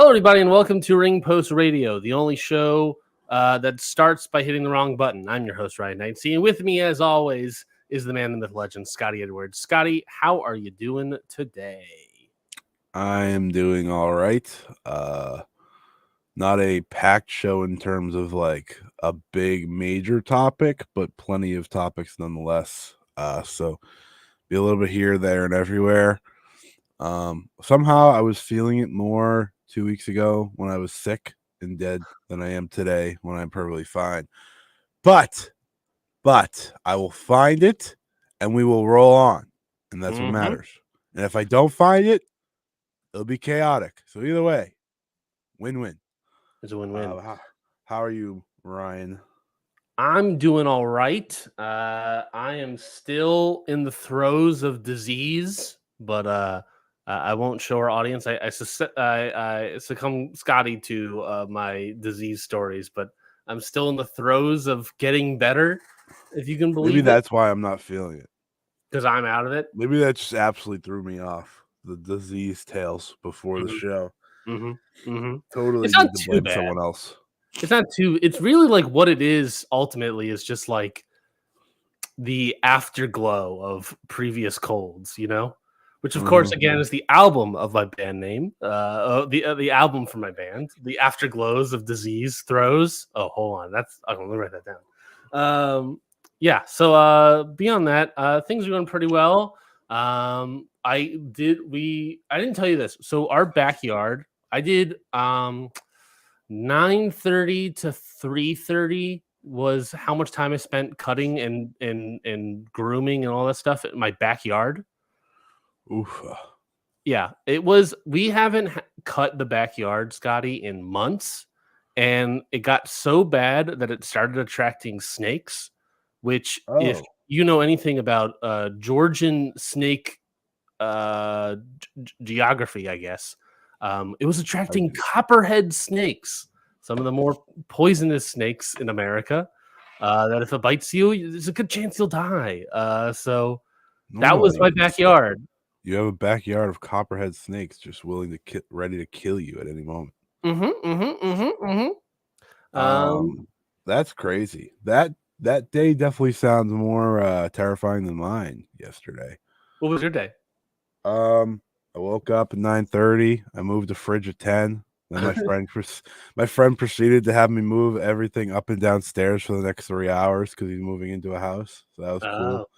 Hello, everybody, and welcome to Ring Post Radio, the only show that starts by hitting the wrong button. I'm your host, Ryan and Scotty, and with me, as always, is the man, the myth, legend, Scotty Edwards. Scotty, how are you doing today? I am doing all right. Not a packed show in terms of like a big major topic, but plenty of topics nonetheless. So be a little bit here, there, and everywhere. Somehow I was feeling it more 2 weeks ago when I was sick and dead than I am today when I'm perfectly fine. But I will find it and we will roll on, and that's what matters. And if I don't find it, it'll be chaotic. So either way, win-win. It's a win-win. How are you, Ryan? I'm doing all right. I am still in the throes of disease, but I won't show our audience. I succumb, Scotty, to my disease stories, but I'm still in the throes of getting better, if you can believe it. Maybe that's why I'm not feeling it. Because I'm out of it. Maybe that just absolutely threw me off. The disease tales before the show. Totally It's not need to too blame bad. someone else. It's not too. It's really like what it is ultimately is just like the afterglow of previous colds, you know? Which, of course, again, is the album of my band name. The album for my band, The Afterglows of Disease Throws. Oh, hold on. I'm going to write that down. Yeah, so beyond that, things are going pretty well. I didn't tell you this. So our backyard, I did 9:30 to 3:30 was how much time I spent cutting and grooming and all that stuff in my backyard. Oof. Yeah, it was. We haven't cut the backyard, Scotty, in months, and it got so bad that it started attracting snakes. Which, if you know anything about Georgian snake geography, I guess it was attracting copperhead snakes, some of the more poisonous snakes in America. That if it bites you, there's a good chance you'll die. So that was my backyard. You have a backyard of copperhead snakes just willing to ready to kill you at any moment. That's crazy. That day definitely sounds more terrifying than mine yesterday. What was your day? I woke up at 9:30. I moved the fridge at 10. Then my friend proceeded to have me move everything up and downstairs for the next 3 hours because he's moving into a house. So that was cool.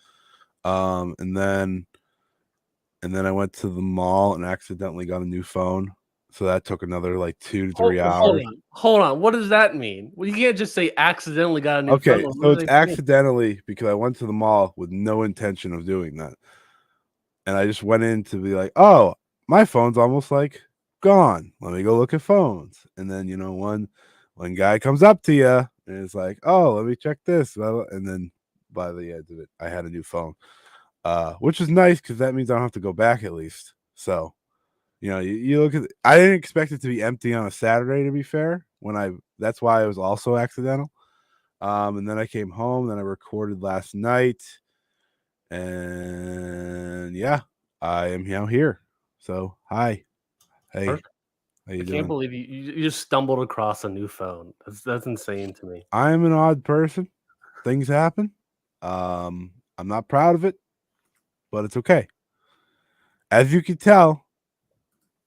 And then I went to the mall and accidentally got a new phone. So that took another like 2 to 3 hours. Hold on. What does that mean? Well, you can't just say accidentally got a new phone. Okay, so it's accidentally because I went to the mall with no intention of doing that. And I just went in to be like, oh, my phone's almost like gone. Let me go look at phones. And then, you know, one guy comes up to you and it's like, oh, let me check this. And then by the end of it, I had a new phone, which is nice because that means I don't have to go back at least. So, you know, you look at I didn't expect it to be empty on a Saturday, to be fair. That's why it was also accidental. And then I came home, then I recorded last night. And yeah, I am now here. So hi, hey, Perfect. how you I doing? can't believe you just stumbled across a new phone. That's insane to me. I am an odd person. Things happen. I'm not proud of it, but it's okay. As you can tell,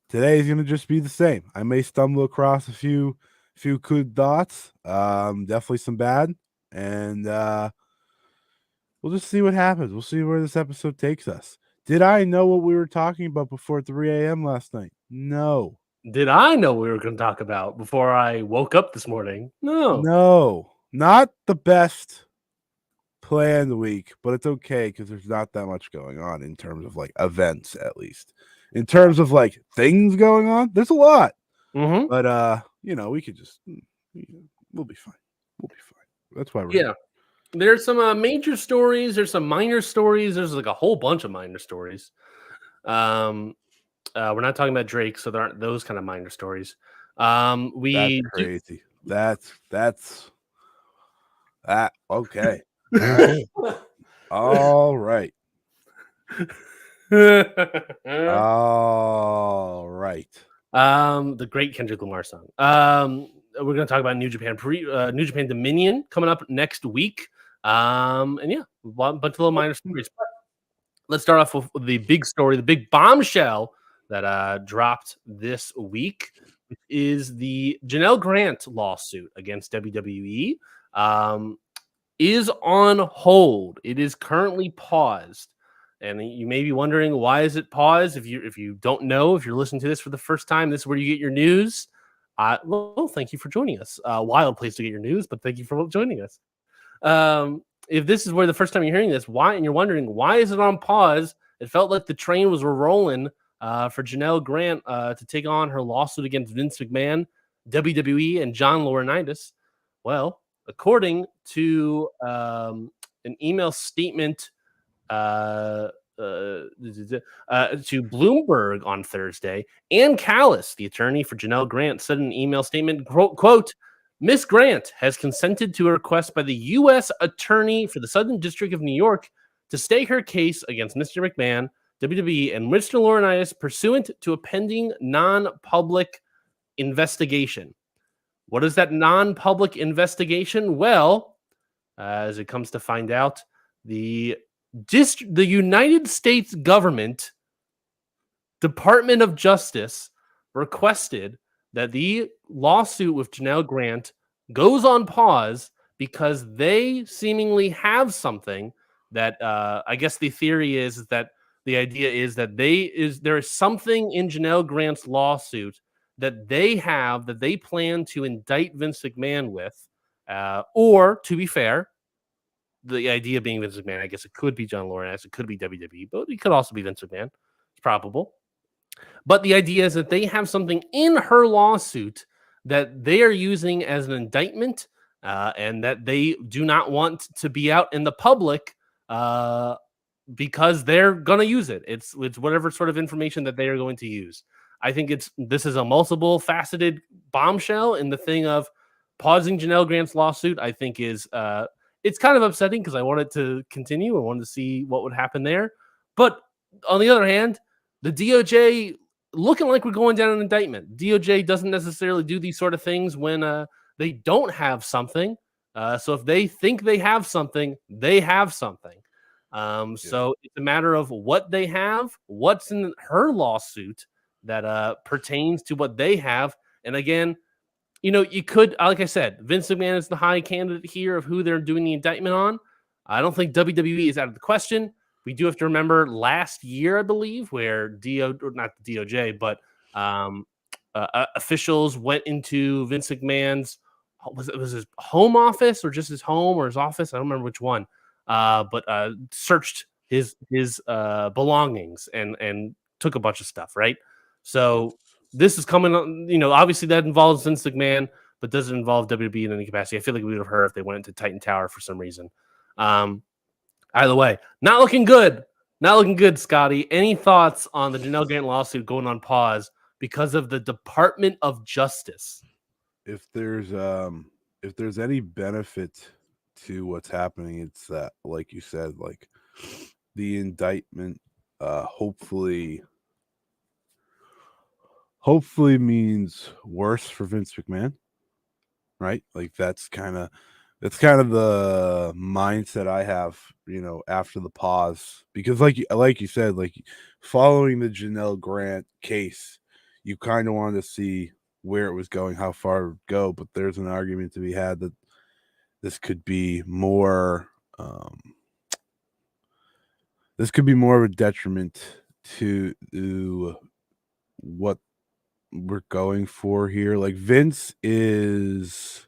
today is gonna just be the same. I may stumble across a few good thoughts. Definitely some bad, and we'll just see what happens. We'll see where this episode takes us. Did I know what we were talking about before 3 a.m. last night? No. Did I know we were going to talk about before I woke up this morning? No. No. Not the best planned week, but it's okay because there's not that much going on in terms of like events, at least. In terms of like things going on, there's a lot. But you know, we could just we'll be fine. We'll be fine. That's why we're here. There's some major stories. There's some minor stories. There's like a whole bunch of minor stories. We're not talking about Drake, so there aren't those kind of minor stories. That's crazy. That's okay. All right. All right. The great Kendrick Lamar song. We're going to talk about New Japan New Japan Dominion coming up next week. And yeah, a bunch of little minor stories. But let's start off with the big story, the big bombshell that dropped this week, which is the Janelle Grant lawsuit against WWE. Is on hold. It is currently paused. And you may be wondering, why is it paused? If you don't know, if you're listening to this for the first time, this is where you get your news. Well, thank you for joining us. Wild place to get your news, but thank you for joining us. If this is where the first time you're hearing this, and you're wondering, why is it on pause? It felt like the train was rolling for Janelle Grant to take on her lawsuit against Vince McMahon, WWE, and John Laurinaitis. Well, according to an email statement to Bloomberg on Thursday, Ann Callis, the attorney for Janelle Grant, said in an email statement, quote, Miss Grant has consented to a request by the U.S. Attorney for the Southern District of New York to stay her case against Mr. McMahon, WWE, and Mr. Laurinaitis pursuant to a pending non-public investigation. What is that non-public investigation? Well, as it comes to find out, the United States government Department of Justice requested that the lawsuit with Janelle Grant goes on pause because they seemingly have something that I guess the theory is that the idea is that there is something in Janelle Grant's lawsuit that they have that they plan to indict Vince McMahon with, or to be fair, the idea being Vince McMahon, I guess it could be John Laurinaitis, it could be WWE, but it could also be Vince McMahon. It's probable. But the idea is that they have something in her lawsuit that they are using as an indictment, and that they do not want to be out in the public because they're going to use it. It's whatever sort of information that they are going to use. I think this is a multiple faceted bombshell, in the thing of pausing Janelle Grant's lawsuit. I think is it's kind of upsetting because I wanted to continue. I wanted to see what would happen there. But on the other hand, the DOJ looking like we're going down an indictment. DOJ doesn't necessarily do these sort of things when they don't have something. So if they think they have something, they have something. So it's a matter of what they have, what's in her lawsuit that pertains to what they have. And again, you could, like I said, Vince McMahon is the high candidate here of who they're doing the indictment on. I don't think WWE is out of the question. We do have to remember last year, I believe, where not the DOJ, but officials went into Vince McMahon's, was his home office or just his home or his office? I don't remember which one. But searched his belongings and took a bunch of stuff, right? So this is coming on, obviously that involves Vince McMahon, but doesn't involve WWE in any capacity. I feel like we would have heard if they went into Titan Tower for some reason. Either way, not looking good. Not looking good, Scotty. Any thoughts on the Janelle Grant lawsuit going on pause because of the Department of Justice? If there's any benefit to what's happening, it's that, like you said, like the indictment hopefully means worse for Vince McMahon, right? Like that's kind of the mindset I have, after the pause, because like you said, like following the Janelle Grant case, you kind of wanted to see where it was going, how far it would go, but there's an argument to be had that this could be more of a detriment to what we're going for here. Like Vince is,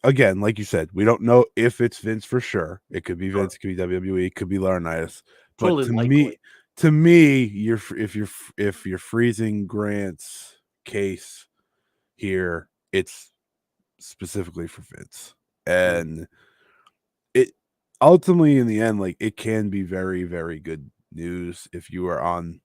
again, like you said, we don't know if it's Vince for sure. It could be Vince, it could be WWE, it could be Laurinaitis. But to me, if you're freezing Grant's case here, it's specifically for Vince. And it ultimately, in the end, like it can be very, very good news if you are on,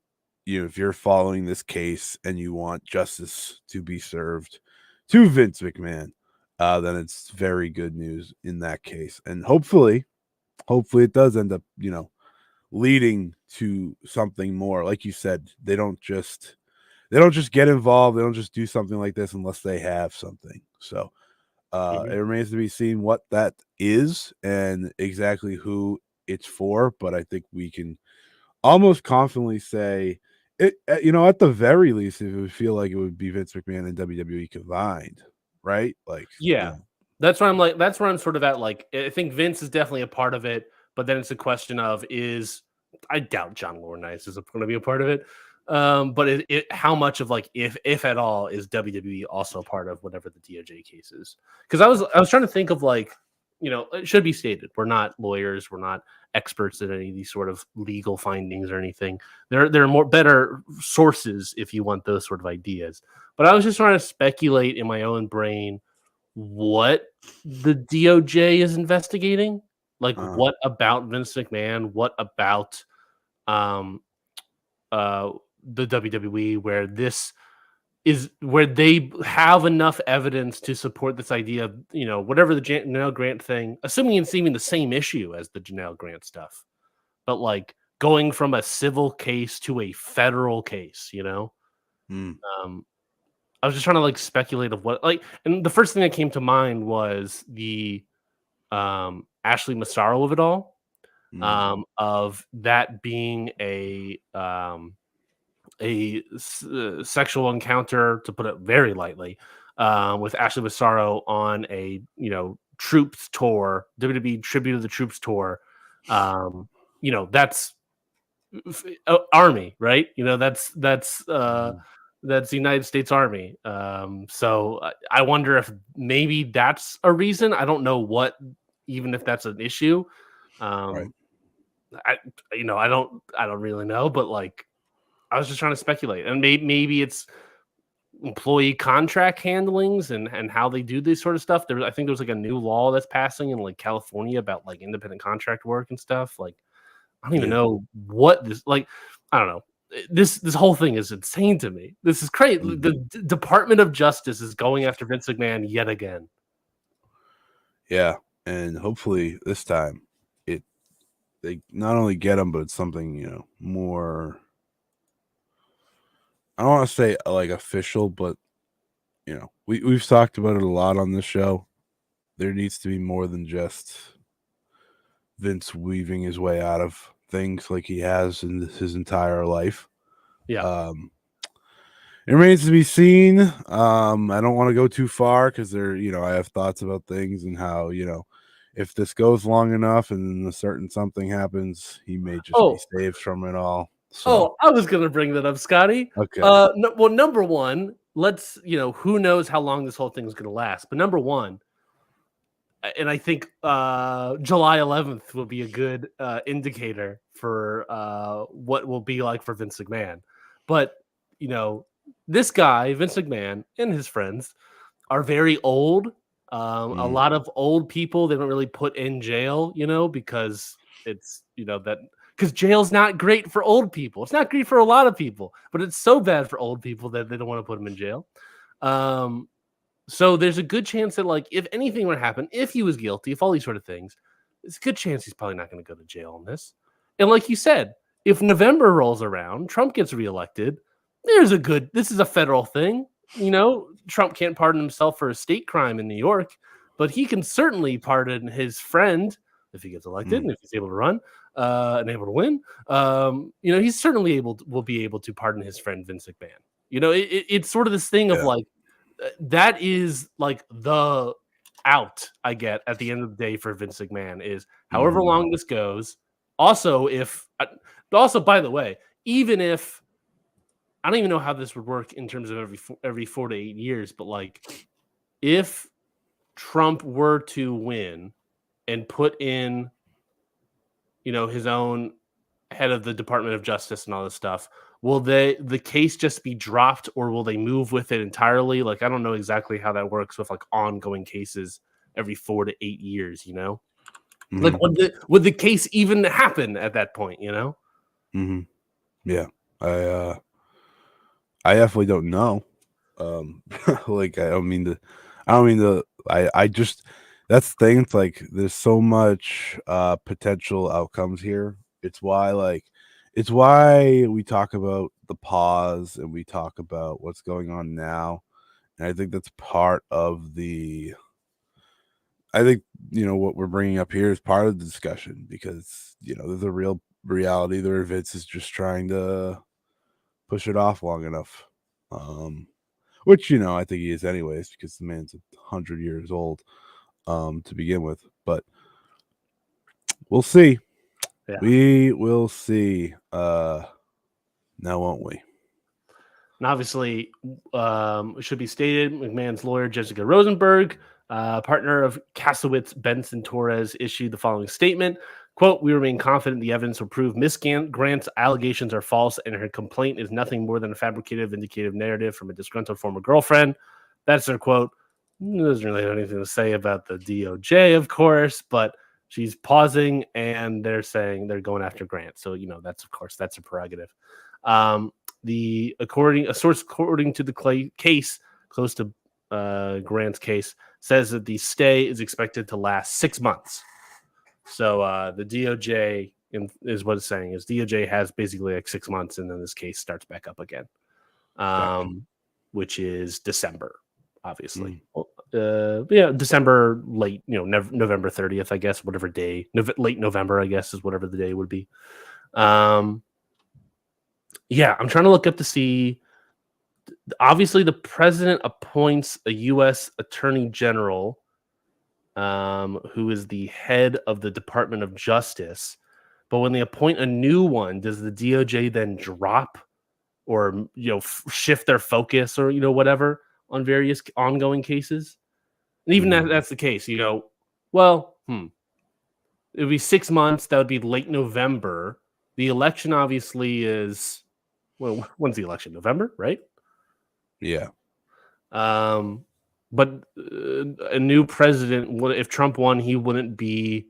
if you're following this case and you want justice to be served to Vince McMahon, then it's very good news in that case. And hopefully it does end up, leading to something more. Like you said, they don't just they don't just get involved. They don't just do something like this unless they have something. So it remains to be seen what that is and exactly who it's for. But I think we can almost confidently say it. At the very least, it would feel like it would be Vince McMahon and WWE combined, right? Like, Yeah. That's where I'm sort of at. Like, I think Vince is definitely a part of it, but then it's a question of I doubt John Laurinaitis is going to be a part of it. But how much of like, if at all, is WWE also a part of whatever the DOJ case is? Because I was trying to think of like, it should be stated, we're not lawyers, we're not experts in any of these sort of legal findings or anything. There are more better sources if you want those sort of ideas. But I was just trying to speculate in my own brain what the DOJ is investigating. Like, what about Vince McMahon? What about the WWE, where this is where they have enough evidence to support this idea of, whatever the Janelle Grant thing, assuming it's even the same issue as the Janelle Grant stuff, but like going from a civil case to a federal case, I was just trying to like speculate of what, like, and the first thing that came to mind was the Ashley Massaro of it all, of that being a sexual encounter, to put it very lightly, with Ashley Massaro on a Troops tour, WWE Tribute of the Troops tour. That's Army, right? That's the United States Army. So I wonder if maybe that's a reason. I don't know what, even if that's an issue. right. I don't really know, but like, I was just trying to speculate, and maybe it's employee contract handlings and how they do this sort of stuff. I think there's like a new law that's passing in like California about like independent contract work and stuff. Like, I don't even know what this, like, I don't know. This whole thing is insane to me. This is crazy. The Department of Justice is going after Vince McMahon yet again. Yeah, and hopefully this time they not only get him, but it's something more. I don't want to say like official, but we've talked about it a lot on this show. There needs to be more than just Vince weaving his way out of things like he has in his entire life. Yeah. It remains to be seen. I don't want to go too far because I have thoughts about things and how, if this goes long enough and a certain something happens, he may just be saved from it all. So. I was going to bring that up, Scotty. Okay. Well, number one, let's, who knows how long this whole thing is going to last. But number one, and I think July 11th will be a good indicator for what will be like for Vince McMahon. But, this guy, Vince McMahon, and his friends are very old. A lot of old people, they don't really put in jail, because it's, because jail's not great for old people. It's not great for a lot of people, but it's so bad for old people that they don't want to put them in jail. So there's a good chance that, like, if anything were to happen, if he was guilty, if all these sort of things, there's a good chance he's probably not going to go to jail on this. And like you said, if November rolls around, Trump gets reelected, this is a federal thing. Trump can't pardon himself for a state crime in New York, but he can certainly pardon his friend if he gets elected and if he's able to run and able to win. He's certainly will be able to pardon his friend Vince McMahon. It's sort of this thing of like, that is like the out I get at the end of the day for Vince McMahon is however long this goes. Also, by the way, even if I don't even know how this would work in terms of every 4 to 8 years, but like if Trump were to win and put in, his own head of the Department of Justice and all this stuff, will the case just be dropped, or will they move with it entirely? Like, I don't know exactly how that works with like ongoing cases every 4 to 8 years, Like, would the case even happen at that point, Yeah. I definitely don't know. Like, I just, that's the thing. It's like, there's so much potential outcomes here. It's why, like, it's why we talk about the pause and we talk about what's going on now. And I think that's part of the. I think what we're bringing up here is part of the discussion because there's a real reality there. Vince is just trying to push it off long enough, which I think he is anyways because the man's 100 years old to begin with. But we'll see. Yeah. We will see. Now, won't we? And obviously, it should be stated, McMahon's lawyer, Jessica Rosenberg, partner of Kasowitz Benson Torres, issued the following statement. Quote, "We remain confident the evidence will prove Miss Grant's allegations are false and her complaint is nothing more than a fabricated, vindicative narrative from a disgruntled former girlfriend." That's their quote. Doesn't really have anything to say about the DOJ, of course, but she's pausing and they're saying they're going after Grant. So, that's a prerogative. A source according to the case close to Grant's case says that the stay is expected to last 6 months. So the DOJ is what it's saying is DOJ has basically like 6 months, and then this case starts back up again, which is December, obviously. December late, November 30th, I guess, whatever day, late November, I guess, is whatever the day would be. I'm trying to look up to see. Obviously, the president appoints a U.S. Attorney General, who is the head of the Department of Justice. But when they appoint a new one, does the DOJ then drop or shift their focus or whatever on various ongoing cases? And even that's the case, it would be 6 months. That would be late November. The election obviously is. Well, when's the election? November, right? Yeah. But a new president, if Trump won, he wouldn't be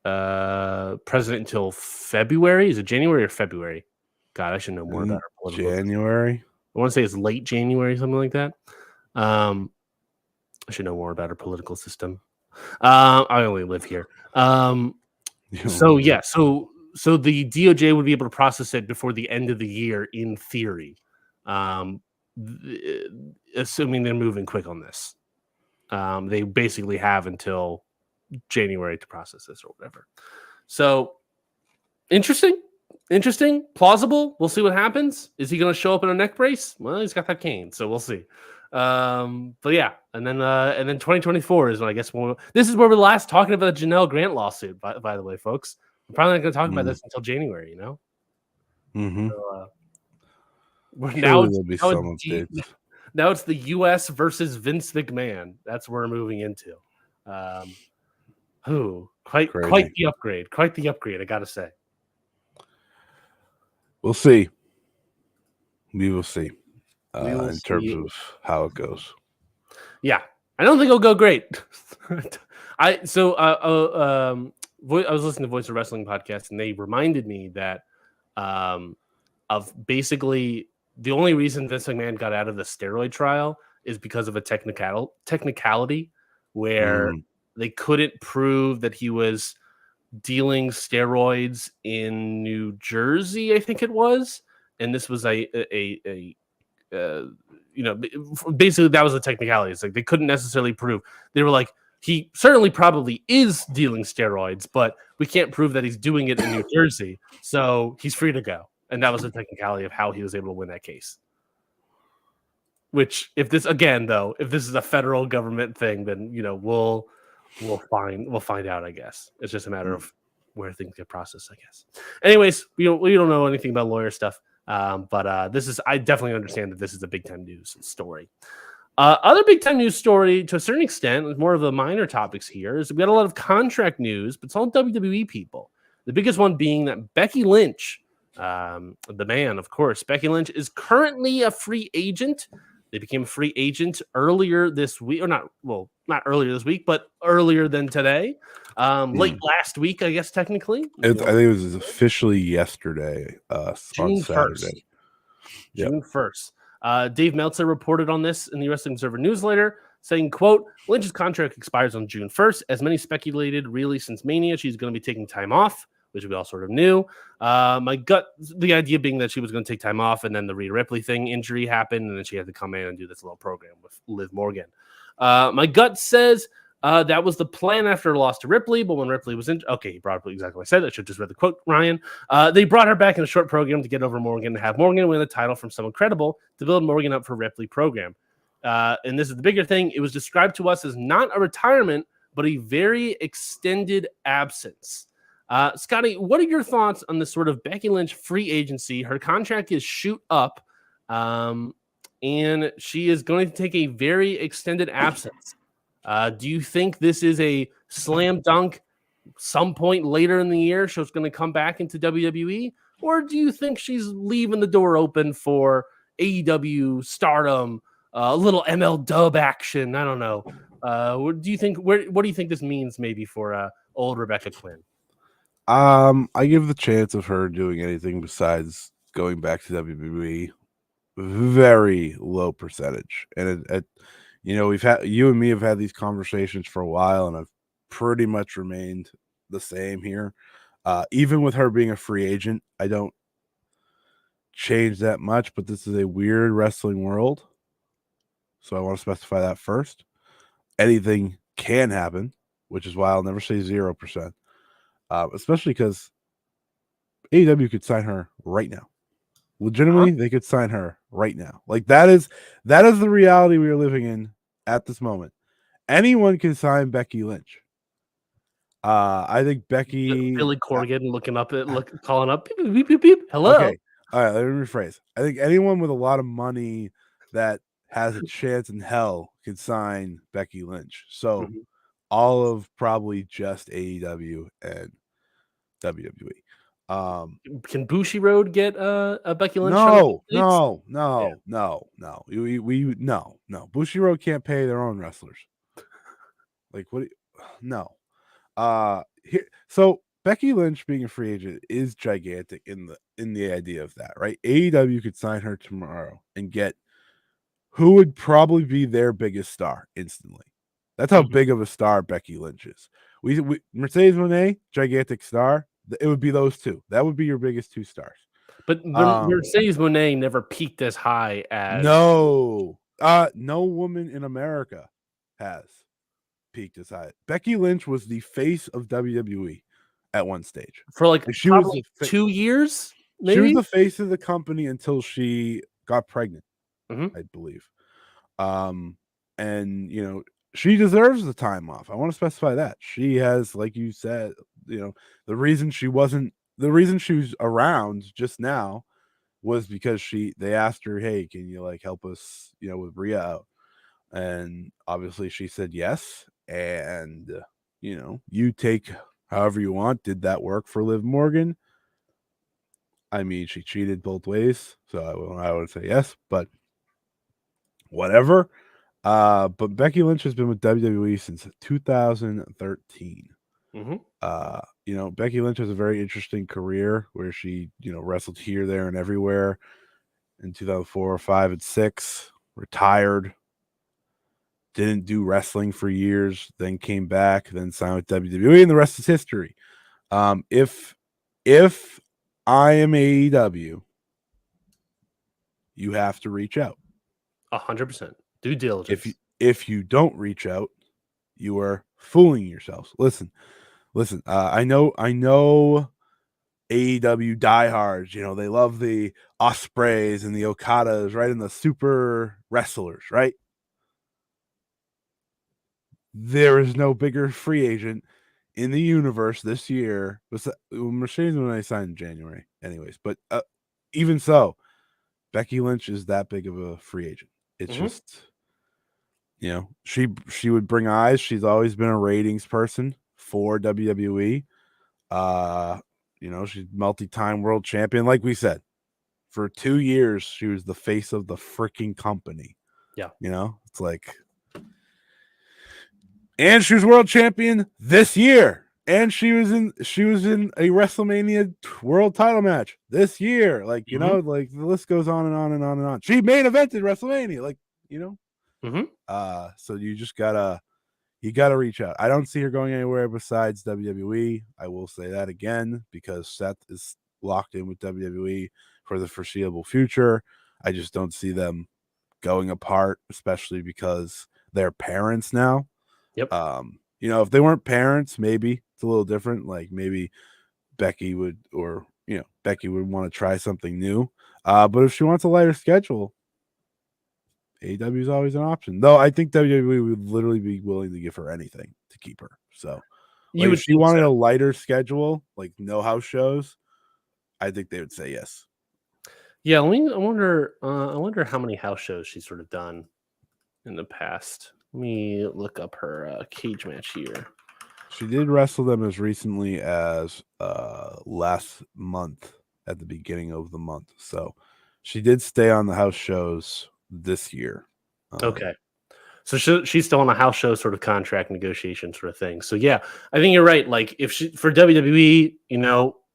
president until February. Is it January or February? God, I should know more about our political January. System. I want to say it's late January, something like that. I should know more about our political system. I only live here. So the DOJ would be able to process it before the end of the year, in theory, assuming they're moving quick on this. They basically have until January to process this or whatever. So, interesting, plausible. We'll see what happens. Is he going to show up in a neck brace? Well, he's got that cane, so we'll see. But yeah, and then 2024 is when I guess this is where we're last talking about the Janelle Grant lawsuit. By the way, folks. I'm probably not going to talk about this until January, Mm-hmm. So, now it's the U.S. versus Vince McMahon. That's where we're moving into. Quite the upgrade. Quite the upgrade, I got to say. We'll see. We will see. In terms of how it goes. Yeah, I don't think it'll go great. I was listening to Voice of Wrestling podcast, and they reminded me that of basically the only reason Vince McMahon got out of the steroid trial is because of a technicality where they couldn't prove that he was dealing steroids in New Jersey, I think it was, and this was basically that was a technicality. It's like they couldn't necessarily prove. They were like, he certainly probably is dealing steroids, but we can't prove that he's doing it in New Jersey, so he's free to go. And that was the technicality of how he was able to win that case. Which, if this is a federal government thing, then we'll find out. I guess it's just a matter of where things get processed. I guess. Anyways, we don't know anything about lawyer stuff, but I definitely understand that this is a big time news story. Other big time news story, to a certain extent, more of the minor topics here, is we got a lot of contract news, but it's all WWE people. The biggest one being that Becky Lynch, the man, of course, Becky Lynch is currently a free agent. They became a free agent earlier this week, or not earlier this week, but earlier than today. Late last week, I guess, technically. I think it was officially yesterday, June on Saturday. 1st. June 1st. Dave Meltzer reported on this in the Wrestling Observer newsletter, saying, quote, Lynch's contract expires on June 1st. As many speculated, really, since Mania, she's going to be taking time off, which we all sort of knew. My gut, the idea being that she was going to take time off, and then the Rhea Ripley injury happened, and then she had to come in and do this little program with Liv Morgan. My gut says that was the plan after her loss to Ripley, but when Ripley was in, okay, he brought up exactly what I said. I should have just read the quote, Ryan. They brought her back in a short program to get over Morgan and have Morgan win the title from someone credible to build Morgan up for Ripley program. And this is the bigger thing. It was described to us as not a retirement, but a very extended absence. Scotty, what are your thoughts on this sort of Becky Lynch free agency? Her contract is shoot up, and she is going to take a very extended absence. Do you think this is a slam dunk some point later in the year? She's going to come back into WWE? Or do you think she's leaving the door open for AEW, Stardom, a little ML Dub action? I don't know. What do you think this means maybe for old Rebecca Quinn? I give the chance of her doing anything besides going back to WWE very low percentage. And you and me have had these conversations for a while, and I've pretty much remained the same here. Even with her being a free agent, I don't change that much, but this is a weird wrestling world. So I want to specify that first. Anything can happen, which is why I'll never say 0%. Especially because AEW could sign her right now. Legitimately, they could sign her right now. Like that is the reality we are living in at this moment. Anyone can sign Becky Lynch. I think Becky Billy Corgan calling up beep, beep, beep, beep. Hello. Okay. All right, let me rephrase. I think anyone with a lot of money that has a chance in hell can sign Becky Lynch. So all of probably just AEW and WWE. Can Bushiroad get a Becky Lynch? No. Bushiroad can't pay their own wrestlers. Like what? No. So Becky Lynch being a free agent is gigantic in the idea of that, right? AEW could sign her tomorrow and get who would probably be their biggest star instantly. That's how big of a star Becky Lynch is. We Mercedes Moné, gigantic star. It would be those two. That would be your biggest two stars. But Mercedes Moné never peaked as high as no woman in America has peaked as high. Becky Lynch was the face of WWE at one stage for like she was 2 years. Maybe? She was the face of the company until she got pregnant, I believe. And she deserves the time off. I want to specify that she has, like you said, the reason she was around just now was because they asked her, hey, can you help us, with Rhea out? And obviously she said yes. And, you take however you want. Did that work for Liv Morgan? I mean, she cheated both ways. So I would say yes, but whatever. But Becky Lynch has been with WWE since 2013. Becky Lynch has a very interesting career where she, wrestled here, there, and everywhere. In 2004, 5, and 6, retired. Didn't do wrestling for years, then came back, then signed with WWE, and the rest is history. If I am AEW, you have to reach out. 100%. Due diligence. If you don't reach out, you are fooling yourselves. Listen. I know AEW diehards. They love the Ospreys and the Okadas, right, and the super wrestlers, right? There is no bigger free agent in the universe this year. Mercedes when I signed in January, anyways. But even so, Becky Lynch is that big of a free agent. It's just, she would bring eyes. She's always been a ratings person for WWE. She's multi-time world champion. Like we said, for 2 years, she was the face of the freaking company. Yeah. It's like, and she was world champion this year. And she was in a WrestleMania world title match this year. Like, like the list goes on and on and on and on. She main evented WrestleMania, so you just gotta you got to reach out. I don't see her going anywhere besides WWE. I will say that again because Seth is locked in with WWE for the foreseeable future. I just don't see them going apart, especially because they're parents now. Yep. If they weren't parents, maybe it's a little different. Like maybe Becky would want to try something new. But if she wants a lighter schedule, AEW is always an option. Though I think WWE would literally be willing to give her anything to keep her. So if she wanted a lighter schedule, like no house shows, I think they would say yes. Yeah, I wonder how many house shows she's sort of done in the past. Let me look up her cage match here. She did wrestle them as recently as last month at the beginning of the month. So she did stay on the house shows this year. Okay. So she's still on a house show sort of contract negotiation sort of thing. So yeah, I think you're right. Like if she for WWE,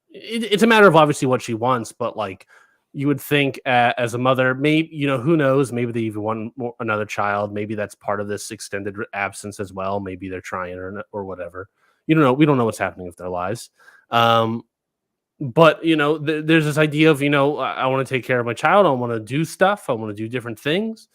it's a matter of obviously what she wants, but like you would think as a mother, maybe who knows, maybe they even want another child. Maybe that's part of this extended absence as well. Maybe they're trying or whatever. You don't know. We don't know what's happening with their lives. But there's this idea of I want to take care of my child. I want to do stuff. I want to do different things.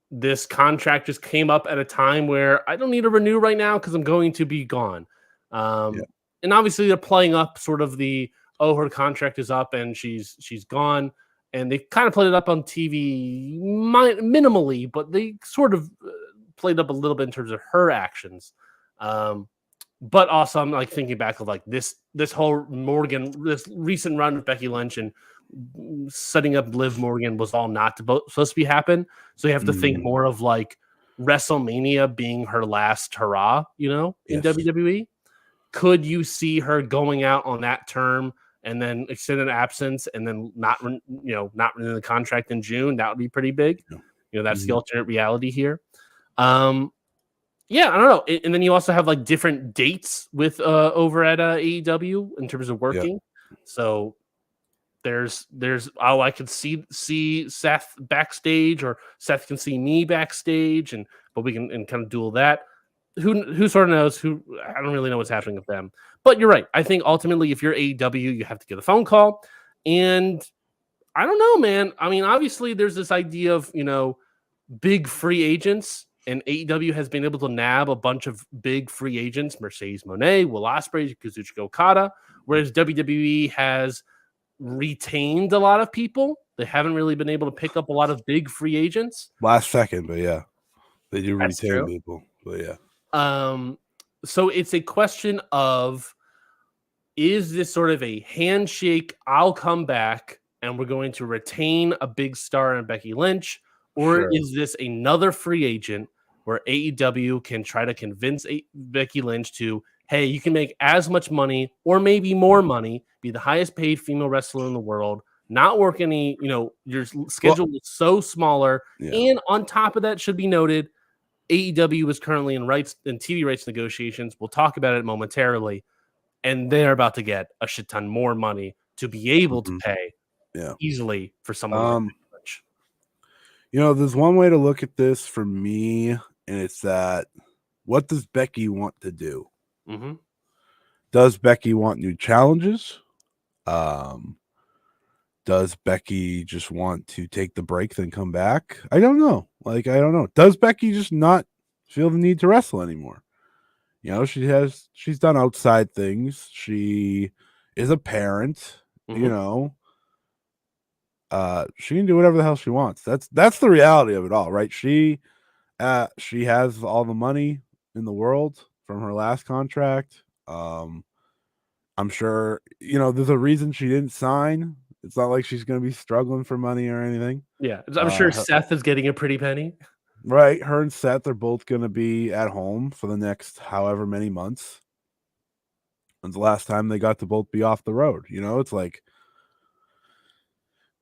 This contract just came up at a time where I don't need to renew right now because I'm going to be gone. And obviously they're playing up sort of her contract is up and she's gone. And they kind of played it up on TV minimally, but they sort of played up a little bit in terms of her actions. But also I'm like thinking back of like this whole this recent run with Becky Lynch and setting up Liv Morgan was all not supposed to be happen. So you have to think more of like WrestleMania being her last hurrah, in WWE. Could you see her going out on that term and then extended absence and then not renewing the contract in June? That would be pretty big. That's the alternate reality here. Yeah, I don't know. And then you also have like different dates with over at AEW in terms of working. Yeah. So there's I could see Seth backstage or Seth can see me backstage but we can kind of duel that. Who sort of knows I don't really know what's happening with them. But you're right. I think ultimately if you're AEW, you have to get a phone call. And I don't know, man. I mean, obviously there's this idea of, big free agents. And AEW has been able to nab a bunch of big free agents, Mercedes Moné, Will Ospreay, Kazuchika Okada, whereas WWE has retained a lot of people. They haven't really been able to pick up a lot of big free agents. Last second, but yeah, they do retain people. But yeah. So it's a question of, is this sort of a handshake? I'll come back and we're going to retain a big star in Becky Lynch, or is this another free agent where AEW can try to convince Becky Lynch to, hey, you can make as much money or maybe more money, be the highest paid female wrestler in the world, not work any, your schedule is so smaller. Yeah. And on top of that, should be noted, AEW is currently in TV rights negotiations. We'll talk about it momentarily. And they're about to get a shit ton more money to be able to pay easily for someone like Lynch. There's one way to look at this for me, and it's that what does Becky want to do? Mm-hmm. Does Becky want new challenges? Does Becky just want to take the break, then come back? I don't know. I don't know. Does Becky just not feel the need to wrestle anymore? She's done outside things. She is a parent, she can do whatever the hell she wants. That's the reality of it all, right? She has all the money in the world from her last contract. I'm sure, there's a reason she didn't sign. It's not like she's going to be struggling for money or anything. Yeah, I'm sure Seth is getting a pretty penny. Right. Her and Seth are both going to be at home for the next however many months. When's the last time they got to both be off the road? It's like,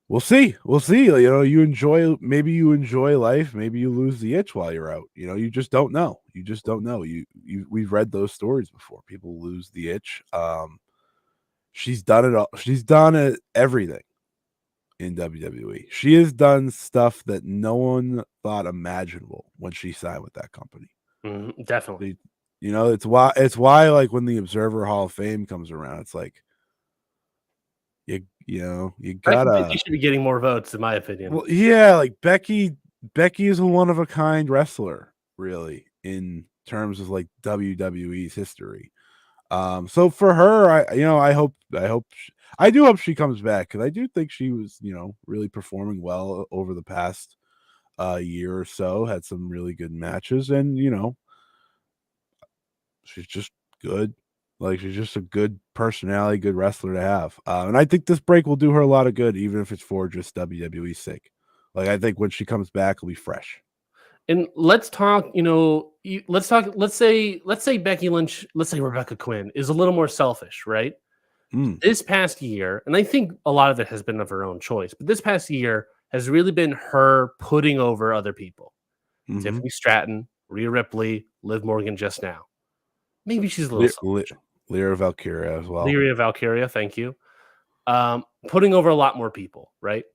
we'll see. Maybe you enjoy life. Maybe you lose the itch while you're out. You just don't know. We've read those stories before. People lose the itch. She's done it all. She's done it everything. in WWE. She has done stuff that no one thought imaginable when she signed with that company. Definitely. It's why like when the Observer Hall of Fame comes around, it's like you gotta. She should be getting more votes, in my opinion. Well, yeah, like Becky is a one of a kind wrestler, really, in terms of like WWE's history. So for her, I do hope she comes back, because I do think she was, really performing well over the past year or so. Had some really good matches, and she's just good. Like, she's just a good personality, good wrestler to have. And I think this break will do her a lot of good, even if it's for just WWE's sake. Like, I think when she comes back, it'll be fresh. And let's talk, let's say Becky Lynch, let's say Rebecca Quinn is a little more selfish, right? This past year, and I think a lot of it has been of her own choice, but this past year has really been her putting over other people. Tiffany Stratton, Rhea Ripley, Liv Morgan just now. Maybe she's a little selfish. Lyra Valkyria as well. Lyra Valkyria, thank you. Putting over a lot more people, right?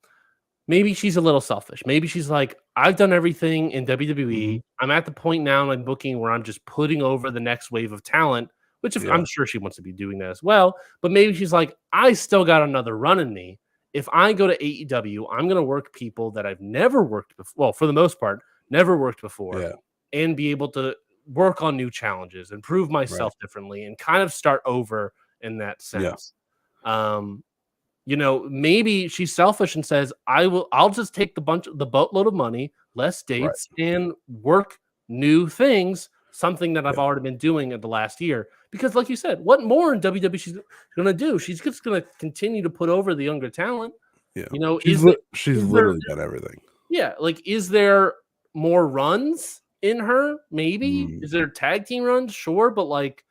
Maybe she's a little selfish. Maybe she's like, I've done everything in WWE. I'm at the point now in my booking where I'm just putting over the next wave of talent, which I'm sure she wants to be doing that as well. But maybe she's like, I still got another run in me. If I go to AEW, I'm going to work people that I've never worked before. Well, for the most part, never worked before, and be able to work on new challenges and prove myself differently and kind of start over in that sense. Maybe she's selfish and says, I'll just take the boatload of money, less dates, and work new things, something that I've already been doing in the last year. Because like you said, what more in WWE she's going to do? She's just going to continue to put over the younger talent. Yeah. She's literally done everything. Yeah. Like, is there more runs in her? Maybe. Is there tag team runs? Sure. But like,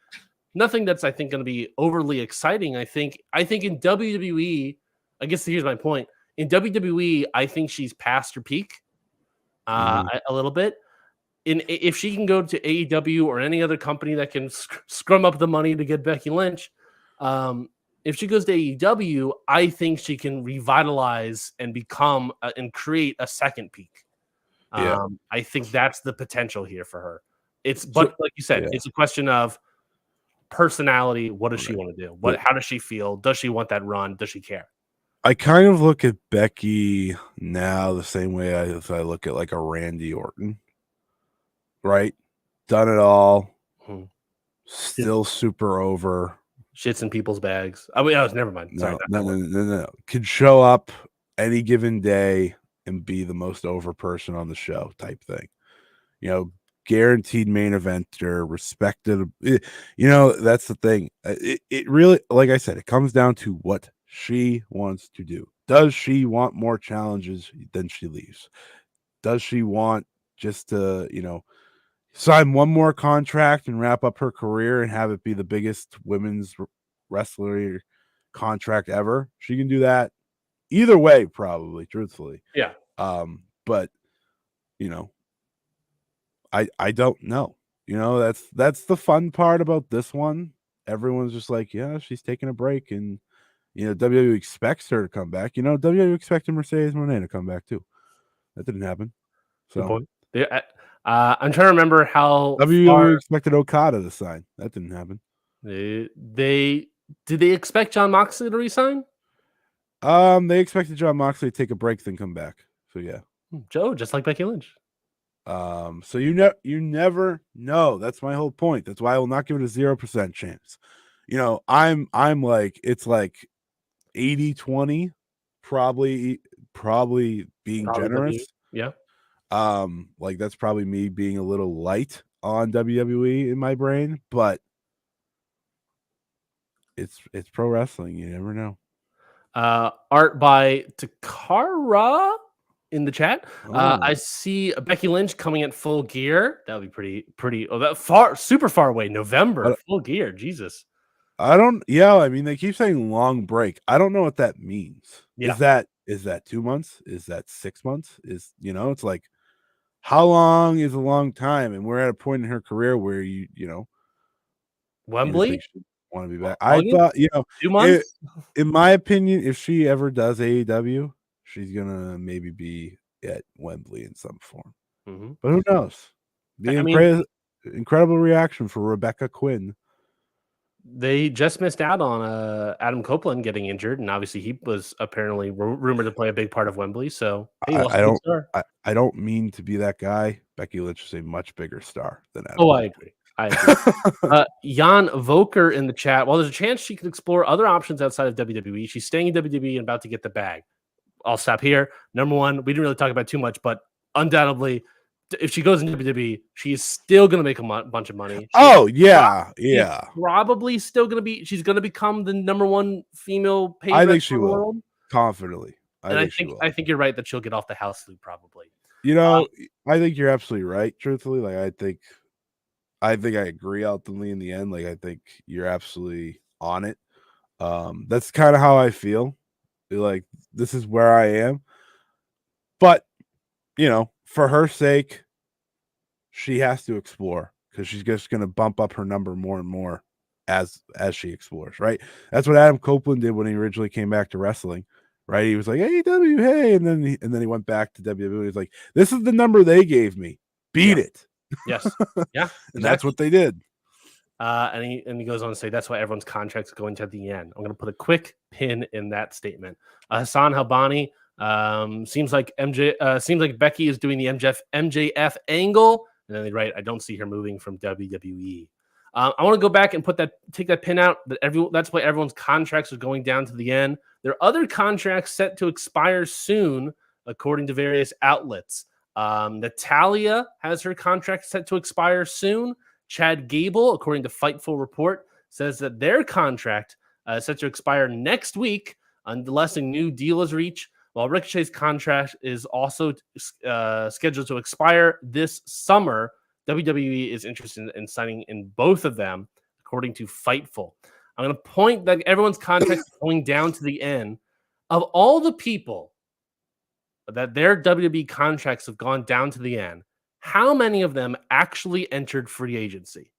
nothing that's, I think, going to be overly exciting. I think in WWE, I guess here's my point. In WWE, I think she's past her peak a little bit. If she can go to AEW or any other company that can scrum up the money to get Becky Lynch, if she goes to AEW, I think she can revitalize and become and create a second peak. I think that's the potential here for her. But like you said, it's a question of personality. What does she want to do? How does she feel? Does she want that run? Does she care? I kind of look at Becky now the same way as I look at like a Randy Orton, right? Done it all, still super over, shits in people's bags. Never mind. Sorry, no. Could show up any given day and be the most over person on the show type thing. Guaranteed main eventer, respected. That's the thing. It really, like I said, it comes down to what she wants to do. Does she want more challenges? Then she leaves. Does she want just to, sign one more contract and wrap up her career and have it be the biggest women's wrestler contract ever? She can do that either way, probably, truthfully. Yeah. But I don't know. That's the fun part about this one. Everyone's just like, yeah, she's taking a break, and WWE expects her to come back. WWE expected Mercedes Moné to come back too. That didn't happen. So good point. I'm trying to remember how WWE expected Okada to sign. That didn't happen. Did they expect Jon Moxley to resign? They expected Jon Moxley to take a break, then come back. So yeah, Joe, just like Becky Lynch. So you never know. That's my whole point. That's why I will not give it a 0% chance. I'm like, it's like 80-20, probably being generous. Yeah. Like, that's probably me being a little light on WWE in my brain, but it's pro wrestling. You never know. Art by Takara in the chat. I see Becky Lynch coming at Full Gear. That would be pretty. Oh, that super far away. November, Full Gear. Jesus. I don't. Yeah, I mean, they keep saying long break. I don't know what that means. Yeah. Is that 2 months? Is that 6 months? It's like, how long is a long time? And we're at a point in her career where Wembley want to be back. I thought 2 months. In my opinion, if she ever does AEW, she's gonna maybe be at Wembley in some form. Mm-hmm. But who knows? Incredible reaction for Rebecca Quinn. They just missed out on Adam Copeland getting injured, and obviously he was apparently rumored to play a big part of Wembley. So hey, I don't mean to be that guy. Becky Lynch is a much bigger star than Adam. Oh, I agree. Jan Voker in the chat. Well, there's a chance she could explore other options outside of WWE. She's staying in WWE and about to get the bag. I'll stop here. Number one, we didn't really talk about too much, but undoubtedly, if she goes in WWE, she's still going to make a bunch of money. She's probably still going to be. She's going to become the number one female paid I think she in the will world. Confidently. I think you're right that she'll get off the house loop probably. I think you're absolutely right. Truthfully, like I think I agree ultimately in the end. Like I think you're absolutely on it. That's kind of how I feel. Like this is where I am. But for her sake, she has to explore because she's just going to bump up her number more and more as she explores, right? That's what Adam Copeland did when he originally came back to wrestling, right? He was like, AEW, hey, and then he went back to WWE. He's like, this is the number they gave me. Beat it. Yes. Yeah. And that's what they did. And he goes on to say that's why everyone's contracts are going to the end. I'm going to put a quick pin in that statement. Hassan Habani seems like Becky is doing the MJF angle, and then they write, I don't see her moving from WWE. I want to go back and take that pin out. That's why everyone's contracts are going down to the end. There are other contracts set to expire soon, according to various outlets. Natalia has her contract set to expire soon. Chad Gable, according to Fightful Report, says that their contract is set to expire next week unless a new deal is reached, while Ricochet's contract is also scheduled to expire this summer. WWE is interested in signing in both of them, according to Fightful. I'm going to point that everyone's contract is going down to the end. Of all the people that their WWE contracts have gone down to the end, how many of them actually entered free agency?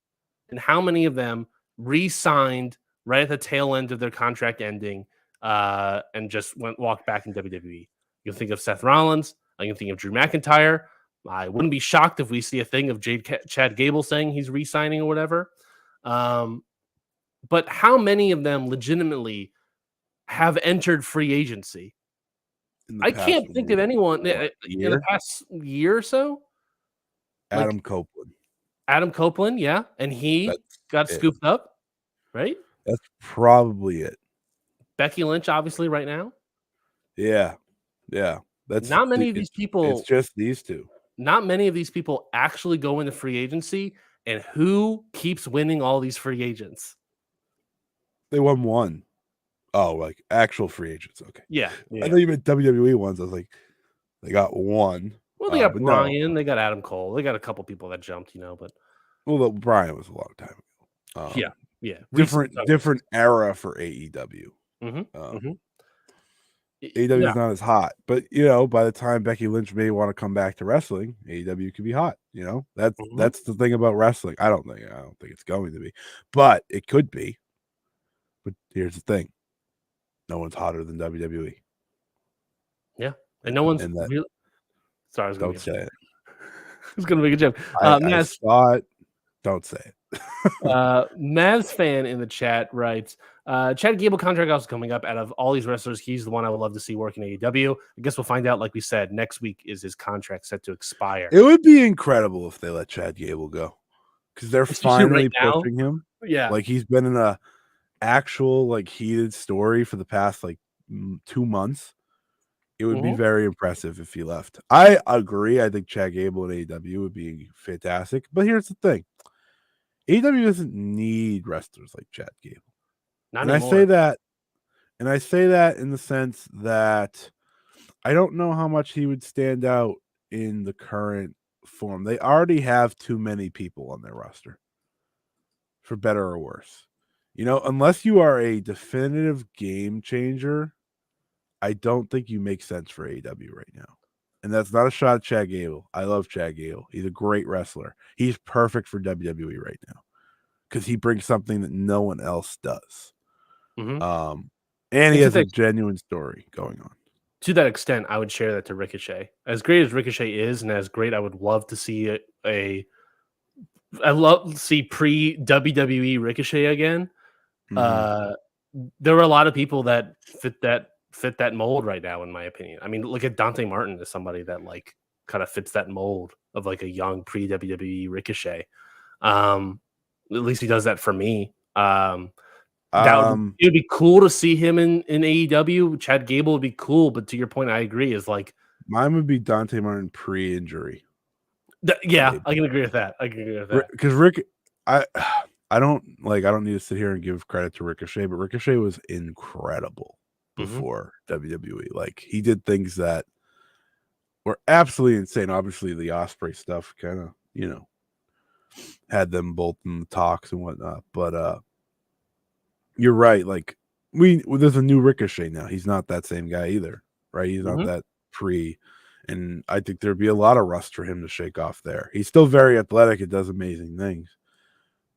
And how many of them re-signed right at the tail end of their contract ending and just walked back in WWE? You can think of Seth Rollins. I can think of Drew McIntyre. I wouldn't be shocked if we see a thing of Chad Gable saying he's re-signing or whatever. But how many of them legitimately have entered free agency? I can't think of anyone in the past year or so. Adam Copeland, yeah. And he got scooped up, right? That's probably it. Becky Lynch, obviously, right now. Yeah. That's not many of these people. It's just these two. Not many of these people actually go into free agency. And who keeps winning all these free agents? They won one. Oh, like actual free agents. Okay. Yeah. I thought you meant WWE ones. I was like, they got one. Well, they got Brian. They got Adam Cole. They got a couple people that jumped, but. Well, Brian was a long time ago. Yeah. Different era for AEW. AEW is not as hot, but by the time Becky Lynch may want to come back to wrestling, AEW could be hot. That's the thing about wrestling. I don't think it's going to be, but it could be. But here's the thing: no one's hotter than WWE. Yeah, and no one's really. Sorry, I was don't say it. I was going to make a joke. I saw it. Don't say it. Mavs fan in the chat writes, Chad Gable contract also coming up. Out of all these wrestlers, he's the one I would love to see working AEW. I guess we'll find out, like we said, next week is his contract set to expire. It would be incredible if they let Chad Gable go because they're finally pushing him. Yeah. Like he's been in a actual heated story for the past 2 months. It would be very impressive if he left. I agree. I think Chad Gable at AEW would be fantastic. But here's the thing. AEW doesn't need wrestlers like Chad Gable. Not anymore. I say that in the sense that I don't know how much he would stand out in the current form. They already have too many people on their roster, for better or worse. Unless you are a definitive game changer, I don't think you make sense for AEW right now. And that's not a shot at Chad Gable. I love Chad Gable. He's a great wrestler. He's perfect for WWE right now because he brings something that no one else does. And he has a genuine story going on. to that extent, I would share that to Ricochet. As great as Ricochet is, and as great I would love to see I love to see pre WWE Ricochet again. Mhm. There were a lot of people that fit that mold right now, in my opinion. I mean, look at Dante Martin as somebody that like kind of fits that mold of like a young pre WWE Ricochet. At least he does that for me. Um, It would be cool to see him in AEW. Chad Gable would be cool, but to your point, I agree. Is like, Mine would be Dante Martin pre-injury. yeah, I Maybe can agree with that. I can agree with that. because I I don't need to sit here and give credit to Ricochet, but Ricochet was incredible Hmm. before WWE. Like he did things that were absolutely insane. Obviously, the Osprey stuff kind of had them both in the talks and whatnot. But you're right. Like there's a new Ricochet now. He's not that same guy either, right? He's not Hmm. that pre. And I think there'd be a lot of rust for him to shake off there. He's still very athletic and does amazing things.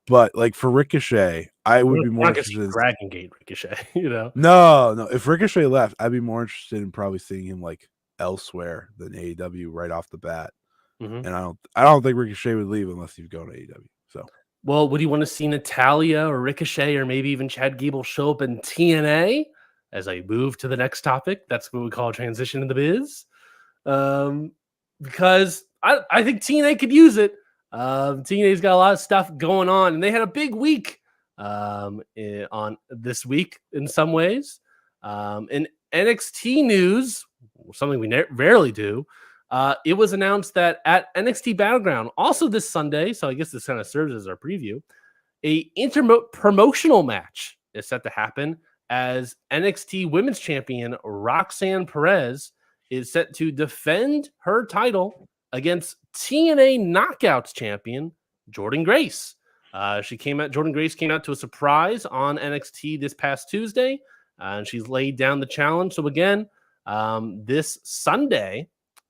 But like for Ricochet, I would be We're more not gonna see interested in Dragon Gate Ricochet, you know. no. If Ricochet left, I'd be more interested in probably seeing him like elsewhere than AEW right off the bat. Hmm. And I don't think Ricochet would leave unless he's going to AEW. So Well, would you want to see Natalia or Ricochet or maybe even Chad Gable show up in TNA? As I move to the next topic, that's what we call transition in the biz. Um, because I think TNA could use it. TNA's got a lot of stuff going on, and they had a big week on this week in some ways. In NXT news, something we rarely do, it was announced that at NXT Battleground, also this Sunday, so I guess this kind of serves as our preview, a promotional match is set to happen as NXT Women's Champion Roxanne Perez is set to defend her title against TNA Knockouts champion Jordan Grace. Jordan Grace came out to a surprise on NXT this past Tuesday, and she's laid down the challenge. So again, this Sunday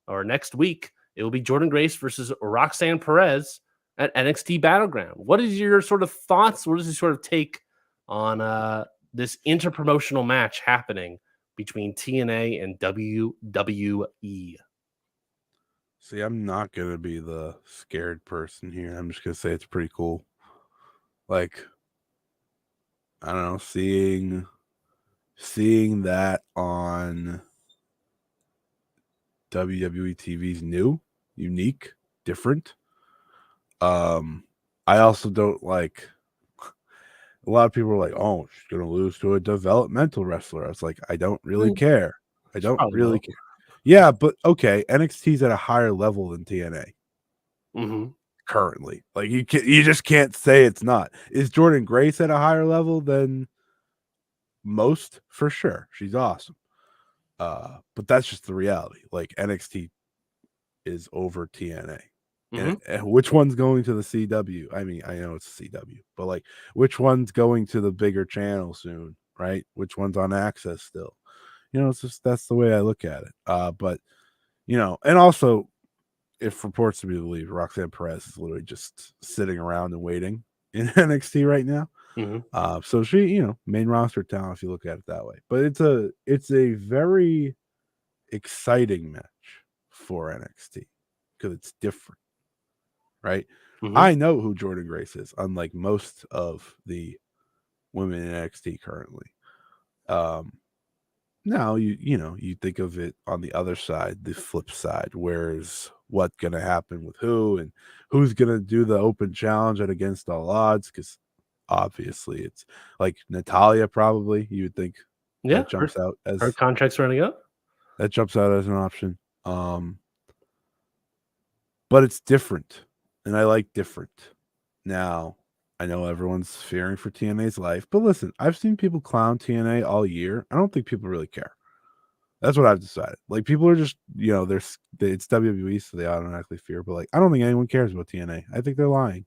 or next week, it will be Jordan Grace versus Roxanne Perez at NXT Battleground. What is your sort of thoughts? What is your sort of take on this interpromotional match happening between TNA and WWE? see, I'm not gonna be the scared person here. I'm just gonna say it's pretty cool. Like, I don't know, seeing that on WWE TV's new, unique, different. I also don't like a lot of people are like, oh, she's gonna lose to a developmental wrestler. I was like, I don't really care. I She don't probably really will. care. Yeah, but okay, NXT's at a higher level than TNA Mm-hmm. currently. Like you just can't say it's not. Is Jordan Grace at a higher level than most? For sure. She's awesome. But that's just the reality. Like NXT is over TNA. Mm-hmm. And which one's going to the CW? I mean, I know it's CW, but like which one's going to the bigger channel soon, right? Which one's on Access still? It's just that's the way I look at it. But and also if reports to be believed, Roxanne Perez is literally just sitting around and waiting in NXT right now. Mm-hmm. So she, main roster talent if you look at it that way. But it's a very exciting match for NXT because it's different, right? Mm-hmm. I know who Jordan Grace is, unlike most of the women in NXT currently. Now you think of it on the other side, the flip side, where's what's gonna happen with who and who's gonna do the open challenge at Against All Odds, because obviously it's like Natalia probably, you would think Yeah, that jumps out her as contract's running up. an option. But it's different, and I like different. Now, I know everyone's fearing for TNA's life, but listen, I've seen people clown TNA all year. I don't think people really care. That's what I've decided. Like people are just, it's WWE, so they automatically fear. But like, I don't think anyone cares about TNA. I think they're lying.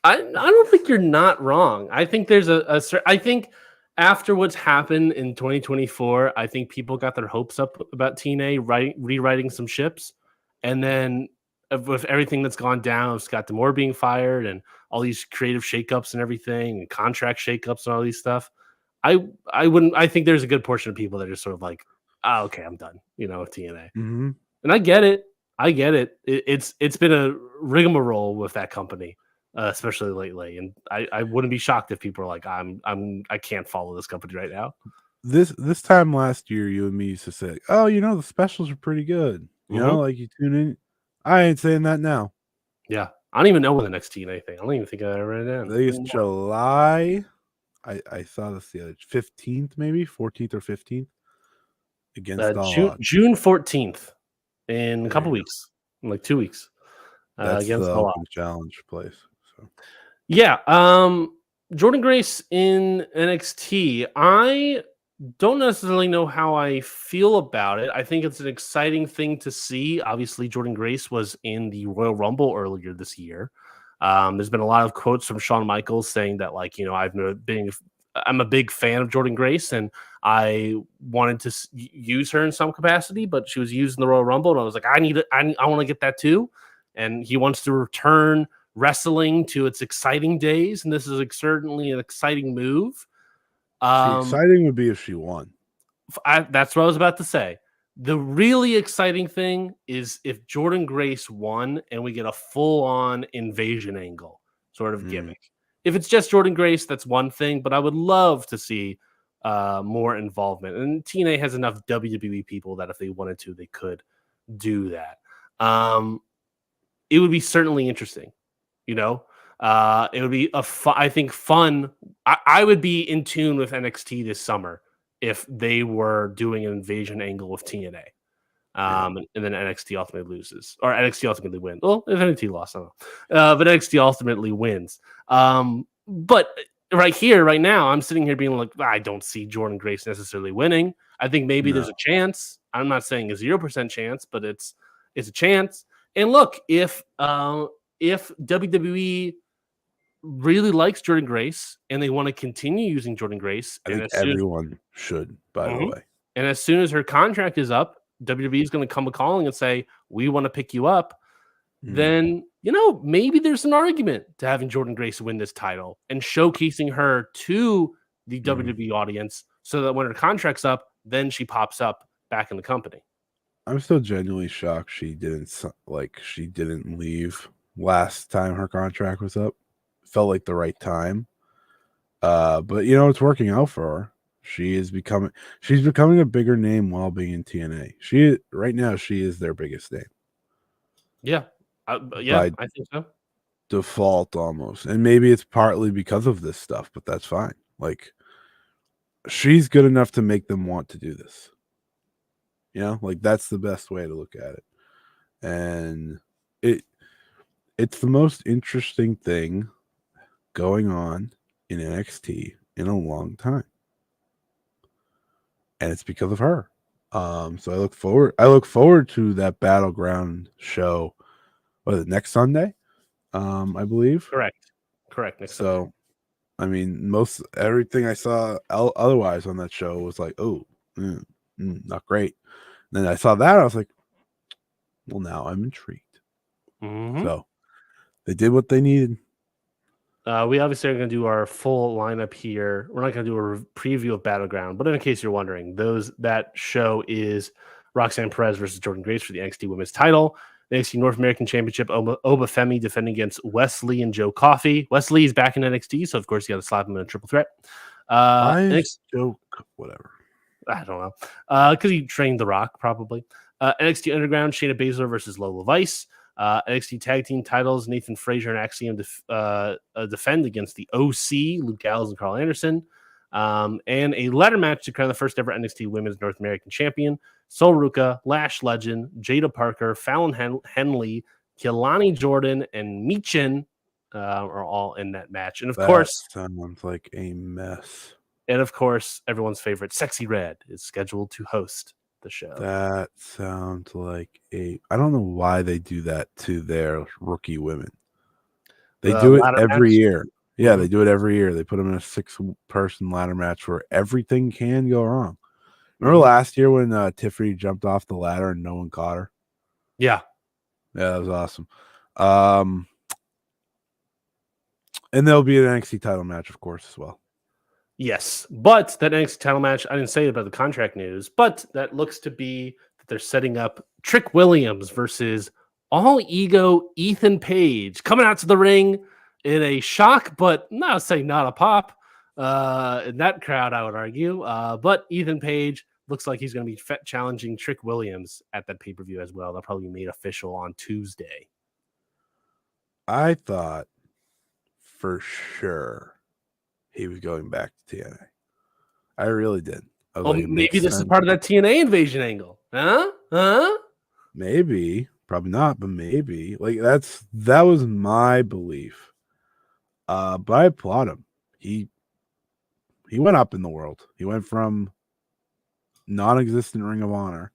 I don't think you're not wrong. I think there's I think after what's happened in 2024, I think people got their hopes up about TNA rewriting some ships, and then with everything that's gone down, Scott D'Amore being fired and all these creative shakeups and everything, and contract shakeups and all these stuff, I wouldn't. I think there's a good portion of people that are just sort of like, oh, okay, I'm done. With TNA, and I get it. It's been a rigmarole with that company, especially lately, and I wouldn't be shocked if people are like, I can't follow this company right now. This time last year, you and me used to say, oh, the specials are pretty good. Like you tune in. I ain't saying that now. Yeah, I don't even know when the next TNA thing. I don't even think I ever read it down. I think it's July. I saw this the other 15th, maybe 14th or 15th against all odds. June 14th in a couple weeks, in like 2 weeks. That's Against the all Open Challenge place. So yeah, Jordan Grace in NXT. I don't necessarily know how I feel about it. I think it's an exciting thing to see. Obviously, Jordan Grace was in the Royal Rumble earlier this year. There's been a lot of quotes from Shawn Michaels saying that, like, I'm a big fan of Jordan Grace, and I wanted to use her in some capacity, but she was used in the Royal Rumble, and I was like, I want to get that too. And he wants to return wrestling to its exciting days, and this is certainly an exciting move. Exciting would be if she won. That's what I was about to say. The really exciting thing is if Jordan Grace won and we get a full-on invasion angle sort of gimmick. If it's just Jordan Grace, that's one thing, but I would love to see more involvement. And TNA has enough WWE people that if they wanted to, they could do that. It would be certainly interesting, it would be I think fun. I would be in tune with NXT this summer if they were doing an invasion angle with TNA. And then NXT ultimately loses, or NXT ultimately wins. Well, if NXT lost, I don't know. But NXT ultimately wins. But right here, right now, I'm sitting here being like, I don't see Jordan Grace necessarily winning. I think maybe there's a chance. I'm not saying a 0% chance, but it's a chance. And look, if WWE really likes Jordan Grace and they want to continue using Jordan Grace, I think everyone should, by the way. And as soon as her contract is up, WWE is going to come calling and say, we want to pick you up. Then, maybe there's an argument to having Jordan Grace win this title and showcasing her to the WWE audience so that when her contract's up, then she pops up back in the company. I'm still genuinely shocked she didn't leave last time her contract was up. Felt like the right time. But it's working out for her. She's becoming a bigger name while being in TNA. Right now she is their biggest name. Yeah. I think so. Default almost. And maybe it's partly because of this stuff, but that's fine. Like, she's good enough to make them want to do this. That's the best way to look at it. And it's the most interesting thing going on in NXT in a long time. And it's because of her. So I look forward to that Battleground show. Was it next Sunday? I believe. Correct. Next Sunday. I mean, everything I saw otherwise on that show was like, not great. And then I saw that, I was like, well, now I'm intrigued. So they did what they needed. We obviously are going to do our full lineup here. We're not going to do a preview of Battleground, but in case you're wondering, that show is Roxanne Perez versus Jordan Grace for the NXT Women's title. The NXT North American Championship, Oba Femi defending against Wesley and Joe Coffey. Wesley is back in NXT, so of course you got to slap him in a triple threat. Joe, whatever. I don't know. Because he trained The Rock, probably. NXT Underground, Shayna Baszler versus Lola Vice. NXT Tag Team titles, Nathan Frazier and Axiom defend against the OC, Luke Gallows and Carl Anderson. And a ladder match to crown the first ever NXT Women's North American Champion. Sol Ruka, Lash Legend, Jada Parker, Fallon Henley, Kehlani Jordan, and Michin are all in that match. And of course, sounds like a mess. And of course, everyone's favorite Sexy Red is scheduled to host the show. That sounds like I don't know why they do that to their rookie women. They do it every year. Yeah, they do it every year. They put them in a 6-person ladder match where everything can go wrong. Remember last year when Tiffany jumped off the ladder and no one caught her? Yeah, that was awesome. And there'll be an NXT title match, of course, as well. Yes, but that NXT title match, I didn't say about the contract news, but that looks to be that they're setting up Trick Williams versus All Ego Ethan Page coming out to the ring in a shock, but not saying not a pop in that crowd, I would argue. But Ethan Page looks like he's going to be challenging Trick Williams at that pay-per-view as well. That'll probably be made official on Tuesday. I thought for sure he was going back to TNA. I really did. Oh, like, maybe this is part of that TNA invasion angle. Huh? Maybe. Probably not, but maybe. Like that was my belief. But I applaud him. He went up in the world. He went from non-existent Ring of Honor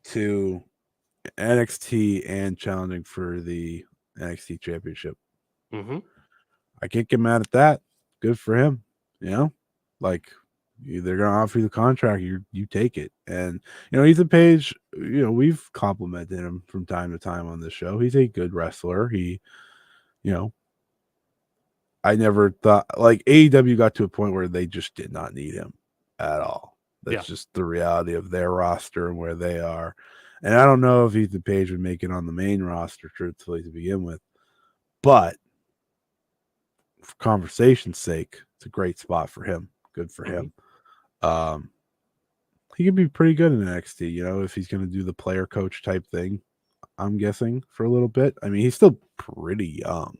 to NXT and challenging for the NXT Championship. Mm-hmm. I can't get mad at that. Good for him. You know, like they're gonna offer you the contract, you take it. And Ethan Page, we've complimented him from time to time on this show. He's a good wrestler. I never thought like AEW got to a point where they just did not need him at all. That's just the reality of their roster and where they are. And I don't know if Ethan Page would make it on the main roster, truthfully, to begin with. But for conversation's sake, it's a great spot for him. Good for him. He can be pretty good in NXT, if he's going to do the player coach type thing, I'm guessing, for a little bit. I mean, he's still pretty young.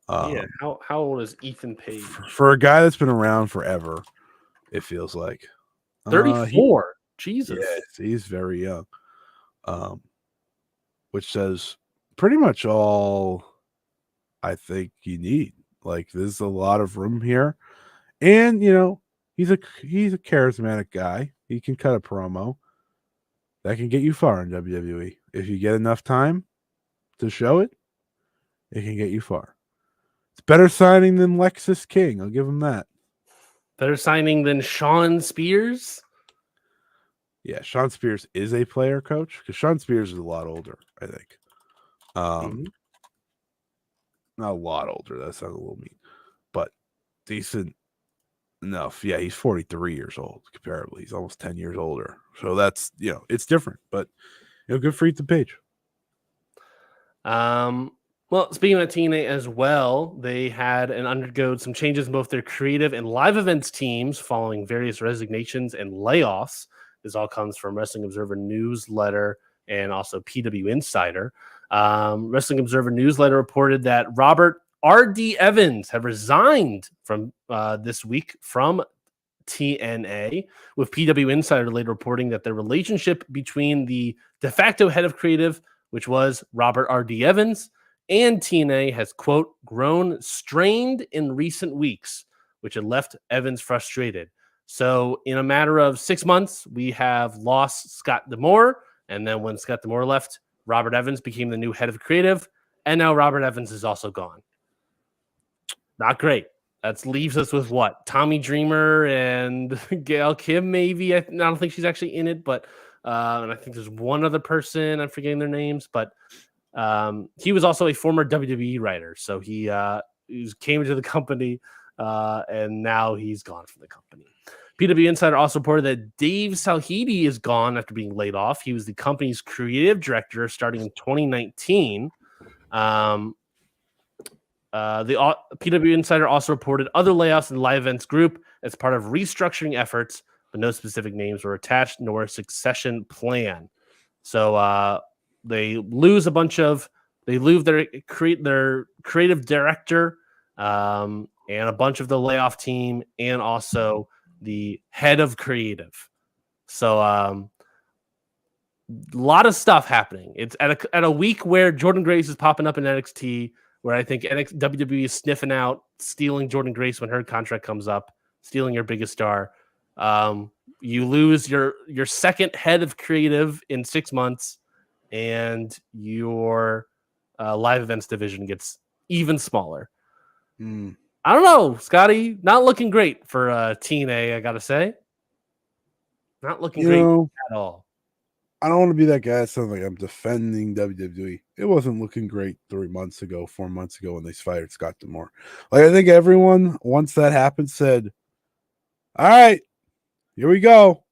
How old is Ethan Page? For a guy that's been around forever, it feels like 34. Jesus. Yes, he's very young. Which says pretty much all I think you need. Like, there's a lot of room here. And, he's a charismatic guy. He can cut a promo. That can get you far in WWE. If you get enough time to show it, it can get you far. It's better signing than Lexus King. I'll give him that. Better signing than Sean Spears? Yeah, Sean Spears is a player coach because Sean Spears is a lot older, I think. Not a lot older. That sounds a little mean, but decent enough. Yeah, he's 43 years old comparably. He's almost 10 years older. So that's, it's different, but good for Ethan Page. Well, speaking of TNA as well, they had and undergone some changes in both their creative and live events teams following various resignations and layoffs. This all comes from Wrestling Observer Newsletter and also PW Insider. Wrestling Observer Newsletter reported that Robert R.D. Evans have resigned from this week from TNA, with PW Insider later reporting that the relationship between the de facto head of creative, which was Robert R.D. Evans, and TNA has, quote, grown strained in recent weeks, which had left Evans frustrated. So in a matter of 6 months, we have lost Scott D'Amore. And then when Scott D'Amore left, Robert Evans became the new head of creative. And now Robert Evans is also gone. Not great. That leaves us with what? Tommy Dreamer and Gail Kim, maybe. I don't think she's actually in it, but and I think there's one other person. I'm forgetting their names, but he was also a former WWE writer. So he came into the company and now he's gone from the company. PW Insider also reported that Dave Salhidi is gone after being laid off. He was the company's creative director starting in 2019. The PW Insider also reported other layoffs in the live events group as part of restructuring efforts, but no specific names were attached nor a succession plan. So they lose their creative director and a bunch of the layoff team and also the head of creative. So a lot of stuff happening. It's at a week where Jordan Grace is popping up in NXT, where I think WWE is sniffing out stealing Jordan Grace when her contract comes up, stealing your biggest star. You lose your second head of creative in 6 months, and your live events division gets even smaller. I don't know, Scotty. Not looking great for TNA, I gotta say. Not looking great at all. I don't want to be that guy that sounds like I'm defending WWE. It wasn't looking great 4 months ago when they fired Scott D'Amore. Like, I think everyone, once that happened, said, all right, here we go.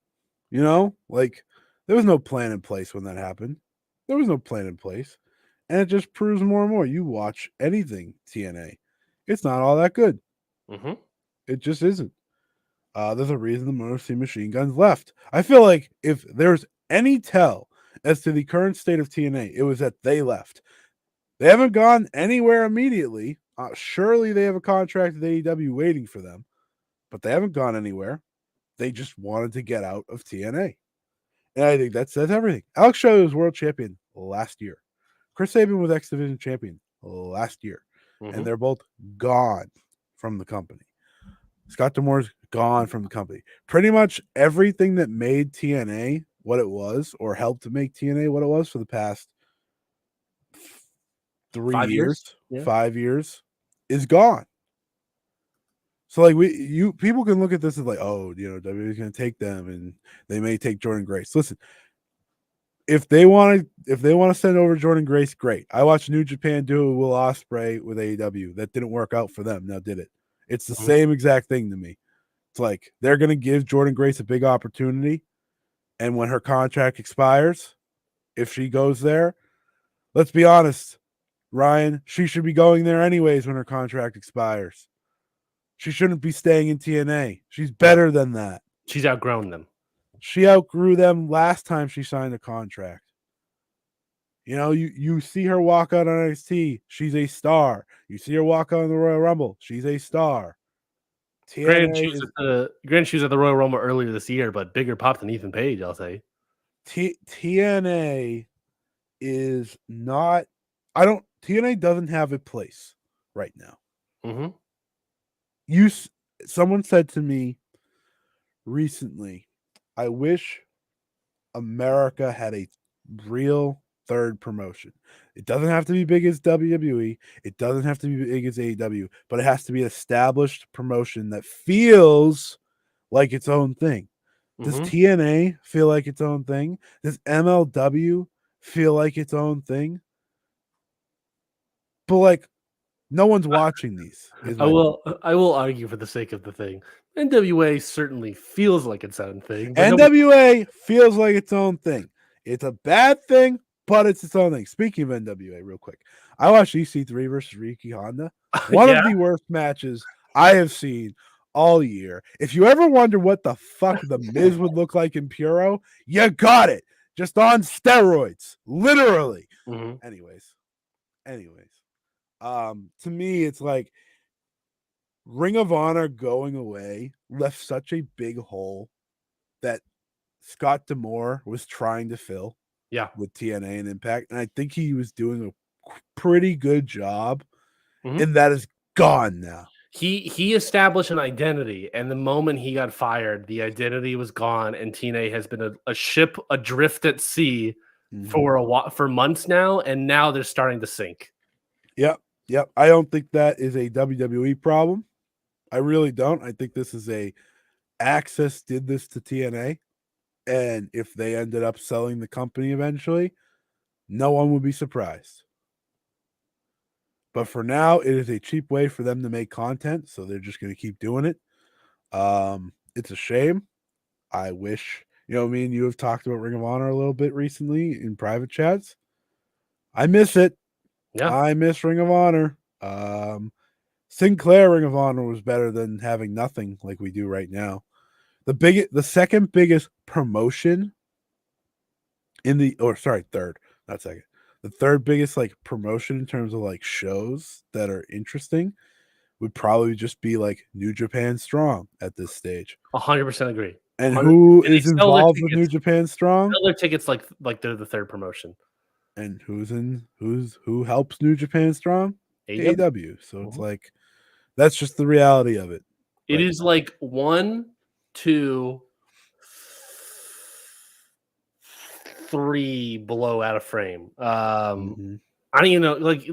You know, like there was no plan in place when that happened. There was no plan in place. And it just proves more and more. You watch anything TNA, it's not all that good. Mm-hmm. It just isn't. There's a reason the Motor City Machine Guns left. I feel like if there's any tell as to the current state of TNA, it was that they left. They haven't gone anywhere immediately. Surely they have a contract with AEW waiting for them, but they haven't gone anywhere. They just wanted to get out of TNA. And I think that says everything. Alex Shelley was world champion last year. Chris Sabin was X Division champion last year. Mm-hmm. And they're both gone from the company. Scott D'Amore's gone from the company. Pretty much everything that made TNA what it was, or helped to make TNA what it was for the past 5 years, is gone. So like people can look at this as like, oh, you know, WWE is going to take them, and they may take Jordan Grace. Listen, if they want to send over Jordan Grace, great. I watched New Japan do it with Will Ospreay with AEW. That didn't work out for them. Now did it? It's the same exact thing to me. It's like they're going to give Jordan Grace a big opportunity, and when her contract expires, if she goes there, let's be honest, Ryan, she should be going there anyways when her contract expires. She shouldn't be staying in TNA. She's better than that. She's outgrown them. She outgrew them last time she signed a contract. You know, you see her walk out on NXT, she's a star. You see her walk out on the Royal Rumble, she's a star. Granted, she was at the Royal Rumble earlier this year, but bigger pop than Ethan Page, I'll say. TNA is not. TNA doesn't have a place right now. Mm-hmm. Someone said to me recently, I wish America had a real third promotion. It doesn't have to be big as WWE. It doesn't have to be big as AEW, but it has to be an established promotion that feels like its own thing. Does TNA feel like its own thing? Does MLW feel like its own thing? But like, no one's watching these. I will argue for the sake of the thing. NWA certainly feels like its own thing. But NWA feels like its own thing. It's a bad thing, but it's its own thing. Speaking of NWA, real quick, I watched EC3 versus Ricky Honda. One of the worst matches I have seen all year. If you ever wonder what the fuck the Miz would look like in Puro, you got it. Just on steroids, literally. Anyways, to me, it's like Ring of Honor going away left such a big hole that Scott D'Amore was trying to fill. With TNA and Impact, and I think he was doing a pretty good job, and that is gone now. He established an identity, and the moment he got fired, the identity was gone, and TNA has been a ship adrift at sea for months now, and now they're starting to sink. Yep. I don't think that is a WWE problem. I really don't. I think this is Access did this to TNA, and if they ended up selling the company eventually, no one would be surprised. But for now, it is a cheap way for them to make content, so they're just going to keep doing it. It's a shame. I wish, me and you have talked about Ring of Honor a little bit recently in private chats. I miss it. Yeah. I miss Ring of Honor. Sinclair Ring of Honor was better than having nothing like we do right now. The second biggest promotion third, not second. The third biggest like promotion in terms of like shows that are interesting would probably just be like New Japan Strong at this stage. 100% agree. And who is involved with New Japan Strong? Sell their tickets like they're the third promotion. And who helps New Japan Strong? AEW. So it's like that's just the reality of it. It is like 1, 2, 3 below out of frame. I don't even know. Like,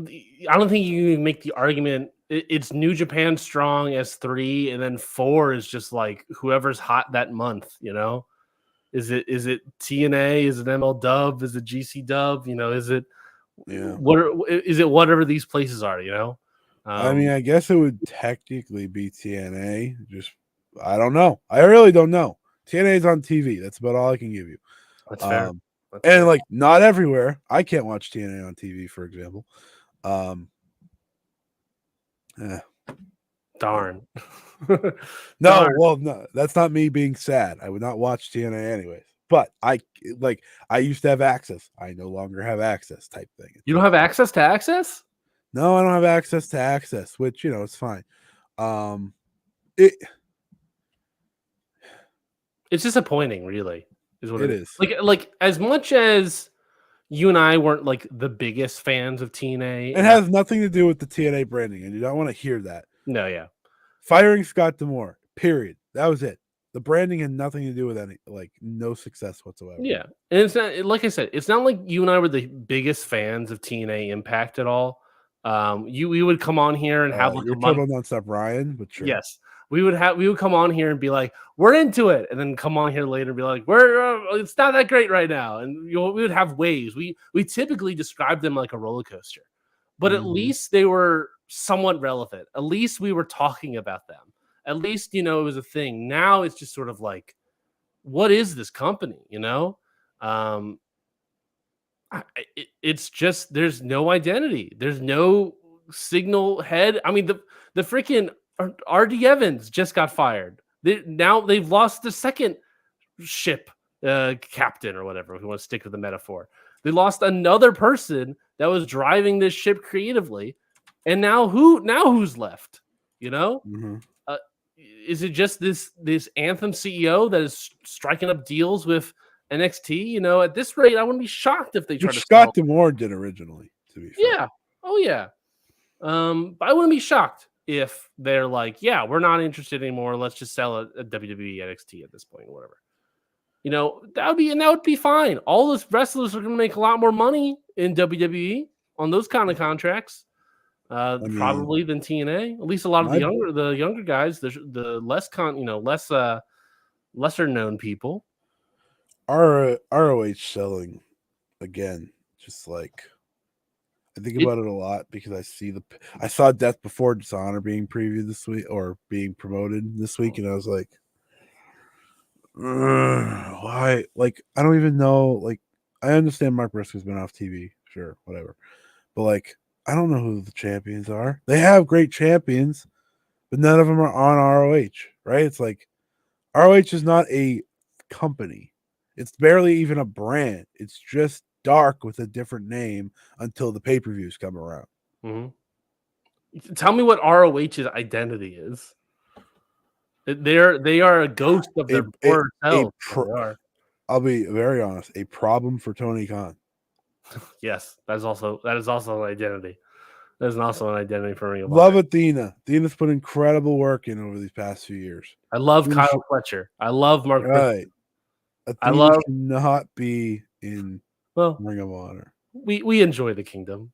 I don't think you can make the argument. It's New Japan Strong as 3, and then 4 is just like whoever's hot that month. Is it TNA? Is it ML Dub? Is it GC Dub? Is it whatever these places are? I mean, I guess it would technically be TNA, just I don't know. I really don't know. TNA is on TV. That's about all I can give you. That's fair. That's and fair. like not everywhere. I can't watch TNA on TV, for example. Darn. No, Darn. well, no, that's not me being sad. I would not watch TNA anyways. But I used to have access. I no longer have access type thing. You don't have access to access? No, I don't have access to access, which it's fine. It's disappointing, really, is what it is. Like as much as you and I weren't like the biggest fans of TNA. It has nothing to do with the TNA branding, and you don't want to hear that. No, yeah. Firing Scott D'Amore, period. That was it. The branding had nothing to do with any, no success whatsoever. Yeah. And it's not, like I said, it's not like you and I were the biggest fans of TNA Impact at all. We would come on here and have like you're talking about Nonstop Ryan, but sure. Yes. We would come on here and be like, we're into it, and then come on here later and be like, it's not that great right now. And we would have waves. We typically describe them like a roller coaster, but at least they were somewhat relevant. At least we were talking about them. At least, it was a thing. Now it's just sort of like, what is this company? It's just, there's no identity. There's no signal head. I mean, the freaking RD Evans just got fired. Now they've lost the second ship captain or whatever, if we want to stick to the metaphor. They lost another person that was driving this ship creatively. And now who's left? Is it just this Anthem CEO that is striking up deals with NXT? At this rate, I wouldn't be shocked if they tried to Scott D'Amore did originally, to be fair. Yeah. Oh yeah. But I wouldn't be shocked if they're like, yeah, we're not interested anymore. Let's just sell a WWE NXT at this point, or whatever. That would be fine. All those wrestlers are going to make a lot more money in WWE on those kind of contracts. Probably than TNA. At least a lot of the younger guys, the less lesser known people. ROH selling again, just like I think about it a lot because I saw Death Before Dishonor being previewed this week or being promoted this week, and I was like, why? Like, I don't even know. Like, I understand Mark Briscoe's been off TV, sure, whatever, but like, I don't know who the champions are. They have great champions, but none of them are on ROH, right? It's like ROH is not a company. It's barely even a brand. It's just Dark with a different name until the pay-per-views come around. Mm-hmm. Tell me what ROH's identity is. They are a ghost of their former self. I'll be very honest. A problem for Tony Khan. Yes, that is also an identity. That is also an identity for me. Love Athena. Athena's put incredible work in over these past few years. I love Kyle Fletcher. I love Mark. Right. Athena should not be in Ring of Honor. We enjoy the Kingdom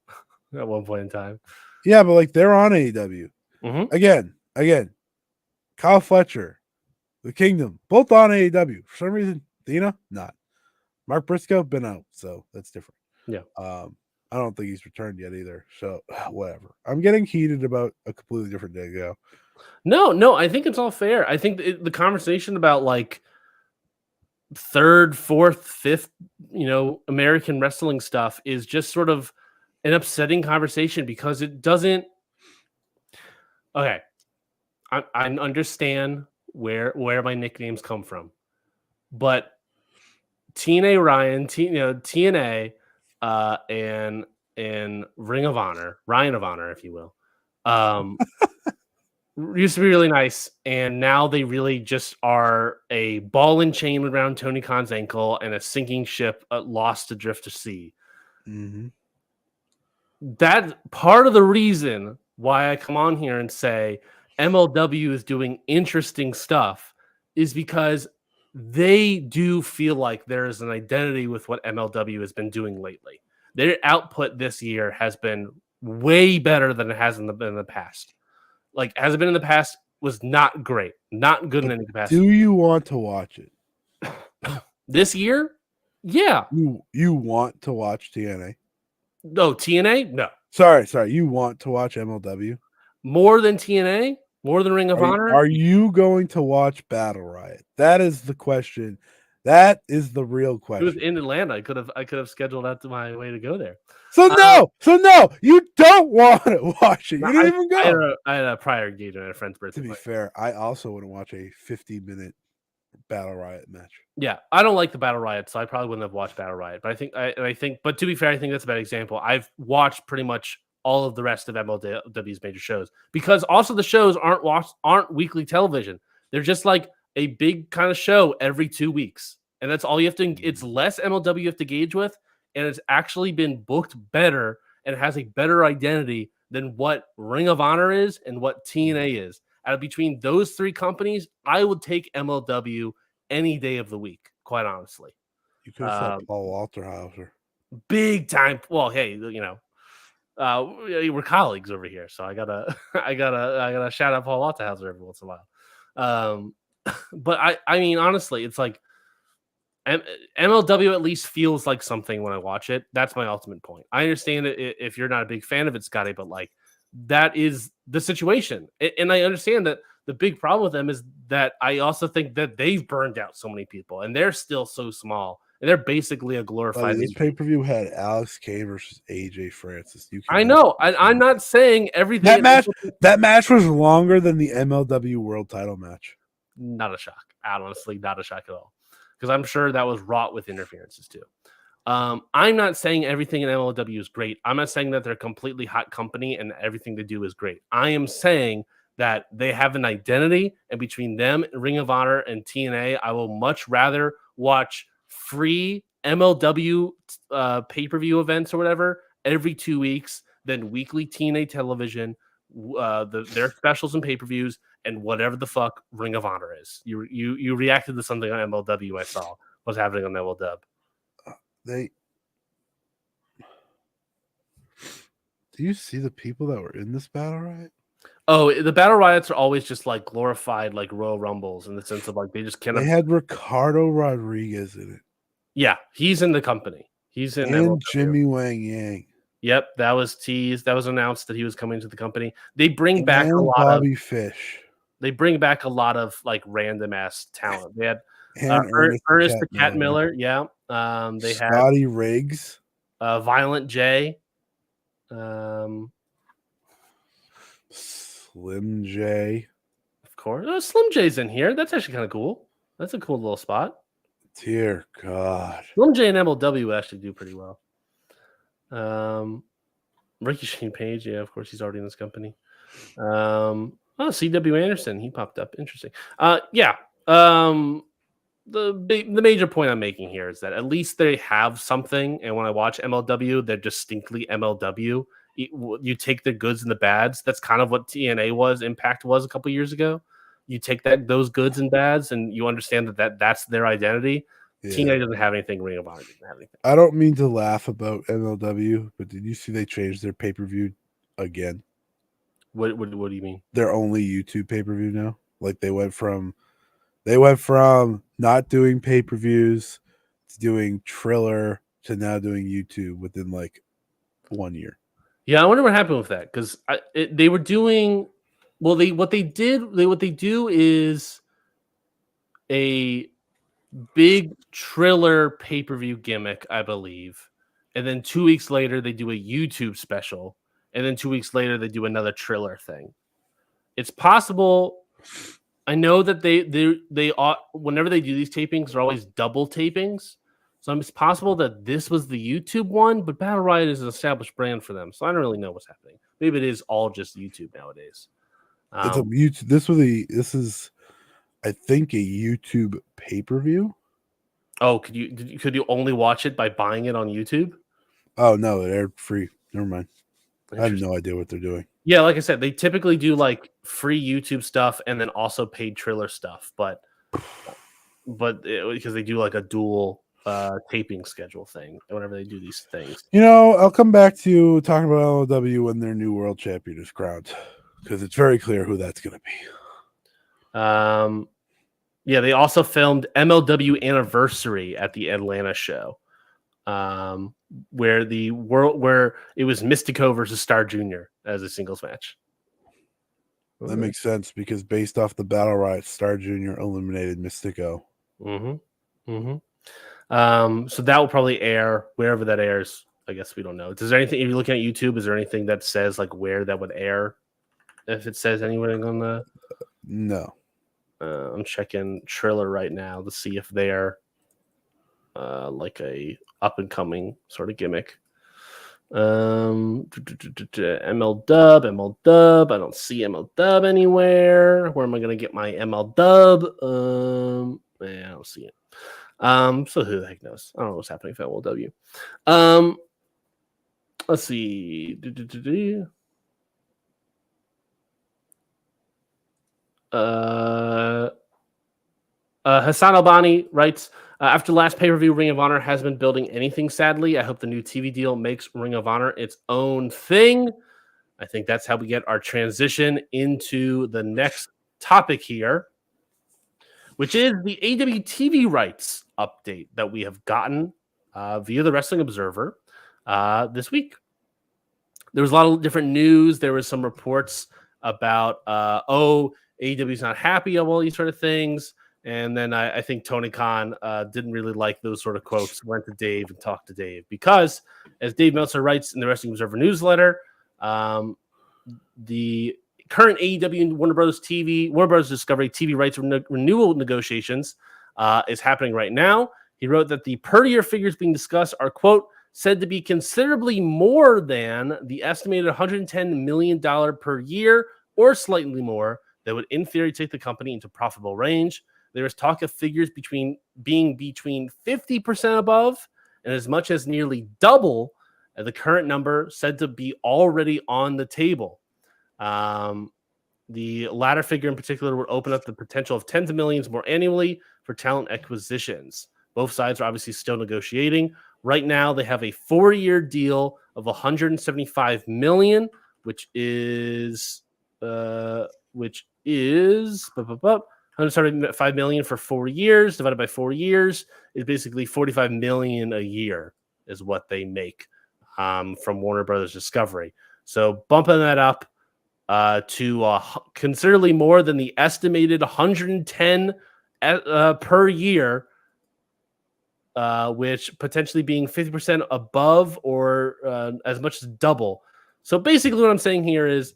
at one point in time. Yeah, but like they're on AEW. Mm-hmm. Again. Kyle Fletcher, the Kingdom, both on AEW. For some reason, Athena, not. Mark Briscoe, been out, so that's different. Yeah. I don't think he's returned yet either. So whatever. I'm getting heated about a completely different day ago. No, I think it's all fair. I think the conversation about like third, fourth, fifth, American wrestling stuff is just sort of an upsetting conversation because it doesn't. Okay, I understand where my nicknames come from, but TNA Ryan, TNA, and Ring of Honor, Ryan of Honor, if you will, used to be really nice, and now they really just are a ball and chain around Tony Khan's ankle and a sinking ship lost adrift to sea. Mm-hmm. That's part of the reason why I come on here and say MLW is doing interesting stuff is because they do feel like there is an identity with what MLW has been doing lately. Their output this year has been way better than it has in the past. Like, has it been in the past? Was not great, not good in any capacity. Do you want to watch it this year? Yeah. You want to watch TNA? No, TNA? No. Sorry. You want to watch MLW more than TNA? More than Ring of Honor? Are you going to watch Battle Riot? That is the question. That is the real question. It was in Atlanta. I could have scheduled that to my way to go there. So no, you don't want to watch it. You didn't even go. I had a prior engagement at a friend's birthday. To be fair, I also wouldn't watch a 50-minute Battle Riot match. Yeah, I don't like the Battle Riot, so I probably wouldn't have watched Battle Riot. But I think, but to be fair, I think that's a bad example. I've watched pretty much all of the rest of MLW's major shows because also the shows aren't weekly television. They're just like a big kind of show every 2 weeks, and that's all you have to. It's less MLW you have to gauge with, and it's actually been booked better and has a better identity than what Ring of Honor is and what TNA is. Out of between those three companies, I would take MLW any day of the week, quite honestly. You could have said Paul Walterhauser. Big time. Well, hey, we're colleagues over here, so I gotta shout out Paul Walterhauser every once in a while. But I mean, honestly, it's like MLW at least feels like something when I watch it. That's my ultimate point. I understand it if you're not a big fan of it, Scotty, but like that is the situation, and I understand that. The big problem with them is that I also think that they've burned out so many people, and they're still so small, and they're basically a glorified. This pay-per-view had Alex Kane versus AJ Francis. I know. I'm not saying everything. That match was longer than the MLW World Title match. Not a shock. Honestly, not a shock at all, because I'm sure that was wrought with interferences too. I'm not saying everything in MLW is great. I'm not saying that they're a completely hot company and everything they do is great. I am saying that they have an identity, and between them, Ring of Honor, and TNA, I will much rather watch free MLW pay-per-view events or whatever every 2 weeks than weekly TNA television, their specials and pay-per-views, and whatever the fuck Ring of Honor is. You reacted to something on MLW I saw was happening on MLW. Do you see the people that were in this battle riot? Oh, the battle riots are always just like glorified, like Royal Rumbles in the sense of like they just can't. They had Ricardo Rodriguez in it. Yeah, he's in the company. He's in and Jimmy Wang Yang. Yep, that was teased. That was announced that he was coming to the company. They bring back a lot Bobby Fish. They bring back a lot of like random ass talent. They had Ernest the Cat Miller. Yeah, they had Scotty Riggs, Violent J. Slim J. Of course. Oh, Slim J's in here. That's actually kind of cool. That's a cool little spot. Dear God. Slim J and MLW actually do pretty well. Ricky Shane Page, yeah, of course, he's already in this company. CW Anderson, he popped up. Interesting. The major point I'm making here is that at least they have something, and when I watch MLW, they're distinctly MLW. You take the goods and the bads. That's kind of what TNA Impact was a couple years ago. You take those goods and bads, and you understand that's their identity. Yeah. TNA doesn't have anything. Ring of Honor doesn't have anything. I don't mean to laugh about MLW, but did you see they changed their pay-per-view again? What do you mean? They're only YouTube pay-per-view now. Like they went from not doing pay-per-views to doing Triller to now doing YouTube within like 1 year. Yeah, I wonder what happened with that because they were doing well. What they do is a big Triller pay-per-view gimmick, I believe, and then 2 weeks later they do a YouTube special, and then 2 weeks later they do another Triller thing. It's possible. I know that they whenever they do these tapings, they're always double tapings. So it's possible that this was the YouTube one, but Battle Riot is an established brand for them, so I don't really know what's happening. Maybe it is all just YouTube nowadays. It's a YouTube. This is, I think, a YouTube pay-per-view. Oh, could you only watch it by buying it on YouTube? Oh no, they're free. Never mind. I have no idea what they're doing. Yeah, like I said, they typically do like free YouTube stuff and then also paid Triller stuff, but because they do like a dual taping schedule thing whenever they do these things. I'll come back to talking about LW when their new world champion is crowned, because it's very clear who that's going to be. They also filmed MLW Anniversary at the Atlanta show, where it was Mystico versus Star Jr. as a singles match. That makes sense because based off the Battle Riot, Star Junior eliminated Mystico. So that will probably air wherever that airs. I guess we don't know. Is there anything, if you're looking at YouTube, is there anything that says like where that would air? If it says anywhere on the... No. I'm checking Triller right now to see if they're like a up and coming sort of gimmick. ML Dub. I don't see ML Dub anywhere. Where am I going to get my ML Dub? I don't see it. So who the heck knows? I don't know what's happening for MLW. Let's see. Hassan Albani writes, after last pay-per-view, Ring of Honor has been building anything, sadly. I hope the new TV deal makes Ring of Honor its own thing. I think that's how we get our transition into the next topic here, which is the AEW TV rights update that we have gotten via the Wrestling Observer this week. There was a lot of different news. There was some reports about, AEW is not happy of all these sort of things. And then I think Tony Khan didn't really like those sort of quotes, went to Dave and talked to Dave. Because, as Dave Meltzer writes in the Wrestling Observer newsletter, the current AEW and Warner Bros. Discovery TV rights renewal negotiations is happening right now. He wrote that the per-year figures being discussed are, quote, said to be considerably more than the estimated $110 million per year or slightly more that would, in theory, take the company into profitable range. There is talk of figures being between 50% above and as much as nearly double the current number said to be already on the table. The latter figure in particular would open up the potential of tens of millions more annually for talent acquisitions. Both sides are obviously still negotiating. Right now, they have a 4-year deal of $175 million, which is $175 million for 4 years divided by 4 years is basically $45 million a year is what they make from Warner Brothers Discovery. So bumping that up to considerably more than the estimated 110 per year, which potentially being 50% above or as much as double. So basically what I'm saying here is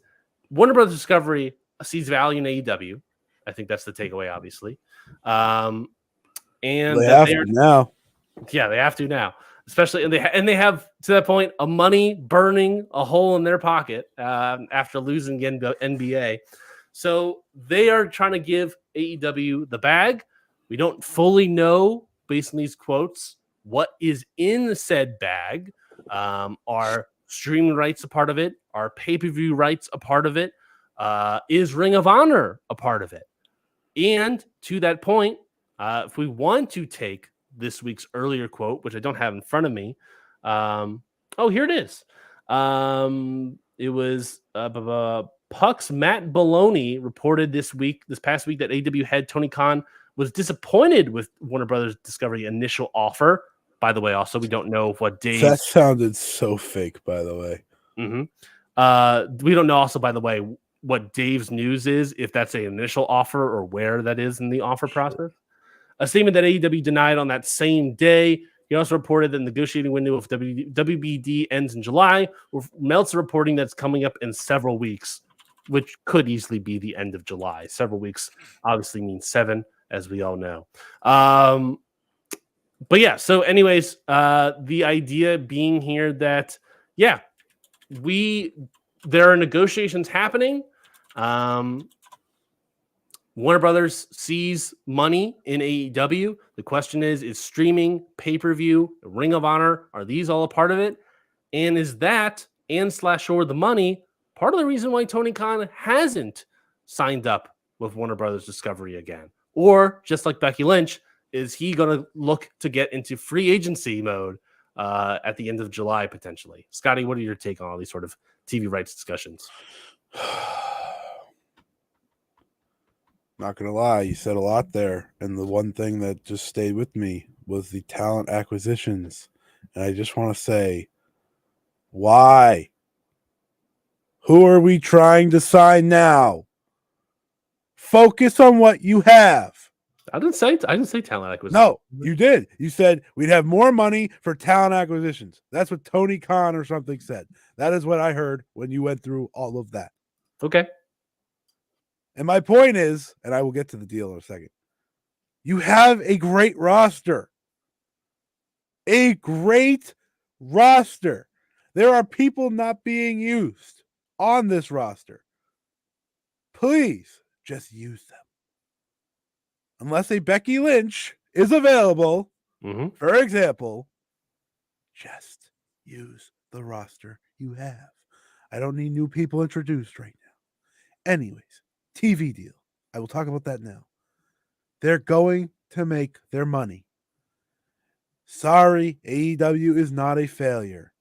Warner Brothers Discovery sees value in AEW. I think that's the takeaway, obviously. And they have to now. Yeah, they have to now. Especially, and they have, to that point, a money burning a hole in their pocket after losing the NBA. So they are trying to give AEW the bag. We don't fully know, based on these quotes, what is in the said bag. Are streaming rights a part of it? Are pay-per-view rights a part of it? Is Ring of Honor a part of it? And to that point, if we want to take this week's earlier quote, which I don't have in front of me. Here it is. It was Puck's Matt Baloney reported this past week that AEW head Tony Khan was disappointed with Warner Brothers Discovery initial offer. By the way, also, we don't know what Dave... That sounded so fake, by the way. Mm-hmm. We don't know also, by the way, what Dave's news is, if that's an initial offer or where that is in the offer process. A statement that AEW denied on that same day. He also reported that the negotiating window of WBD ends in July, with Meltzer reporting that's coming up in several weeks, which could easily be the end of July. Several weeks obviously means 7, as we all know. But yeah, so anyways, the idea being here that, yeah, there are negotiations happening. Warner Brothers sees money in AEW. The question is streaming, pay-per-view, Ring of Honor, are these all a part of it? And is that, or the money, part of the reason why Tony Khan hasn't signed up with Warner Brothers Discovery again? Or, just like Becky Lynch, is he going to look to get into free agency mode at the end of July, potentially? Scotty, what are your take on all these sort of TV rights discussions? Not gonna lie, you said a lot there, and the one thing that just stayed with me was the talent acquisitions. And I just want to say, why? Who are we trying to sign now? Focus on what you have. I didn't say talent acquisition. No, you did. You said we'd have more money for talent acquisitions. That's what Tony Khan or something said. That is what I heard when you went through all of that. Okay. And my point is, and I will get to the deal in a second, you have a great roster. A great roster. There are people not being used on this roster. Please just use them. Unless a Becky Lynch is available, for example, just use the roster you have. I don't need new people introduced right now. Anyways, TV deal. I will talk about that now. They're going to make their money. Sorry, AEW is not a failure.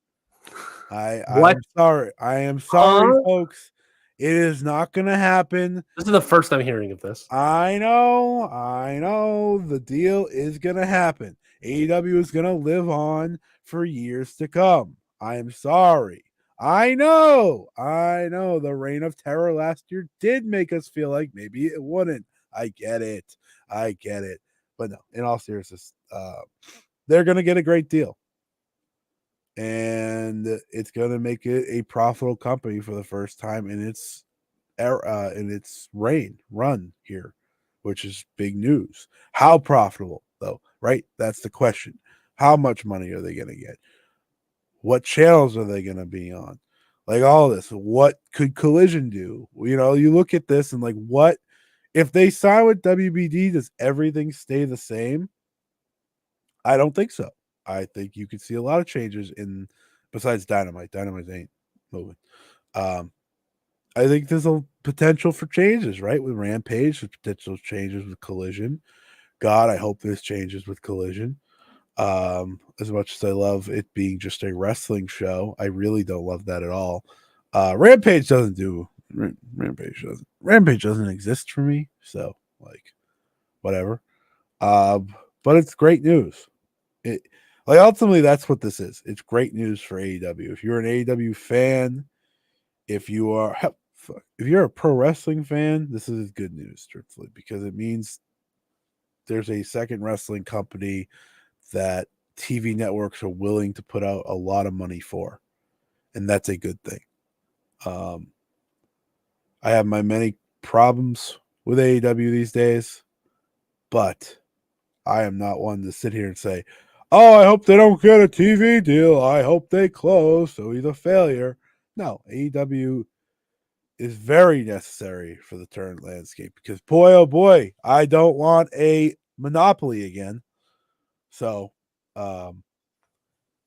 I'm sorry. I am sorry, folks. It is not going to happen. This is the first I'm hearing of this. I know. The deal is going to happen. AEW is going to live on for years to come. I am sorry. I know. The reign of terror last year did make us feel like maybe it wouldn't. I get it. But no, in all seriousness, they're going to get a great deal. And it's going to make it a profitable company for the first time in its run here, which is big news. How profitable, though, right? That's the question. How much money are they going to get? What channels are they going to be on? Like all this. What could Collision do? You know, you look at this and like, what if they sign with WBD? Does everything stay the same? I don't think so. I think you could see a lot of changes besides Dynamite. Dynamite ain't moving. I think there's a potential for changes, right? With Rampage, there's potential changes with Collision. God, I hope there's changes with Collision. As much as I love it being just a wrestling show, I really don't love that at all. Rampage doesn't exist for me, so like whatever. But it's great news. Ultimately, that's what this is. It's great news for AEW. If you're an AEW fan, if you're a pro wrestling fan, this is good news, truthfully, because it means there's a second wrestling company that TV networks are willing to put out a lot of money for, and that's a good thing. I have my many problems with AEW these days, but I am not one to sit here and say, oh, I hope they don't get a TV deal. I hope they close, so he's a failure. No, AEW is very necessary for the current landscape because, boy, oh boy, I don't want a monopoly again. So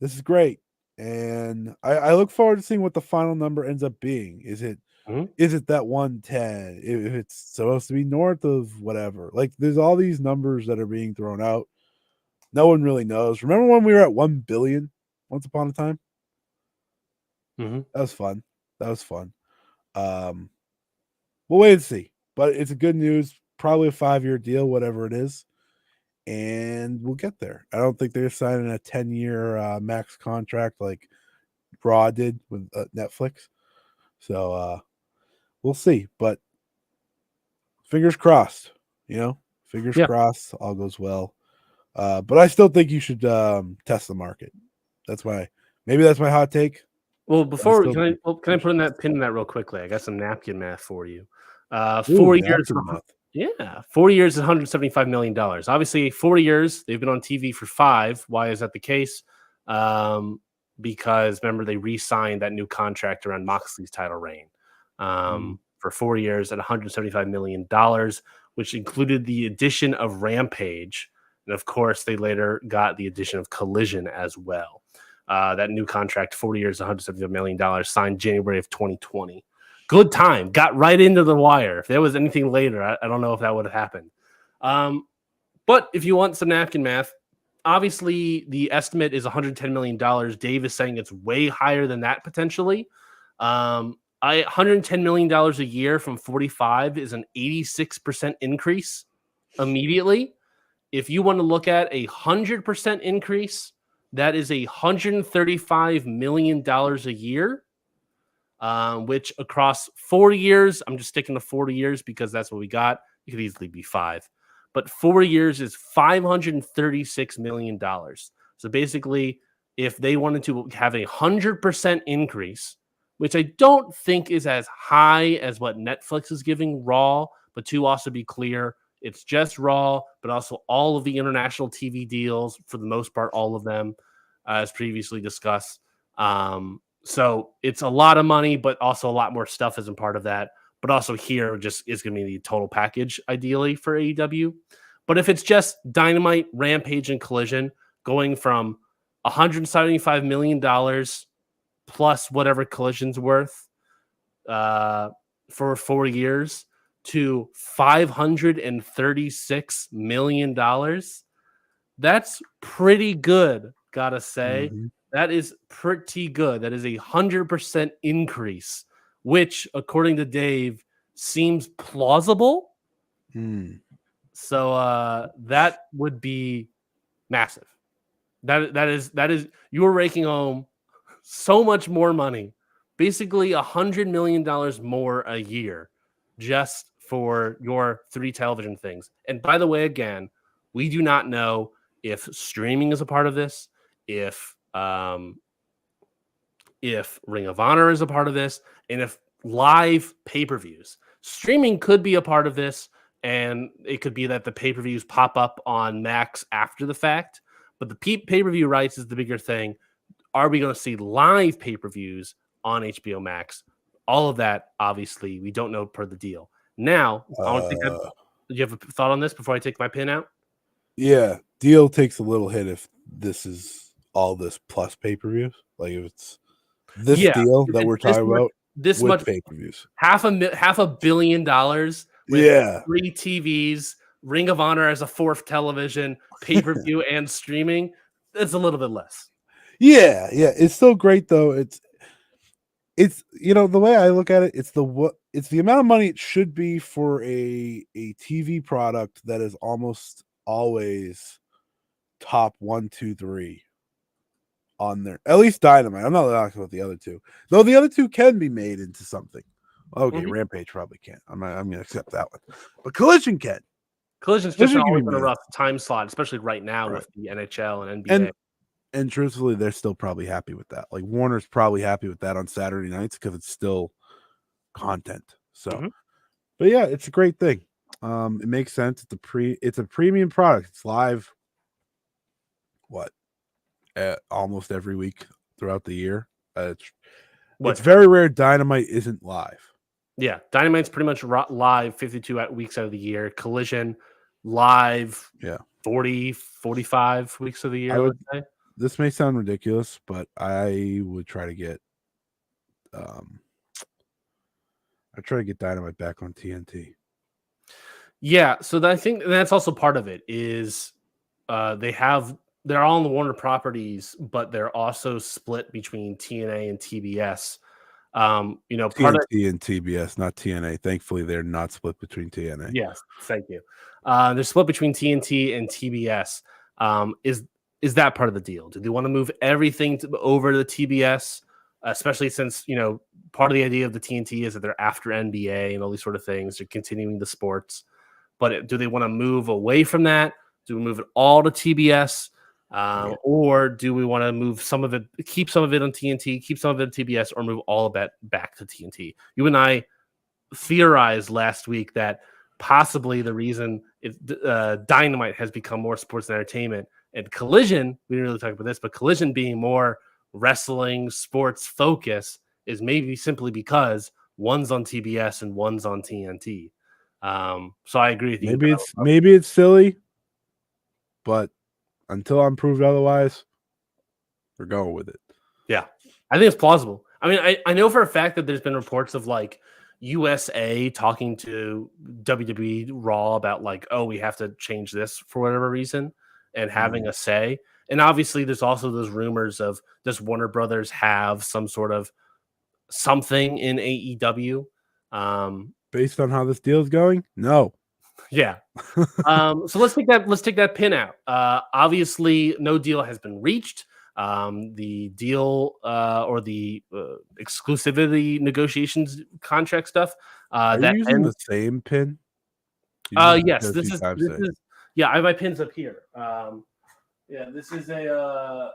this is great. And I look forward to seeing what the final number ends up being. Is it that 110? If it's supposed to be north of whatever. Like, there's all these numbers that are being thrown out. No one really knows. Remember when we were at 1 billion once upon a time? That was fun. We'll wait and see. But it's a good news. Probably a 5-year deal, whatever it is. And we'll get there. I don't think they're signing a 10-year max contract like Raw did with Netflix. So we'll see. But fingers crossed, Fingers crossed, all goes well. But I still think you should test the market. That's my hot take. Well, before can I put in that pin in that real quickly? I got some napkin math for you. 4 years. Yeah, 4 years is $175 million. Obviously, 4 years, they've been on TV for 5. Why is that the case? Because remember, they re-signed that new contract around Moxley's title reign for 4 years at $175 million, which included the addition of Rampage. And of course, they later got the addition of Collision as well. That new contract, 40 years, $175 million, signed January of 2020. Good time. Got right into the wire. If there was anything later, I don't know if that would have happened. But if you want some napkin math, obviously the estimate is $110 million. Dave is saying it's way higher than that potentially. $110 million a year from 45 is an 86% increase immediately. If you want to look at 100% increase, that is $135 million a year. which across 4 years, I'm just sticking to 40 years because that's what we got. It could easily be 5, but 4 years is $536 million. So basically, if they wanted to have 100% increase, which I don't think is as high as what Netflix is giving Raw, but to also be clear, it's just Raw, but also all of the international TV deals, for the most part, all of them, as previously discussed. So it's a lot of money, but also a lot more stuff isn't part of that. But also here just is going to be the total package, ideally, for AEW. But if it's just Dynamite, Rampage, and Collision going from $175 million plus whatever Collision's worth for 4 years to $536 million, that's pretty good, gotta say. Mm-hmm. That is pretty good. That is 100% increase, which, according to Dave, seems plausible. So that would be massive. That is you are raking home so much more money, basically $100 million more a year, just for your 3 television things. And by the way, again, we do not know if streaming is a part of this, if Ring of Honor is a part of this, and if live pay-per-views. Streaming could be a part of this, and it could be that the pay-per-views pop up on Max after the fact. But the pay-per-view rights is the bigger thing. Are we going to see live pay-per-views on HBO Max? All of that, obviously, we don't know per the deal. Now, I want to think do you have a thought on this before I take my pin out? Yeah, deal takes a little hit if this is all this plus pay-per-views. Like if it's this deal that we're talking about, this with much pay-per-views, $500 million with 3 TVs, Ring of Honor as a 4th television, pay-per-view and streaming. It's a little bit less. Yeah, it's still great though. It's the way I look at it, it's the amount of money it should be for a TV product that is almost always top 1, 2, 3 on there. At least Dynamite. I'm not talking about the other 2, though. The other 2 can be made into something. Okay, Rampage probably can't. I'm gonna accept that one, but Collision can. Collision's just always been a rough time slot, especially right now with the NHL and NBA. And truthfully, they're still probably happy with that. Like Warner's probably happy with that on Saturday nights because it's still content. So, but yeah, it's a great thing. It makes sense. It's a premium product. It's live. Almost every week throughout the year. It's very rare Dynamite isn't live. Yeah, Dynamite's pretty much live 52 weeks out of the year. Collision live 40, 45 weeks of the year, let's say. This may sound ridiculous, but I would try to get Dynamite back on TNT. Yeah, so I think that's also part of it is they're all on the Warner properties, but they're also split between TNA and TBS. TNT and TBS, not TNA. Thankfully, they're not split between TNA. Yes, thank you. They're split between TNT and TBS. Is that part of the deal? Do they want to move everything over to the TBS, especially since part of the idea of the TNT is that they're after NBA and all these sort of things. They're continuing the sports, but do they want to move away from that? Do we move it all to TBS? Or do we want to move some of it, keep some of it on TNT, keep some of it on TBS, or move all of that back to TNT? You and I theorized last week that possibly the reason Dynamite has become more sports and entertainment, and Collision, we didn't really talk about this, but Collision being more wrestling, sports focus is maybe simply because one's on TBS and one's on TNT. So I agree with you. Maybe it's silly, but until I'm proved otherwise, we're going with it. Yeah, I think it's plausible. I mean, I know for a fact that there's been reports of like USA talking to WWE Raw about like, oh, we have to change this for whatever reason and having a say. And obviously there's also those rumors of does Warner Brothers have some sort of something in AEW? Based on how this deal is going? No. Yeah. So let's take that pin out. Obviously, no deal has been reached. the deal or the exclusivity negotiations contract stuff. Are you using the same pin? Yes, this is yeah. I have my pins up here. Yeah, this is the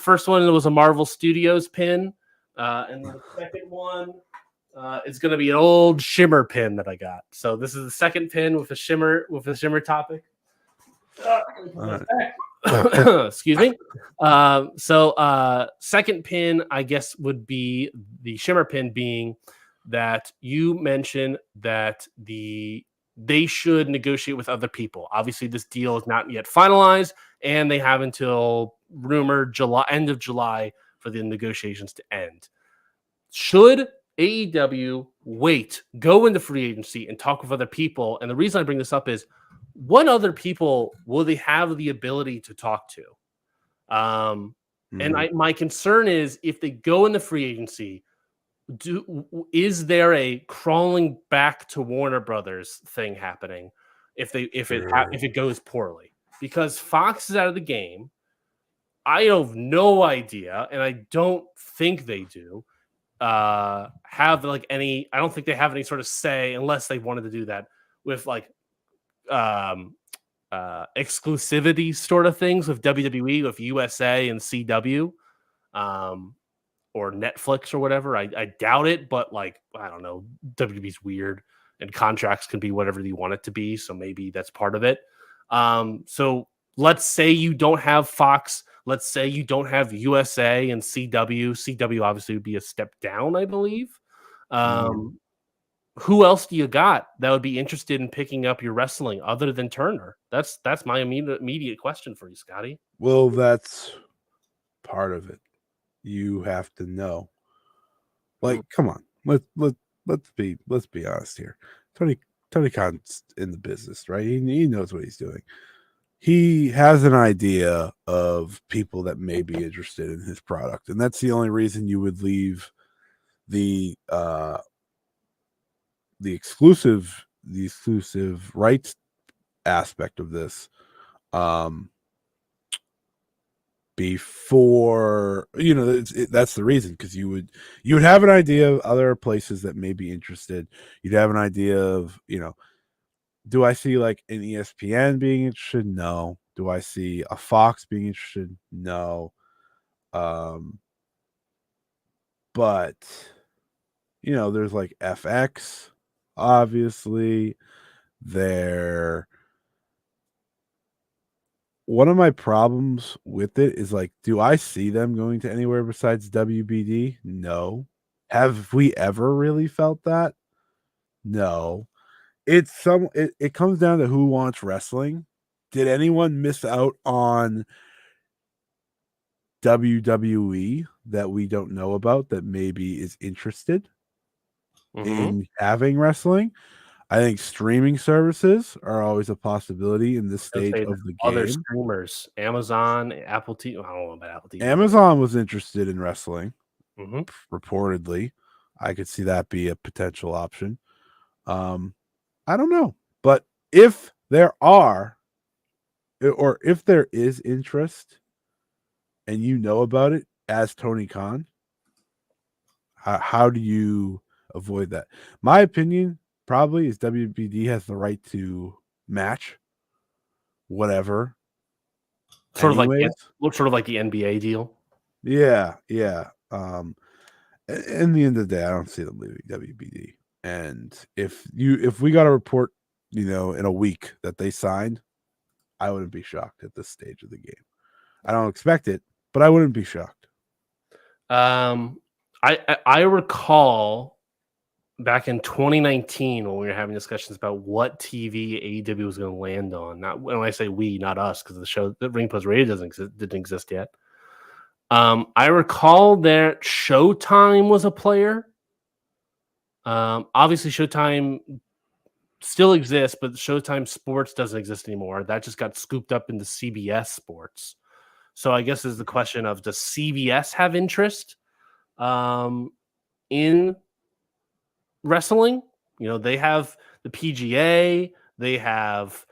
first one was a Marvel Studios pin, and the second one is going to be an old Shimmer pin that I got. So this is the second pin with a Shimmer topic. Excuse me. Second pin, I guess, would be the Shimmer pin, being that you mentioned that they should negotiate with other people. Obviously, this deal is not yet finalized, and they have until rumored end of July for the negotiations to end. Should AEW go into free agency and talk with other people? And the reason I bring this up is, what other people will they have the ability to talk to? And my concern is, if they go into free agency, is there a crawling back to Warner Brothers thing happening if it goes poorly? Because Fox is out of the game. I have no idea, and I don't think they do have like any. I don't think they have any sort of say, unless they wanted to do that with like exclusivity sort of things with WWE, with USA and CW. Or Netflix or whatever. I doubt it, but like, I don't know. WWE's weird, and contracts can be whatever you want it to be. So maybe that's part of it. So let's say you don't have Fox. Let's say you don't have USA and CW. CW obviously would be a step down, I believe. Who else do you got that would be interested in picking up your wrestling other than Turner? That's my immediate question for you, Scotty. Well, that's part of it. You have to know. Like, come on. Let's be honest here. Tony Khan's in the business, right? He knows what he's doing. He has an idea of people that may be interested in his product, and that's the only reason you would leave the exclusive rights aspect of this before, that's the reason, because you would have an idea of other places that may be interested. You'd have an idea of, do I see like an ESPN being interested? No. Do I see a Fox being interested? No. But there's like FX, obviously. One of my problems with it is, like, do I see them going to anywhere besides WBD? No. Have we ever really felt that? No. It comes down to who wants wrestling. Did anyone miss out on WWE that we don't know about that maybe is interested in having wrestling? I think streaming services are always a possibility in this stage of the game. Other streamers, Amazon, Apple TV. I don't know about Apple TV. Amazon was interested in wrestling, reportedly. I could see that be a potential option. I don't know, but if there is interest, and you know about it as Tony Khan, how do you avoid that? My opinion probably is WBD has the right to match whatever. Sort of like the NBA deal. Yeah. In the end of the day, I don't see them leaving WBD. And if we got a report, in a week that they signed, I wouldn't be shocked at this stage of the game. I don't expect it, but I wouldn't be shocked. I recall back in 2019 when we were having discussions about what TV AEW was going to land on. Not when I say we, not us, because the Ring Post Radio didn't exist yet. I recall that Showtime was a player. Obviously, Showtime still exists, but Showtime Sports doesn't exist anymore. That just got scooped up into CBS Sports. So I guess is the question of, does CBS have interest in wrestling? They have the PGA, they have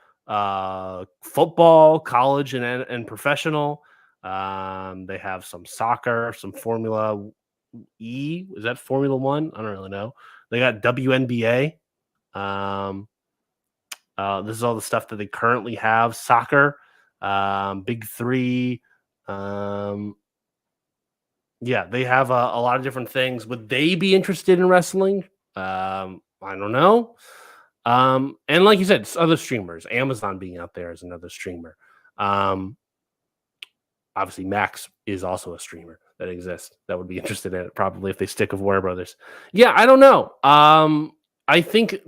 football, college and professional. They have some soccer, some Formula E. Is that Formula One? I don't really know. They got WNBA. This is all the stuff that they currently have. Soccer, Big Three. Yeah, they have a lot of different things. Would they be interested in wrestling? I don't know. And like you said, other streamers. Amazon being out there is another streamer. Obviously, Max is also a streamer that exists that would be interested in it, probably if they stick with Warner Brothers. Yeah, I don't know. I think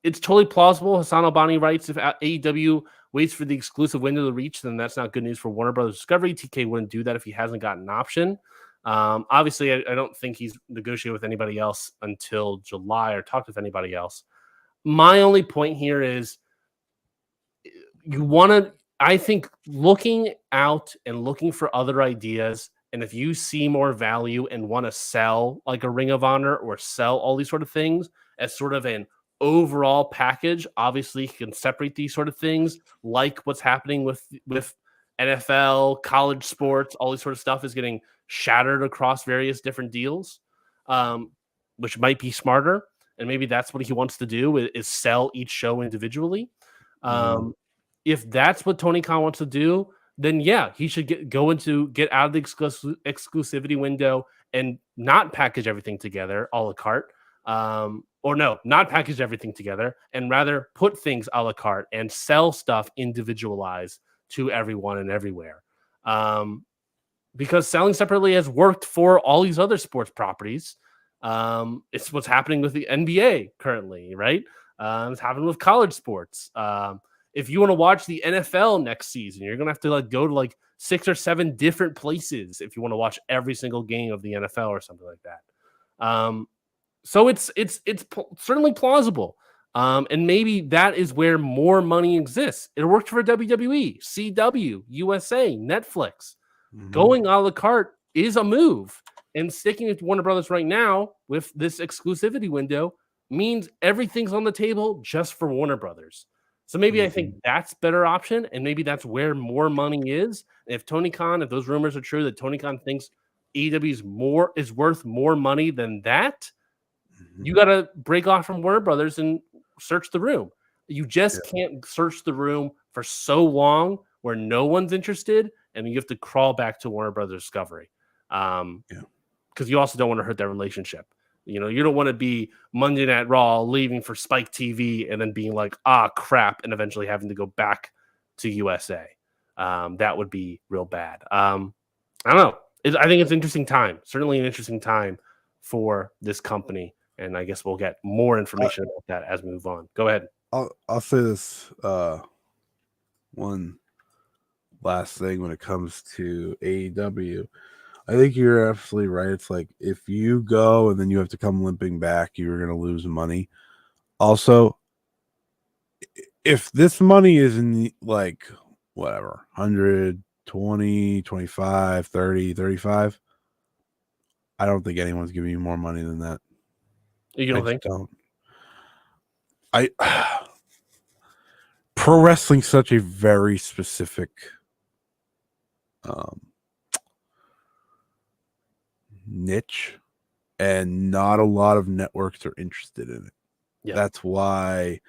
it's totally plausible. Hassan Albani writes, if AEW waits for the exclusive window to reach, then that's not good news for Warner Brothers Discovery. TK wouldn't do that if he hasn't got an option. Obviously, I don't think he's negotiated with anybody else until July or talked with anybody else. My only point here is I think looking out and looking for other ideas, and if you see more value and want to sell like a Ring of Honor or sell all these sort of things as sort of an overall package, obviously you can separate these sort of things, like what's happening with NFL, college sports, all these sort of stuff is getting shattered across various different deals, which might be smarter. And maybe that's what he wants to do is sell each show individually. If that's what Tony Khan wants to do, then yeah, he should get out of the exclusivity window and not package everything together a la carte. Not package everything together and rather put things a la carte and sell stuff individualized to everyone and everywhere. Because selling separately has worked for all these other sports properties. It's what's happening with the NBA currently, right? It's happening with college sports. If you want to watch the NFL next season, you're going to have to go to 6 or 7 different places if you want to watch every single game of the NFL or something like that. So it's certainly plausible. And maybe that is where more money exists. It worked for WWE, CW, USA, Netflix. Going a la carte is a move. And sticking with Warner Brothers right now with this exclusivity window means everything's on the table just for Warner Brothers. So maybe I think that's a better option, and maybe that's where more money is. If those rumors are true, that Tony Khan thinks AEW is worth more money than that, you got to break off from Warner Brothers and search the room. You just can't search the room for so long where no one's interested, and you have to crawl back to Warner Brothers Discovery. Because you also don't want to hurt that relationship. You don't want to be Monday Night Raw leaving for Spike TV and then being like, crap, and eventually having to go back to USA. That would be real bad. I don't know. I think it's an interesting time. Certainly an interesting time for this company. And I guess we'll get more information about that as we move on. Go ahead. I'll say this one last thing when it comes to AEW. I think you're absolutely right. It's like if you go and then you have to come limping back, you're going to lose money. Also, if this money is in whatever, 120, 25, 30, 35, I don't think anyone's giving you more money than that. You don't think? Pro wrestling's such a very specific niche, and not a lot of networks are interested in it. That's why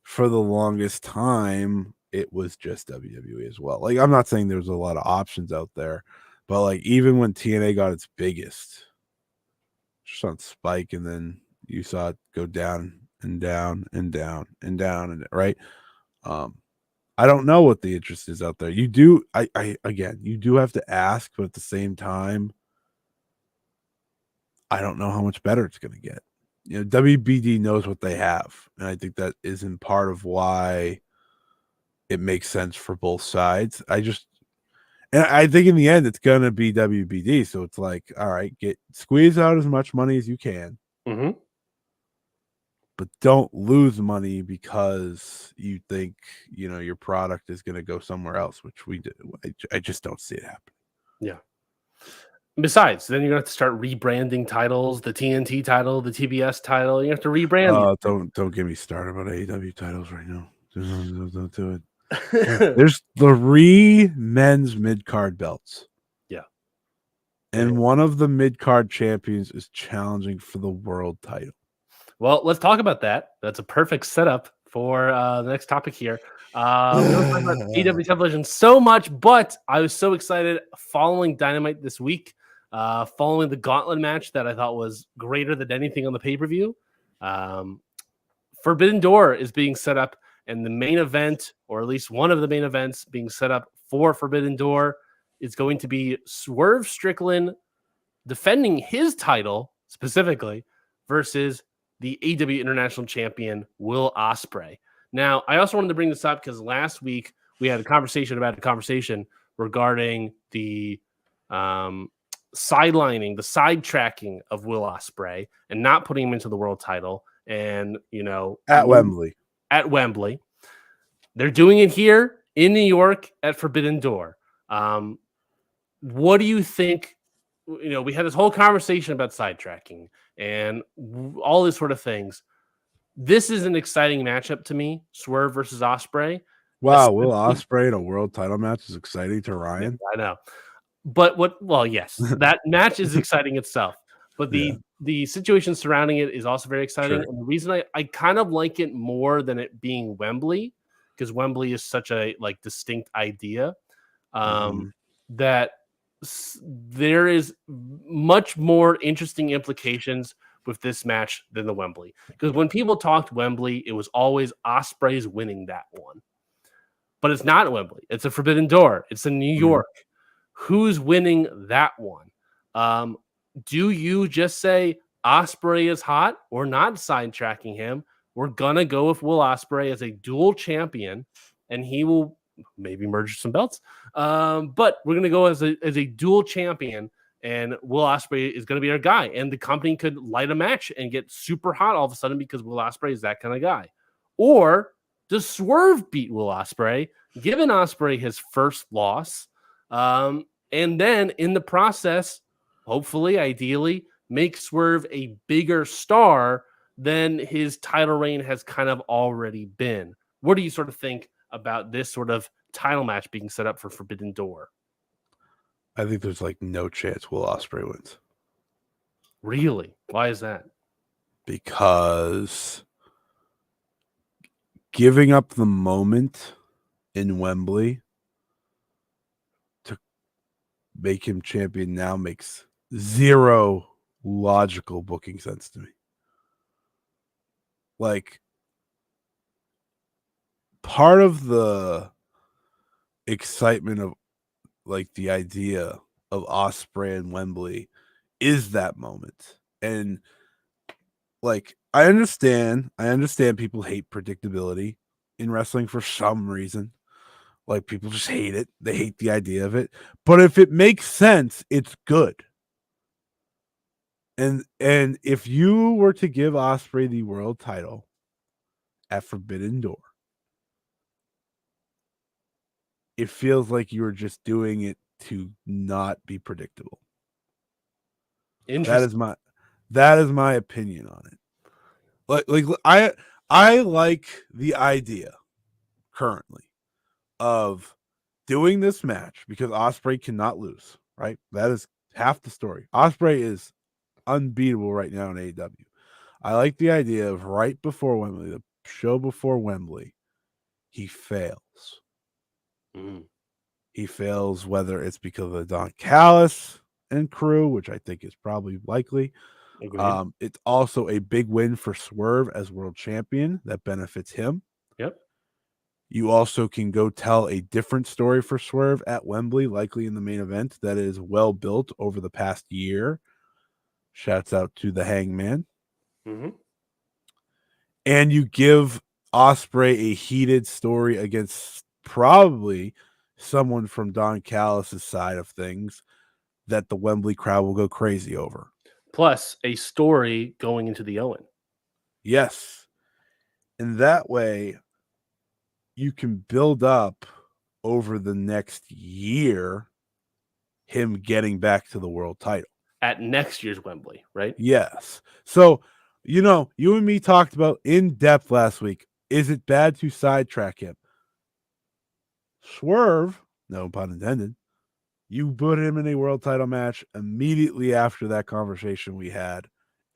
for the longest time it was just WWE as well. I'm not saying there's a lot of options out there, but even when TNA got its biggest, just on Spike, and then you saw it go down and down and down and down, and right. I don't know what the interest is out there. You do you do have to ask, but at the same time, I don't know how much better it's going to get. WBD knows what they have, and I think that is in part of why it makes sense for both sides. And I think in the end, it's going to be WBD. So it's all right, squeeze out as much money as you can, but don't lose money because you think your product is going to go somewhere else, which we do. I just don't see it happening. Yeah. Besides, then you're going to have to start rebranding titles, the TNT title, the TBS title. You have to rebrand. Don't get me started about AEW titles right now. Don't do it. There's 3 men's mid-card belts. Yeah. And one of the mid-card champions is challenging for the world title. Well, let's talk about that. That's a perfect setup for the next topic here. We don't talk about AEW television so much, but I was so excited following Dynamite this week, following the Gauntlet match that I thought was greater than anything on the pay-per-view. Forbidden Door is being set up, and the main event, or at least one of the main events being set up for Forbidden Door, is going to be Swerve Strickland defending his title specifically versus the AEW International Champion Will Ospreay. Now, I also wanted to bring this up because last week we had a conversation regarding the sidelining, the sidetracking of Will Ospreay and not putting him into the world title. And, at Wembley. They're doing it here in New York at Forbidden Door. What do you think? We had this whole conversation about sidetracking and all these sort of things. This is an exciting matchup to me, Swerve versus Ospreay. Wow, Will Ospreay in a world title match is exciting to Ryan. I know. But yes, that match is exciting itself. But the situation surrounding it is also very exciting. Sure. And the reason I kind of like it more than it being Wembley, because Wembley is such a distinct idea, that there is much more interesting implications with this match than the Wembley. Because when people talked Wembley, it was always Ospreay's winning that one. But it's not Wembley. It's a Forbidden Door. It's in New York. Who's winning that one? Do you just say Ospreay is hot or not sidetracking him? We're going to go with Will Ospreay as a dual champion, and he will maybe merge some belts. But we're going to go as a dual champion, and Will Ospreay is going to be our guy. And the company could light a match and get super hot all of a sudden because Will Ospreay is that kind of guy. Or does Swerve beat Will Ospreay, giving Ospreay his first loss, and then in the process, hopefully, ideally, make Swerve a bigger star than his title reign has kind of already been? What do you sort of think about this sort of title match being set up for Forbidden Door? I think there's no chance Will Ospreay wins. Really? Why is that? Because giving up the moment in Wembley to make him champion now makes zero logical booking sense to me. Part of the excitement of the idea of Ospreay and Wembley is that moment. And I understand people hate predictability in wrestling for some reason. People just hate it. They hate the idea of it. But if it makes sense, it's good. And if you were to give Ospreay the world title at Forbidden Door, it feels like you were just doing it to not be predictable. That is my opinion on it. I like the idea currently of doing this match because Ospreay cannot lose, right? That is half the story. Ospreay is unbeatable right now in AEW. I like the idea of right before Wembley, the show before Wembley, he fails. He fails, whether it's because of the Don Callis and crew, which I think is probably likely. It's also a big win for Swerve as world champion that benefits him. Yep. You also can go tell a different story for Swerve at Wembley, likely in the main event, that is well built over the past year. Shouts out to the Hangman. And you give Ospreay a heated story against probably someone from Don Callis' side of things that the Wembley crowd will go crazy over. Plus a story going into the Owen. Yes. And that way you can build up over the next year him getting back to the world title. At next year's Wembley, right? Yes. So, you and me talked about in depth last week. Is it bad to sidetrack him? Swerve, no pun intended, you put him in a world title match immediately after that conversation we had,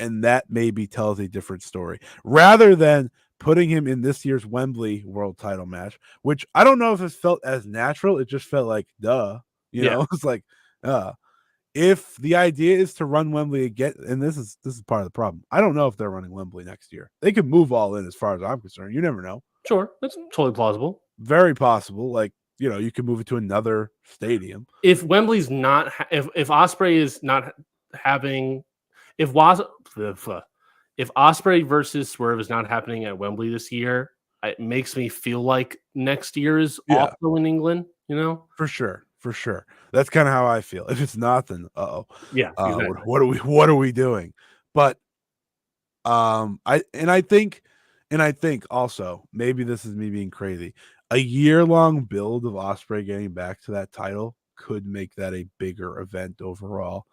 and that maybe tells a different story rather than putting him in this year's Wembley world title match, which I don't know if it felt as natural. It just felt like, duh, you know, it's like, if the idea is to run Wembley again, and this is part of the problem. I don't know if they're running Wembley next year. They could move all in as far as I'm concerned. You never know. Sure. That's totally plausible. Very possible. Like, you know, you could move it to another stadium. If Wembley's not, if Ospreay is not having, if Ospreay versus Swerve is not happening at Wembley this year, it makes me feel like next year is also in England, you know? For sure. That's kind of how I feel. If it's not, then exactly. What are we doing? But I think also, maybe this is me being crazy, a year-long build of Ospreay getting back to that title could make that a bigger event overall.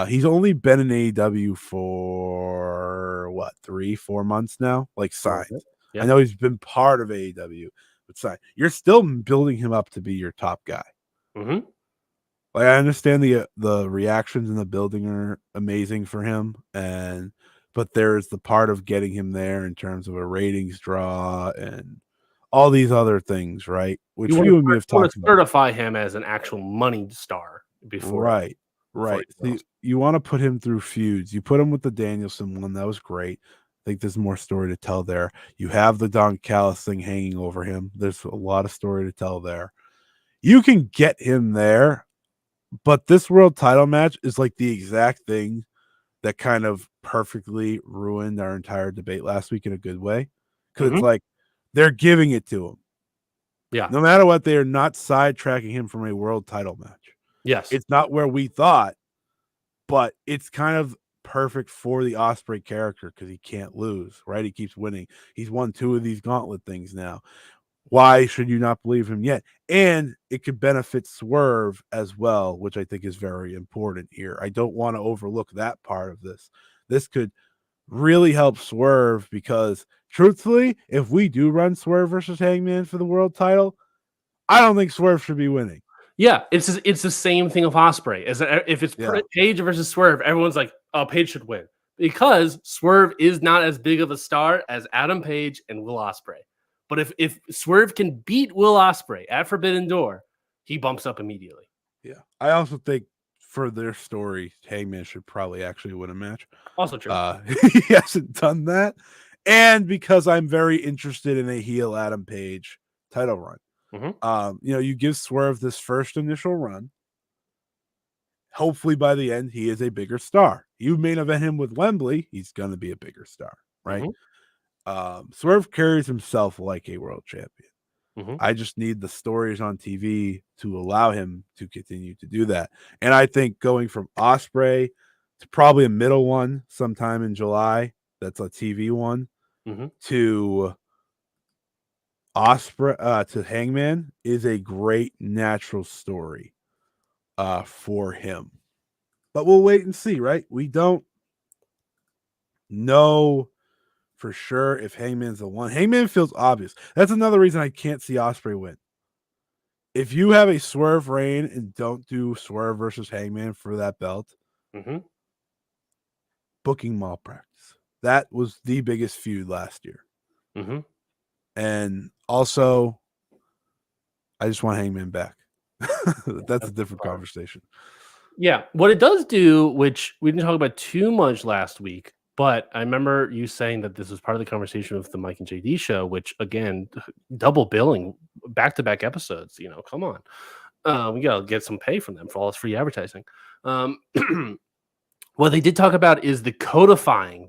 He's only been in AEW for what, 3-4 months now, like signed. I know he's been part of AEW, but signed. You're still building him up to be your top guy. Mm-hmm. Like, I understand the reactions in the building are amazing for him, but there's the part of getting him there in terms of a ratings draw and all these other things, right? Which you and me have talked about. Certify him as an actual money star before, right? So you want to put him through feuds. You put him with the Danielson one, that was great. I think there's more story to tell there. You have the Don Callis thing hanging over him. There's a lot of story to tell there. You can get him there, but this world title match is like the exact thing that kind of perfectly ruined our entire debate last week in a good way. Because it's like they're giving it to him. Yeah. No matter what, they are not sidetracking him from a world title match. Yes. It's not where we thought, but it's kind of perfect for the Ospreay character because he can't lose, right? He keeps winning. He's won 2 of these gauntlet things now. Why should you not believe him yet? And it could benefit Swerve as well, which I think is very important here. I don't want to overlook that part of this. This could really help Swerve because, truthfully, if we do run Swerve versus Hangman for the world title, I don't think Swerve should be winning. Yeah, it's the same thing with Ospreay. If it's Page versus Swerve, everyone's like, "Oh, Page should win," because Swerve is not as big of a star as Adam Page and Will Ospreay. But if Swerve can beat Will Ospreay at Forbidden Door, he bumps up immediately. Yeah, I also think for their story, Hangman should probably actually win a match. Also true. He hasn't done that, and because I'm very interested in a heel Adam Page title run. Mm-hmm. You give Swerve this first initial run. Hopefully, by the end, he is a bigger star. You main event him with Wembley, he's going to be a bigger star, right? Mm-hmm. Swerve carries himself like a world champion. Mm-hmm. I just need the stories on TV to allow him to continue to do that. And I think going from Ospreay to probably a middle one sometime in July, that's a TV one, to Ospreay to Hangman is a great natural story for him. But we'll wait and see, right? We don't know for sure if Hangman's the one. Hangman feels obvious. That's another reason I can't see Ospreay win. If you have a Swerve reign and don't do Swerve versus Hangman for that belt, booking malpractice. That was the biggest feud last year. And also, I just want Hangman back. That's a different conversation. Yeah. What it does do, which we didn't talk about too much last week, but I remember you saying that this was part of the conversation with the Mike and JD show, which, again, double billing, back-to-back episodes. Come on. We got to get some pay from them for all this free advertising. What they did talk about is the codifying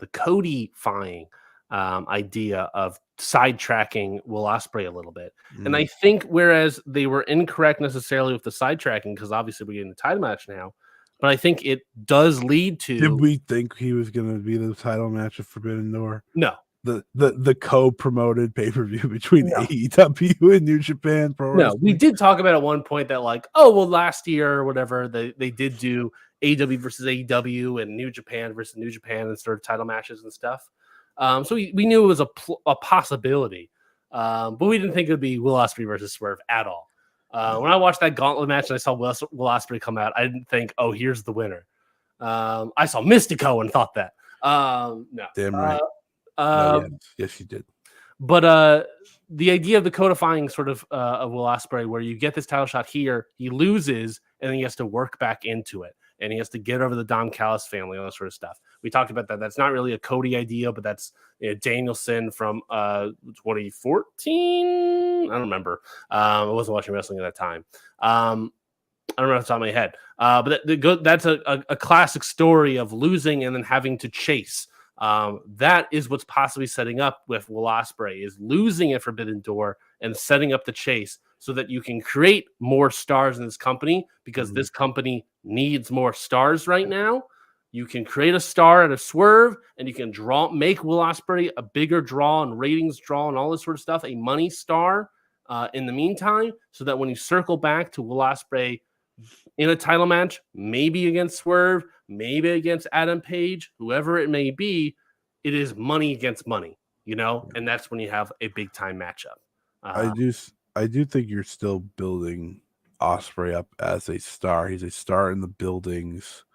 idea of sidetracking Will Ospreay a little bit. And I think whereas they were incorrect necessarily with the sidetracking, because obviously we're getting the title match now, but I think it does lead to... Did we think he was going to be the title match of Forbidden Door? No. The co-promoted pay-per-view between AEW and New Japan Pro Wrestling? No, we did talk about at one point that last year or whatever, they did do AEW versus AEW and New Japan versus New Japan and sort of title matches and stuff. So we knew it was a possibility, but we didn't think it would be Will Ospreay versus Swerve at all. When I watched that gauntlet match and I saw Will Ospreay come out, I didn't think, "Oh, here's the winner." I saw Mystico and thought that. No, Damn right. Yes, you did. But the idea of the codifying sort of Will Ospreay, where you get this title shot here, he loses, and then he has to work back into it, and he has to get over the Dom Callis family, all that sort of stuff. We talked about that. That's not really a Cody idea, but that's Danielson from 2014. I don't remember. I wasn't watching wrestling at that time. I don't remember off the top of my head. But that's a classic story of losing and then having to chase. That is what's possibly setting up with Will Ospreay, is losing at Forbidden Door and setting up the chase so that you can create more stars in this company, because this company needs more stars right now. You can create a star at a Swerve, and you can make Will Ospreay a bigger draw and ratings draw and all this sort of stuff, a money star in the meantime, so that when you circle back to Will Ospreay in a title match, maybe against Swerve, maybe against Adam Page, whoever it may be, it is money against money, and that's when you have a big time matchup. I do think you're still building Ospreay up as a star. He's a star in the buildings.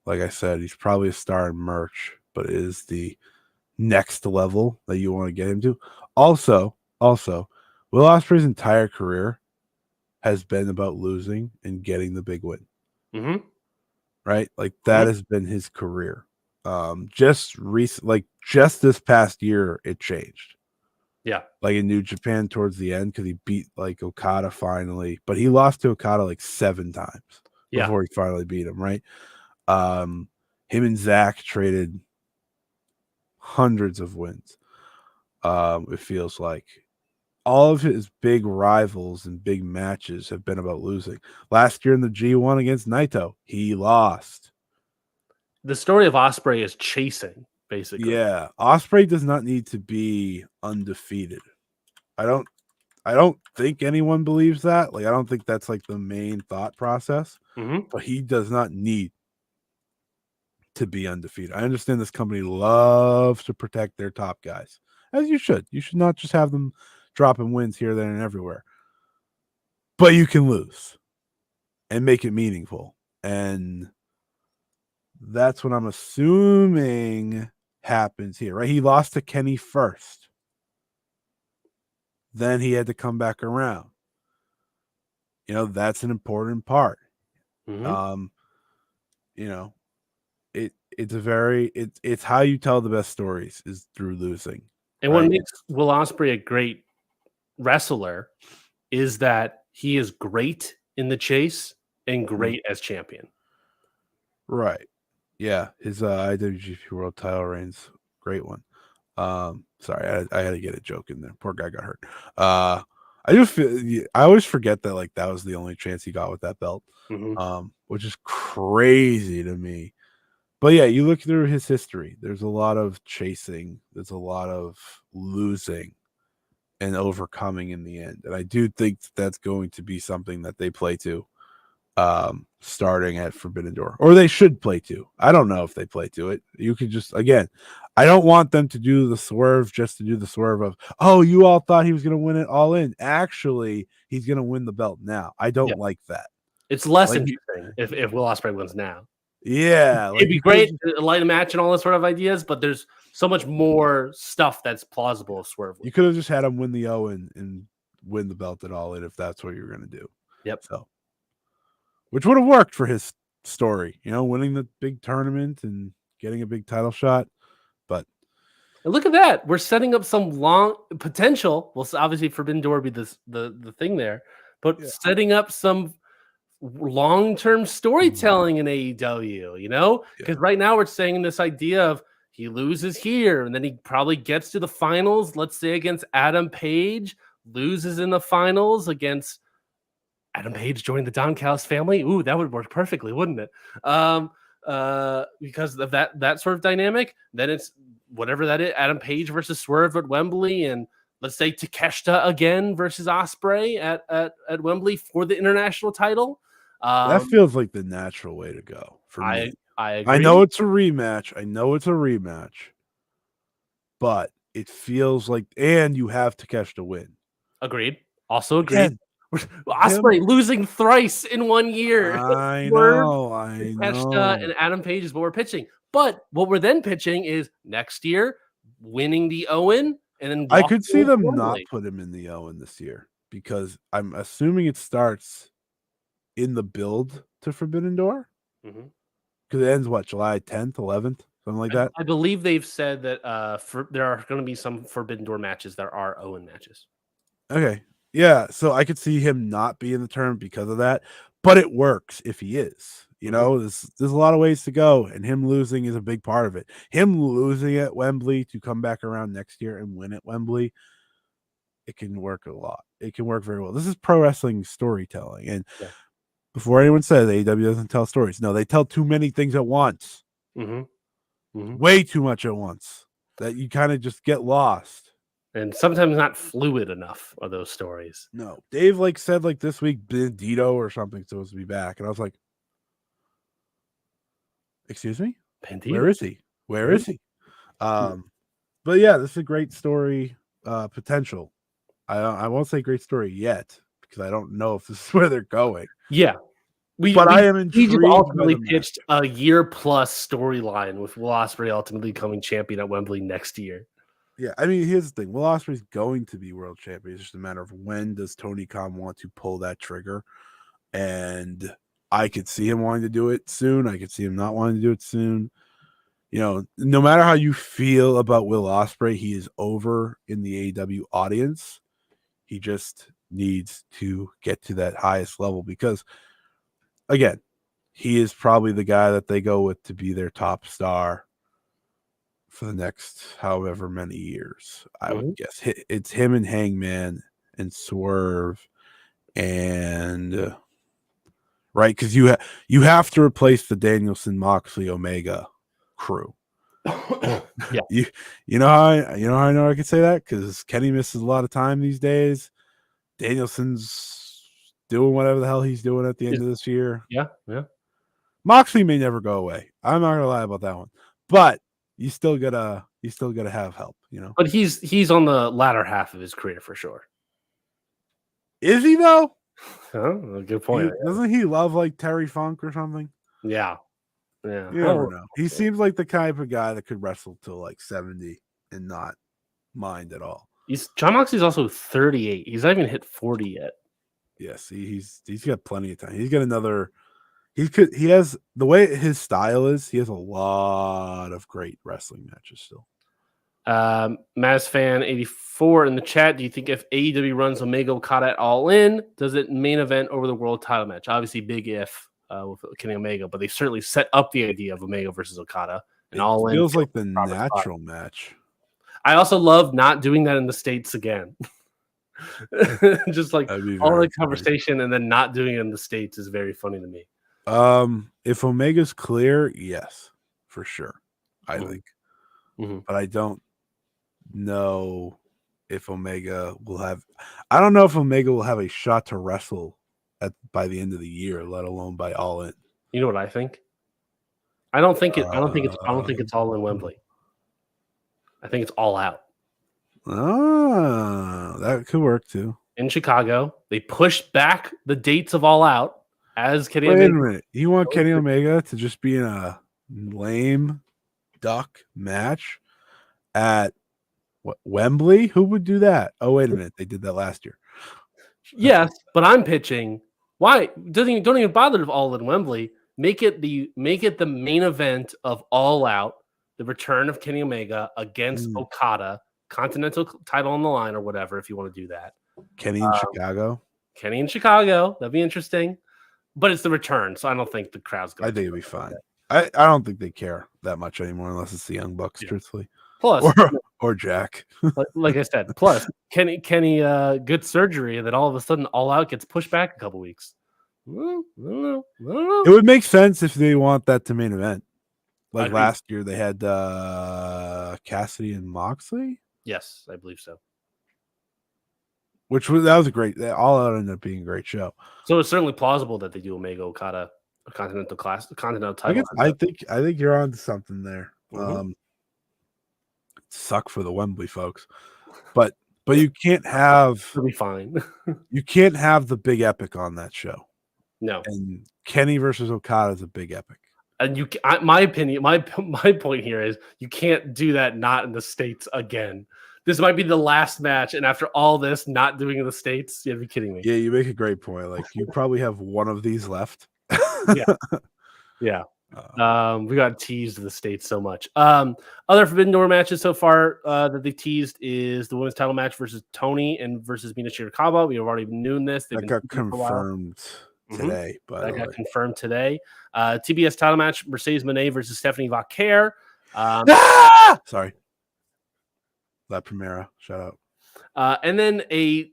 Like I said, he's probably a star in merch, but it is the next level that you want to get him to. Also, Will Ospreay's entire career has been about losing and getting the big win. Mm-hmm. Right? Like that has been his career. Just this past year, it changed. Yeah. Like in New Japan towards the end, because he beat Okada finally, but he lost to Okada 7 times before he finally beat him, right? Him and Zach traded hundreds of wins. It feels like all of his big rivals and big matches have been about losing. Last year in the G1 against Naito, he lost. The story of Ospreay is chasing, basically. Yeah, Ospreay does not need to be undefeated. I don't think anyone believes that. I don't think that's the main thought process. But he does not need to be undefeated. I understand this company loves to protect their top guys, as you should. You should not just have them dropping wins here, there, and everywhere. But you can lose and make it meaningful. And that's what I'm assuming happens here, right? He lost to Kenny first. Then he had to come back around. That's an important part. It's how you tell the best stories is through losing. And what makes Will Ospreay a great wrestler is that he is great in the chase and great as champion. Right. Yeah. His IWGP World title reigns, great one. Sorry, I had to get a joke in there. Poor guy got hurt. I always forget that that was the only chance he got with that belt, which is crazy to me. But yeah, you look through his history. There's a lot of chasing. There's a lot of losing and overcoming in the end. And I do think that's going to be something that they play to starting at Forbidden Door. Or they should play to. I don't know if they play to it. You could just, again, I don't want them to do the swerve just to do the swerve of, oh, you all thought he was going to win it all in. Actually, he's going to win the belt now. I don't like that. It's less interesting if Will Ospreay wins now. Yeah. It'd be great to light a match and all those sort of ideas, but there's so much more stuff that's plausible of Swerve. You could have just had him win the Owen and win the belt at all in if that's what you're going to do. Yep. So, which would have worked for his story, winning the big tournament and getting a big title shot. But look at that. We're setting up some long potential. Well, obviously Forbidden Door would be the thing there, but setting up some long-term storytelling in AEW, because right now we're saying this idea of he loses here and then he probably gets to the finals, let's say against Adam Page, loses in the finals against Adam Page joining the Don Callis family. Ooh, that would work perfectly, wouldn't it? Because of that sort of dynamic. Then it's whatever that is, Adam Page versus Swerve at Wembley, and let's say Takeshita again versus Ospreay at Wembley for the international title. That feels like the natural way to go for me. I agree. I know it's a rematch. But it feels like, and you have Takeshita win. Agreed. Also agreed. Ospreay losing thrice in 1 year. I Word. know. I know. And Adam Page is what we're pitching. But what we're then pitching is next year winning the Owen and then I could see them Wembley. not put him in the Owen this year because I'm assuming it starts in the build to Forbidden Door. Because it ends July 10th, 11th, something like that. I believe they've said that there are going to be some Forbidden Door matches that are Owen matches. Okay. Yeah. So I could see him not be in the tournament because of that, but it works if he is. You know, there's a lot of ways to go, and him losing is a big part of it. Him losing at Wembley to come back around next year and win at Wembley, it can work a lot. It can work very well. This is pro wrestling storytelling. And before anyone says AEW doesn't tell stories, no, they tell too many things at once. Way too much at once that you kind of just get lost. And sometimes not fluid enough of those stories. No, Dave said this week Bandito or something supposed to be back, and I was like, "Excuse me, Bandito? Where is he? Where is he?" But yeah, this is a great story potential. I won't say great story yet because I don't know if this is where they're going. Yeah, I am intrigued. We ultimately pitched a year-plus storyline with Will Ospreay ultimately becoming champion at Wembley next year. Yeah, I mean, here's the thing. Will Ospreay's going to be world champion. It's just a matter of when does Tony Khan want to pull that trigger. And I could see him wanting to do it soon. I could see him not wanting to do it soon. You know, no matter how you feel about Will Ospreay, he is over in the AEW audience. He just needs to get to that highest level because, again, he is probably the guy that they go with to be their top star for the next however many years. I would guess it's him and Hangman and Swerve and right, because you have to replace the Danielson Moxley Omega crew. Yeah, you know how I know I could say that because Kenny misses a lot of time these days. Danielson's doing whatever the hell he's doing at the end of this year. Yeah. Moxley may never go away. I'm not gonna lie about that one, but you still gotta have help, you know. But he's on the latter half of his career for sure. Is he though? Good point. Doesn't he love Terry Funk or something? Yeah. You never know. He seems like the type of guy that could wrestle till 70 and not mind at all. John Moxley's also 38. He's not even hit 40 yet. Yes, he's got plenty of time. He's got another. He has the way his style is. He has a lot of great wrestling matches still. MazFan84 in the chat. Do you think if AEW runs Omega Okada at All In, does it main event over the world title match? Obviously, big if with Kenny Omega, but they certainly set up the idea of Omega versus Okada. And All In feels like the natural match. I also love not doing that in the States again. Just all the conversation and then not doing it in the States is very funny to me. If Omega's clear, yes, for sure. I think. But I don't know if Omega will have. I don't know if Omega will have a shot to wrestle by the end of the year, let alone by All In. You know what I think? I don't think it's All In Wembley. I think it's All Out. That could work too. In Chicago, they pushed back the dates of All Out as Kenny Omega. Wait a minute. You want Kenny Omega to just be in a lame duck match at Wembley? Who would do that? Oh, wait a minute. They did that last year. Yes, but I'm pitching. Why? Don't even bother with All In Wembley. Make it the main event of All Out, the return of Kenny Omega against Okada, Continental title on the line or whatever, if you want to do that. Kenny in Chicago. Kenny in Chicago. That'd be interesting. But it's the return, so I don't think the crowd's going to. I think it'd be fine. I don't think they care that much anymore unless it's the Young Bucks, truthfully. Plus, or Jack. like I said, plus Kenny good surgery, and then all of a sudden All Out gets pushed back a couple weeks. Well, I don't know. It would make sense if they want that to main event. Like last year, they had Cassidy and Moxley. Yes, I believe so. That was a great. All Out ended up being a great show. So it's certainly plausible that they do Omega Okada, a continental title. I think you're on to something there. Suck for the Wembley folks, but But you can't have It'll be fine. you can't have the big epic on that show. No. And Kenny versus Okada is a big epic. And my opinion, my point here is you can't do that not in the States again. This might be the last match, and after all this, not doing it in the States, you'd be kidding me. Yeah, you make a great point. Like you probably have one of these left. Yeah. We got teased in the States so much. Other Forbidden Door matches so far that they teased is the women's title match versus Tony and versus Mina Shirakawa. We have already known this. That got confirmed today. That got confirmed today. TBS title match: Mercedes Moné versus Stephanie Vaquer. Sorry, La Primera. Shout out. And then a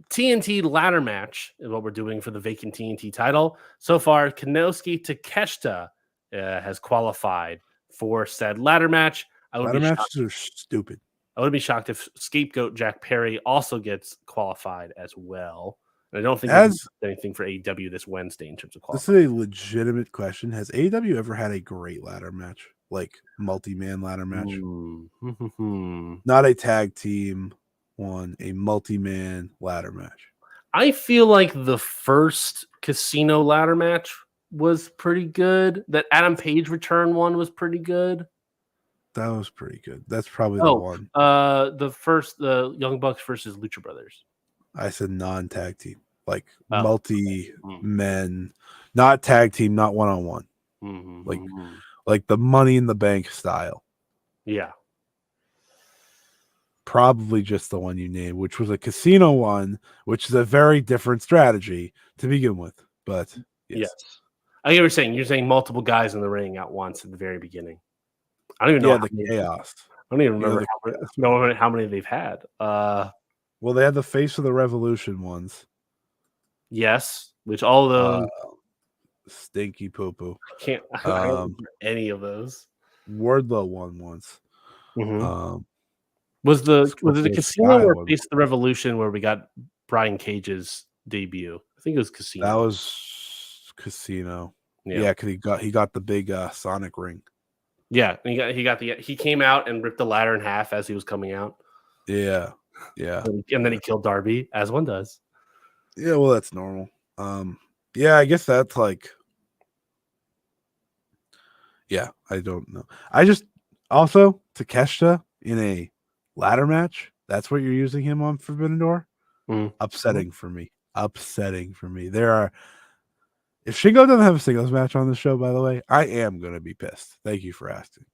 TNT ladder match is what we're doing for the vacant TNT title. So far, Konosuke Takeshita has qualified for said ladder match. Ladder matches are stupid. I would be shocked if Scapegoat Jack Perry also gets qualified as well. And I don't think there's anything for AEW this Wednesday in terms of qualifying. This is a legitimate question. Has AEW ever had a great ladder match? Like multi-man ladder match? Not a tag team one, a multi-man ladder match. I feel like the first Casino ladder match was pretty good. That Adam Page return one was pretty good. That was pretty good. That's probably the one. The Young Bucks versus Lucha Brothers. I said non-tag team, like multi-men, not tag team, not one-on-one. Like the Money in the Bank style. Yeah. Probably just the one you named, which was a casino one, which is a very different strategy to begin with. But yes. I get what you're saying. You're saying multiple guys in the ring at once at the very beginning. I don't even know. The chaos. I don't even remember how many they've had. Well, they had the Face of the Revolution ones. Yes, which all those stinky poo poo. I don't remember any of those. Wardlow won once. Was it the Casino or Face of the Revolution where we got Brian Cage's debut? I think it was Casino. That was Casino. Yeah, because he got the big Sonic ring. Yeah, he came out and ripped the ladder in half as he was coming out. Yeah. And then he killed Darby, as one does. Yeah, well, that's normal. Yeah, I guess that's like. Yeah, I don't know. I just also Takeshita in a ladder match. That's what you're using him on Forbidden Door. Upsetting for me. If Shingo doesn't have a singles match on the show, by the way, I am going to be pissed. Thank you for asking.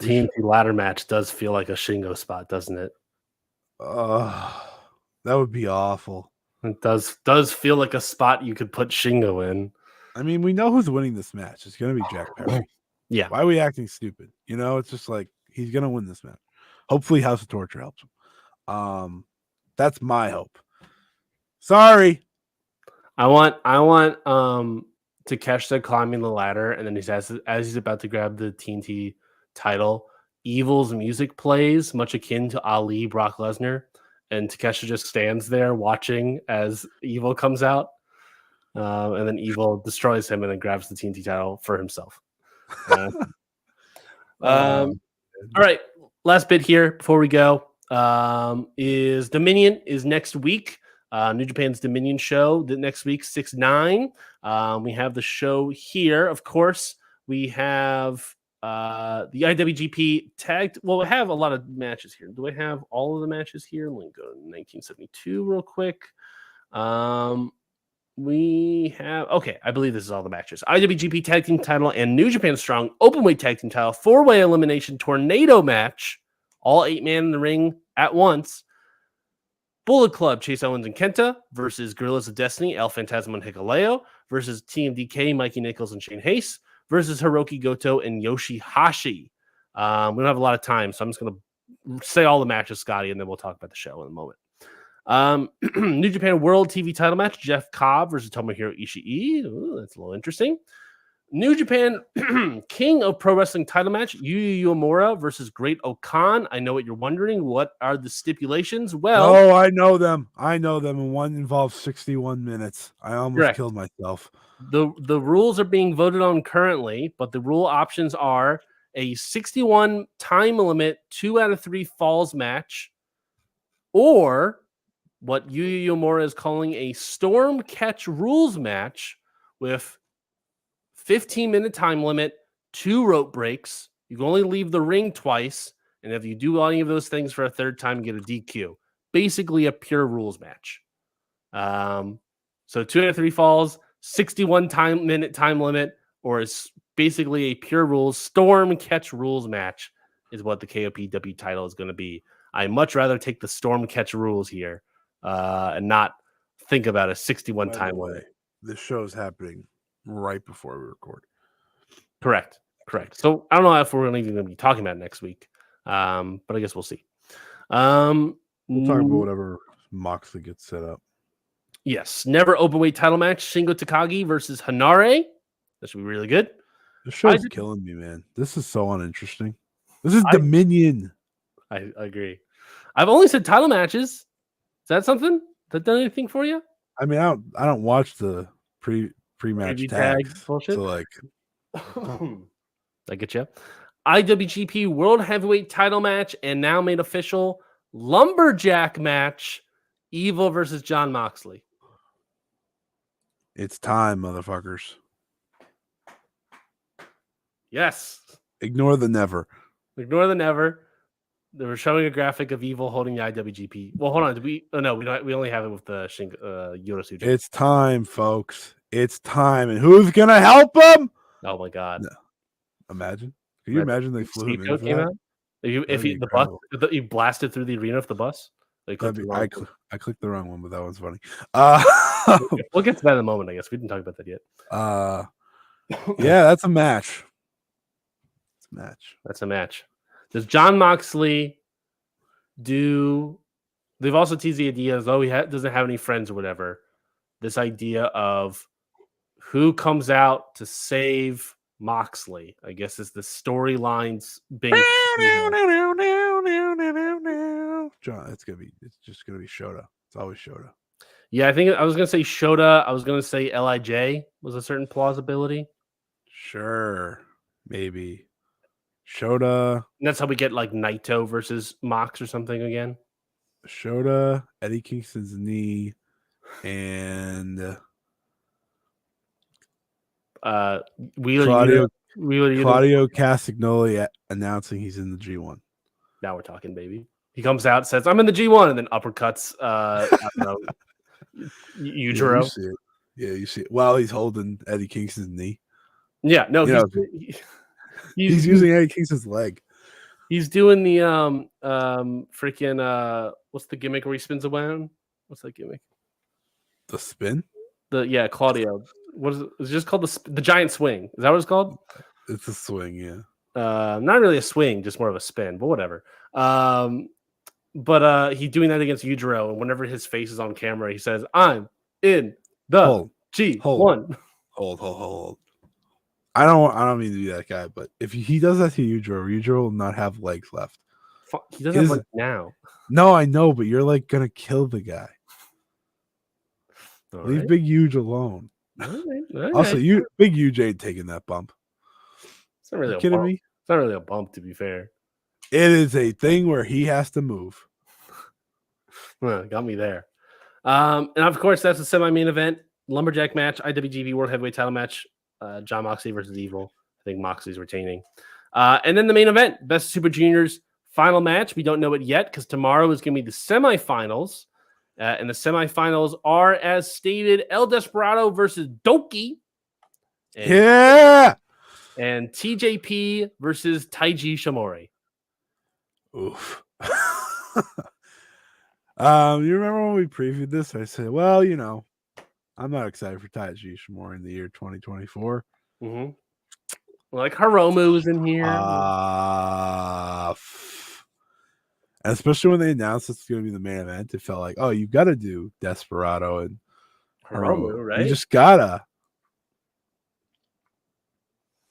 TNT ladder match does feel like a Shingo spot, doesn't it? That would be awful. It does feel like a spot you could put Shingo in. I mean, we know who's winning this match. It's going to be Jack Perry. Yeah. Why are we acting stupid? It's just like he's going to win this match. Hopefully House of Torture helps him. That's my hope. Sorry. I want Takeshita climbing the ladder, and then as he's about to grab the TNT title, Evil's music plays, much akin to Ali Brock Lesnar, and Takeshita just stands there watching as Evil comes out, and then Evil destroys him and then grabs the TNT title for himself. All right, last bit here before we go is Dominion is next week. New Japan's Dominion show the next week, 6/9. We have the show here. Of course, we have the IWGP tagged. Well, we have a lot of matches here. Do I have all of the matches here? Let me go to 1972 real quick. We have, I believe this is all the matches. IWGP Tag Team title and New Japan Strong Openweight Tag Team title 4-way elimination tornado match. All 8-man in the ring at once. Bullet Club, Chase Owens and Kenta versus Guerrillas of Destiny, El Phantasmo and Hikuleo versus TMDK, Mikey Nichols and Shane Hayes versus Hiroki Goto and Yoshihashi. We don't have a lot of time, so I'm just going to say all the matches, Scotty, and then we'll talk about the show in a moment. New Japan World TV title match, Jeff Cobb versus Tomohiro Ishii. Ooh, that's a little interesting. New Japan King of Pro Wrestling title match, Yuya Uemura versus Great Okan. I know what you're wondering. What are the stipulations? Well, I know them. And one involves 61 minutes. I almost killed myself. The rules are being voted on currently, but the rule options are a 61 time limit 2 out of 3 falls match, or what Yuya Uemura is calling a storm catch rules match with 15-minute time limit, 2 rope breaks. You can only leave the ring twice, and if you do any of those things for a third time, you get a DQ. Basically a pure rules match. So 2 out of 3 falls, 61 minute time limit, or it's basically a pure rules storm catch rules match is what the KOPW title is going to be. I much rather take the storm catch rules here and not think about a 61 time limit. This show is happening right before we record. Correct. So I don't know if we're even going to be talking about it next week, but I guess we'll see. We'll talk about whatever Moxley gets set up. Yes, never openweight title match: Shingo Takagi versus Hanare. That should be really good. This show's killing me, man. This is so uninteresting. This is Dominion. I agree. I've only said title matches. Is that something that done anything for you? I mean, I don't watch the pre-match tags bullshit. So like, I get you. IWGP World Heavyweight Title match, and now made official lumberjack match: Evil versus John Moxley. It's time, motherfuckers. Yes. Ignore the never. They were showing a graphic of Evil holding the IWGP. Well, hold on. We only have it with the Yorosuji. It's time, folks. It's time. And who's gonna help them? Oh my god. No. Imagine. Can you imagine they flew him in for came that? out? If he blasted through the arena with the bus. I clicked the wrong one, but that one's funny. We'll get to that in a moment, I guess. We didn't talk about that yet. Yeah, that's a match. That's a match. Does John Moxley do? They've also teased the idea as though he doesn't have any friends or whatever. This idea of who comes out to save Moxley, I guess, is the storylines being. John, it's just gonna be Shota. It's always Shota. Yeah, I think I was gonna say Shota. I was gonna say LIJ was a certain plausibility. Sure, maybe Shota. And that's how we get like Naito versus Mox or something again. Shota, Eddie Kingston's knee, and Claudio Castagnoli announcing he's in the G1. Now we're talking, baby. He comes out, says, "I'm in the G1," and then uppercuts Yujiro. Yeah, you see it. While he's holding Eddie Kingston's knee. Yeah, no, he's using Eddie Kingston's leg. He's doing the freaking what's the gimmick where he spins around? What's that gimmick? The spin? Claudio. What is it? It's just called the giant swing. Is that what it's called? It's a swing, yeah. Not really a swing, just more of a spin, but whatever. But he's doing that against Yujiro, and whenever his face is on camera, he says, "I'm in the G1." Hold. I don't mean to be that guy, but if he does that to Yujiro will not have legs left. He doesn't have legs now. No, I know, but you're like gonna kill the guy. Leave Big Huge alone. All right. Also, Big Huge ain't taking that bump. It's not really kidding me? It's not really a bump, to be fair. It is a thing where he has to move. Well, got me there. And of course, that's the semi-main event. Lumberjack match, IWGP World Heavyweight Title match. John Moxley versus Evil. I think Moxley's retaining. And then the main event, Best Super Juniors final match. We don't know it yet because tomorrow is going to be the semifinals. And the semifinals are, as stated, El Desperado versus Doki. And TJP versus Taiji Shimori. Oof. You remember when we previewed this? I said, well, I'm not excited for Taiji Shimori in the year 2024. Mm-hmm. Like Hiromu's in here. And especially when they announced it's going to be the main event, it felt like, oh, you got to do Desperado and Hiromu, right? You just gotta.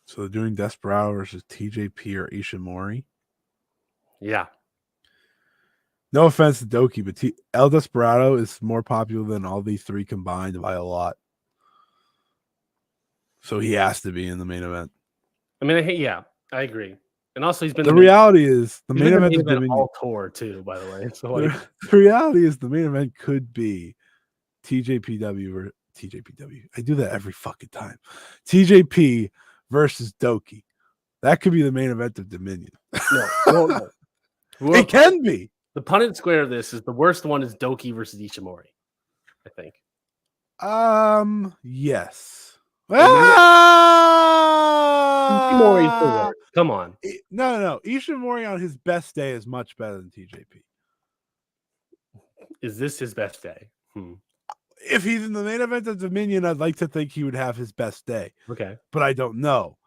So they're doing Desperado versus TJP or Ishimori. Yeah. No offense to Doki, but El Desperado is more popular than all these three combined by a lot. So he has to be in the main event. I mean, I agree. And also, he's been the reality is the he's main been event the of main event Dominion. all tour too. By the way, so like The reality is the main event could be TJPW or TJPW. I do that every fucking time. TJP versus Doki. That could be the main event of Dominion. no. It can be. The Punnett Square of this is the worst one is Doki versus Ishimori, I think. Yes. Ishimori's the worst. Come on. No. Ishimori on his best day is much better than TJP. Is this his best day? If he's in the main event of Dominion, I'd like to think he would have his best day. Okay. But I don't know.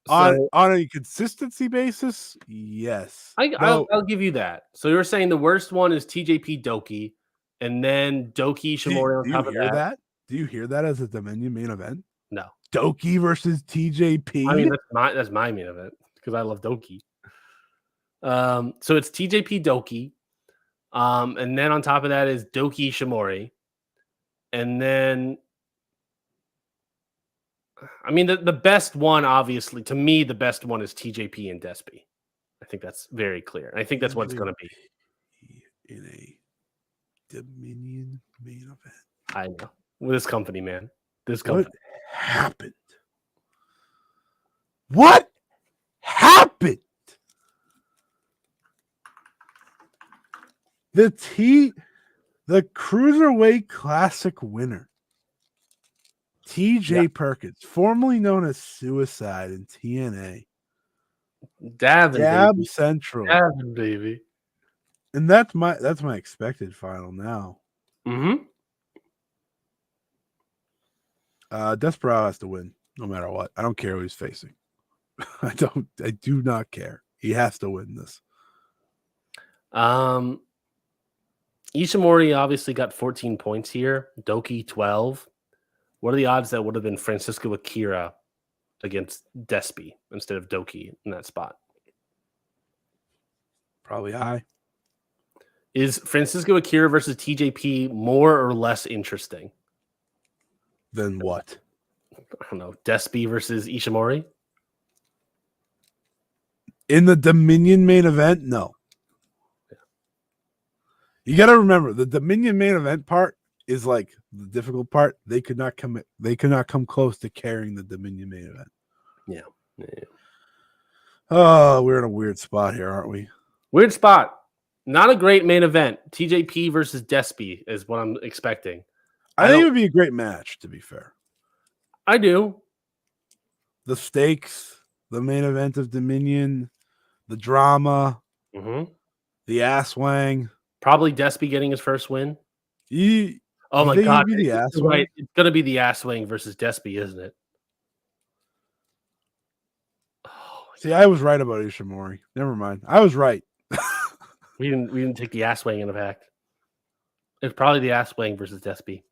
So, on a consistency basis, yes. I'll give you that. So you're saying the worst one is TJP Doki, and then Doki Ishimori on top of that. Do you hear that as a Dominion main event? No. Doki versus TJP. I mean, that's my main event because I love Doki. So it's TJP Doki, and then on top of that is Doki Ishimori, and then I mean the best one, obviously, to me, the best one is TJP and Despy. I think that's very clear. I think that's what it's going to be in a Dominion main event. I know. With this company, man. This company. What happened? The Cruiserweight Classic winner, TJ Perkins, formerly known as Suicide in TNA. Dab baby. Central. Dab, baby. And that's my expected final now. Mm-hmm. Desperado has to win no matter what. I don't care who he's facing. I do not care. He has to win this. Ishimori obviously got 14 points here. Doki 12. What are the odds that would have been Francisco Akira against Despy instead of Doki in that spot? Probably high. Is Francisco Akira versus TJP more or less interesting? Than what? I don't know. Despy versus Ishimori? In the Dominion main event? No. Yeah. You got to remember, the Dominion main event part is like the difficult part. They could not come close to carrying the Dominion main event. Yeah. Oh, we're in a weird spot here, aren't we? Weird spot. Not a great main event. TJP versus Despy is what I'm expecting. I think it would be a great match, to be fair. I do. The stakes, the main event of Dominion, the drama, the ass wang. Probably Despy getting his first win. Oh my God. It's going to be the ass wang versus Despy, isn't it? Oh, see, I was right about Ishimori. Never mind. I was right. We didn't take the ass wang in the back. It's probably the ass wang versus Despy.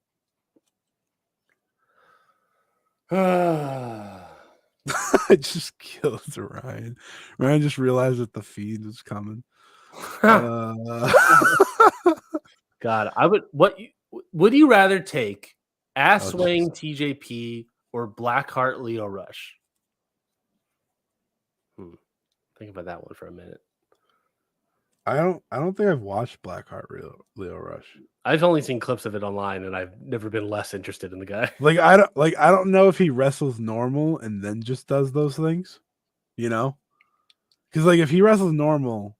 I just killed Ryan. Ryan just realized that the feed was coming. God, would you rather take ass swing TJP or Blackheart Leo Rush? Think about that one for a minute. I don't think I've watched Blackheart Leo Rush. I've only seen clips of it online, and I've never been less interested in the guy. I don't know if he wrestles normal and then just does those things, you know? Because if he wrestles normal,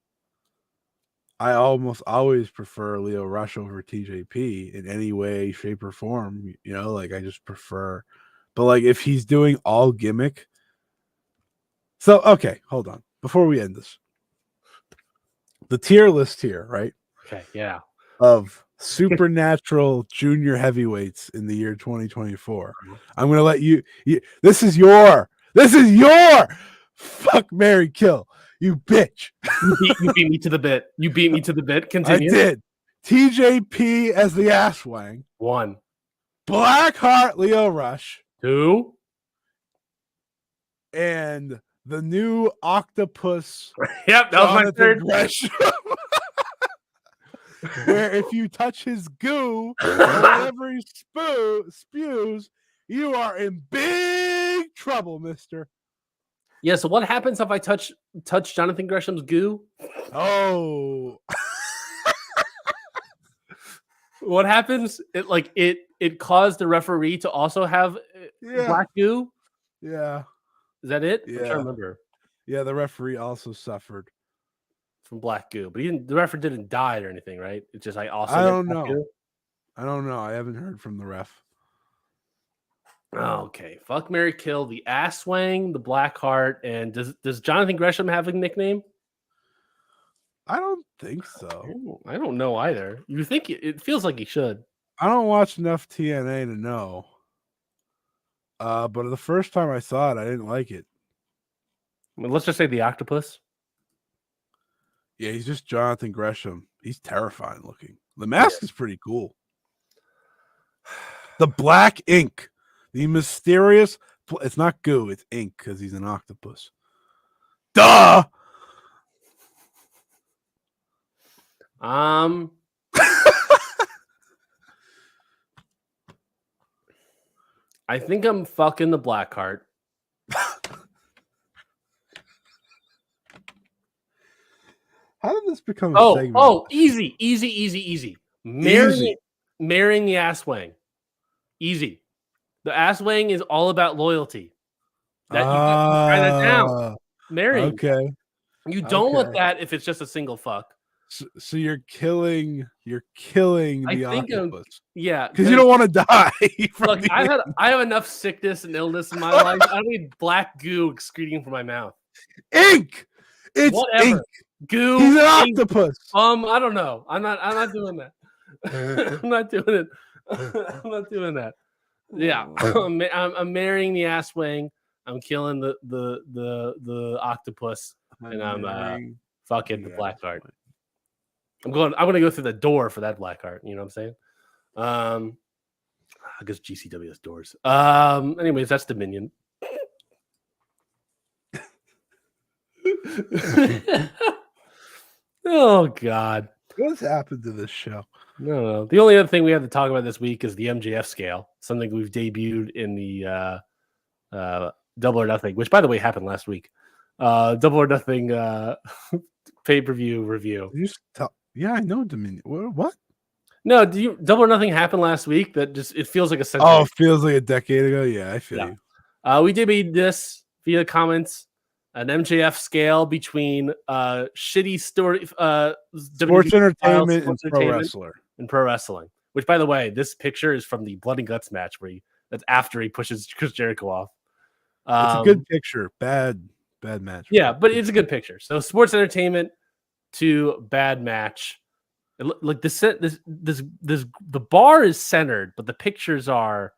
I almost always prefer Leo Rush over TJP in any way, shape, or form. You know, I just prefer. But if he's doing all gimmick, so okay, hold on before we end this. The tier list here, right? Okay, yeah. Of supernatural junior heavyweights in the year 2024. I'm going to let you this is your fuck, marry, kill. You bitch. You beat me to the bit. You beat me to the bit. Continue. I did. TJP as the ass wang. 1. Blackheart Leo Rush. 2. And the new octopus. Yep, that was my third. Where if you touch his goo or whatever he spews, you are in big trouble, mister. Yeah. So what happens if I touch Jonathan Gresham's goo? Oh, What happens? It caused the referee to also have black goo. yeah, Is that it? I'm trying to yeah, remember yeah. The referee also suffered. from black goo, but the referee didn't die or anything, right? It's just I also I get don't black know. goo. I don't know. I haven't heard from the ref. Okay, fuck, Mary, kill the ass wang, the black heart, and does Jonathan Gresham have a nickname? I don't think so. I don't know either. You think it feels like he should? I don't watch enough TNA to know. But the first time I saw it, I didn't like it. I mean, let's just say the octopus. Yeah, he's just Jonathan Gresham. He's terrifying looking. The mask is pretty cool. The black ink, the mysterious. It's not goo. It's ink because he's an octopus. Duh. I think I'm fucking the black heart. How did this become a segment? Oh, easy. Marrying the ass wang. Easy. The ass wang is all about loyalty. That you try that down. Marrying. Okay. You don't want that if it's just a single fuck. So you're killing the octopus. Yeah, because you don't want to die. Look, I have enough sickness and illness in my life. I don't need black goo excreting from my mouth. Ink. It's whatever. ink. Goo. He's an octopus. I don't know. I'm not doing that. I'm not doing it. I'm not doing that. Yeah, I'm marrying the ass wang. I'm killing the octopus, and I'm fucking the black heart. I'm gonna go through the door for that black heart. You know what I'm saying? I guess GCW has doors. Anyways, that's Dominion. Oh God. What's happened to this show? No. The only other thing we have to talk about this week is the MJF scale, something we've debuted in the Double or Nothing, which by the way happened last week. Double or Nothing pay-per-view review. Yeah, I know Dominion. What? No, Double or Nothing happened last week? That just it feels like a century. Oh, it feels like a decade ago. Yeah, I feel you. We debuted this via comments. An MJF scale between shitty story, sports entertainment and pro wrestling. Which, by the way, this picture is from the Blood and Guts match that's after he pushes Chris Jericho off. It's a good picture. Bad match. Yeah, but it's a good picture. So sports entertainment to bad match. Like the bar is centered, but the pictures are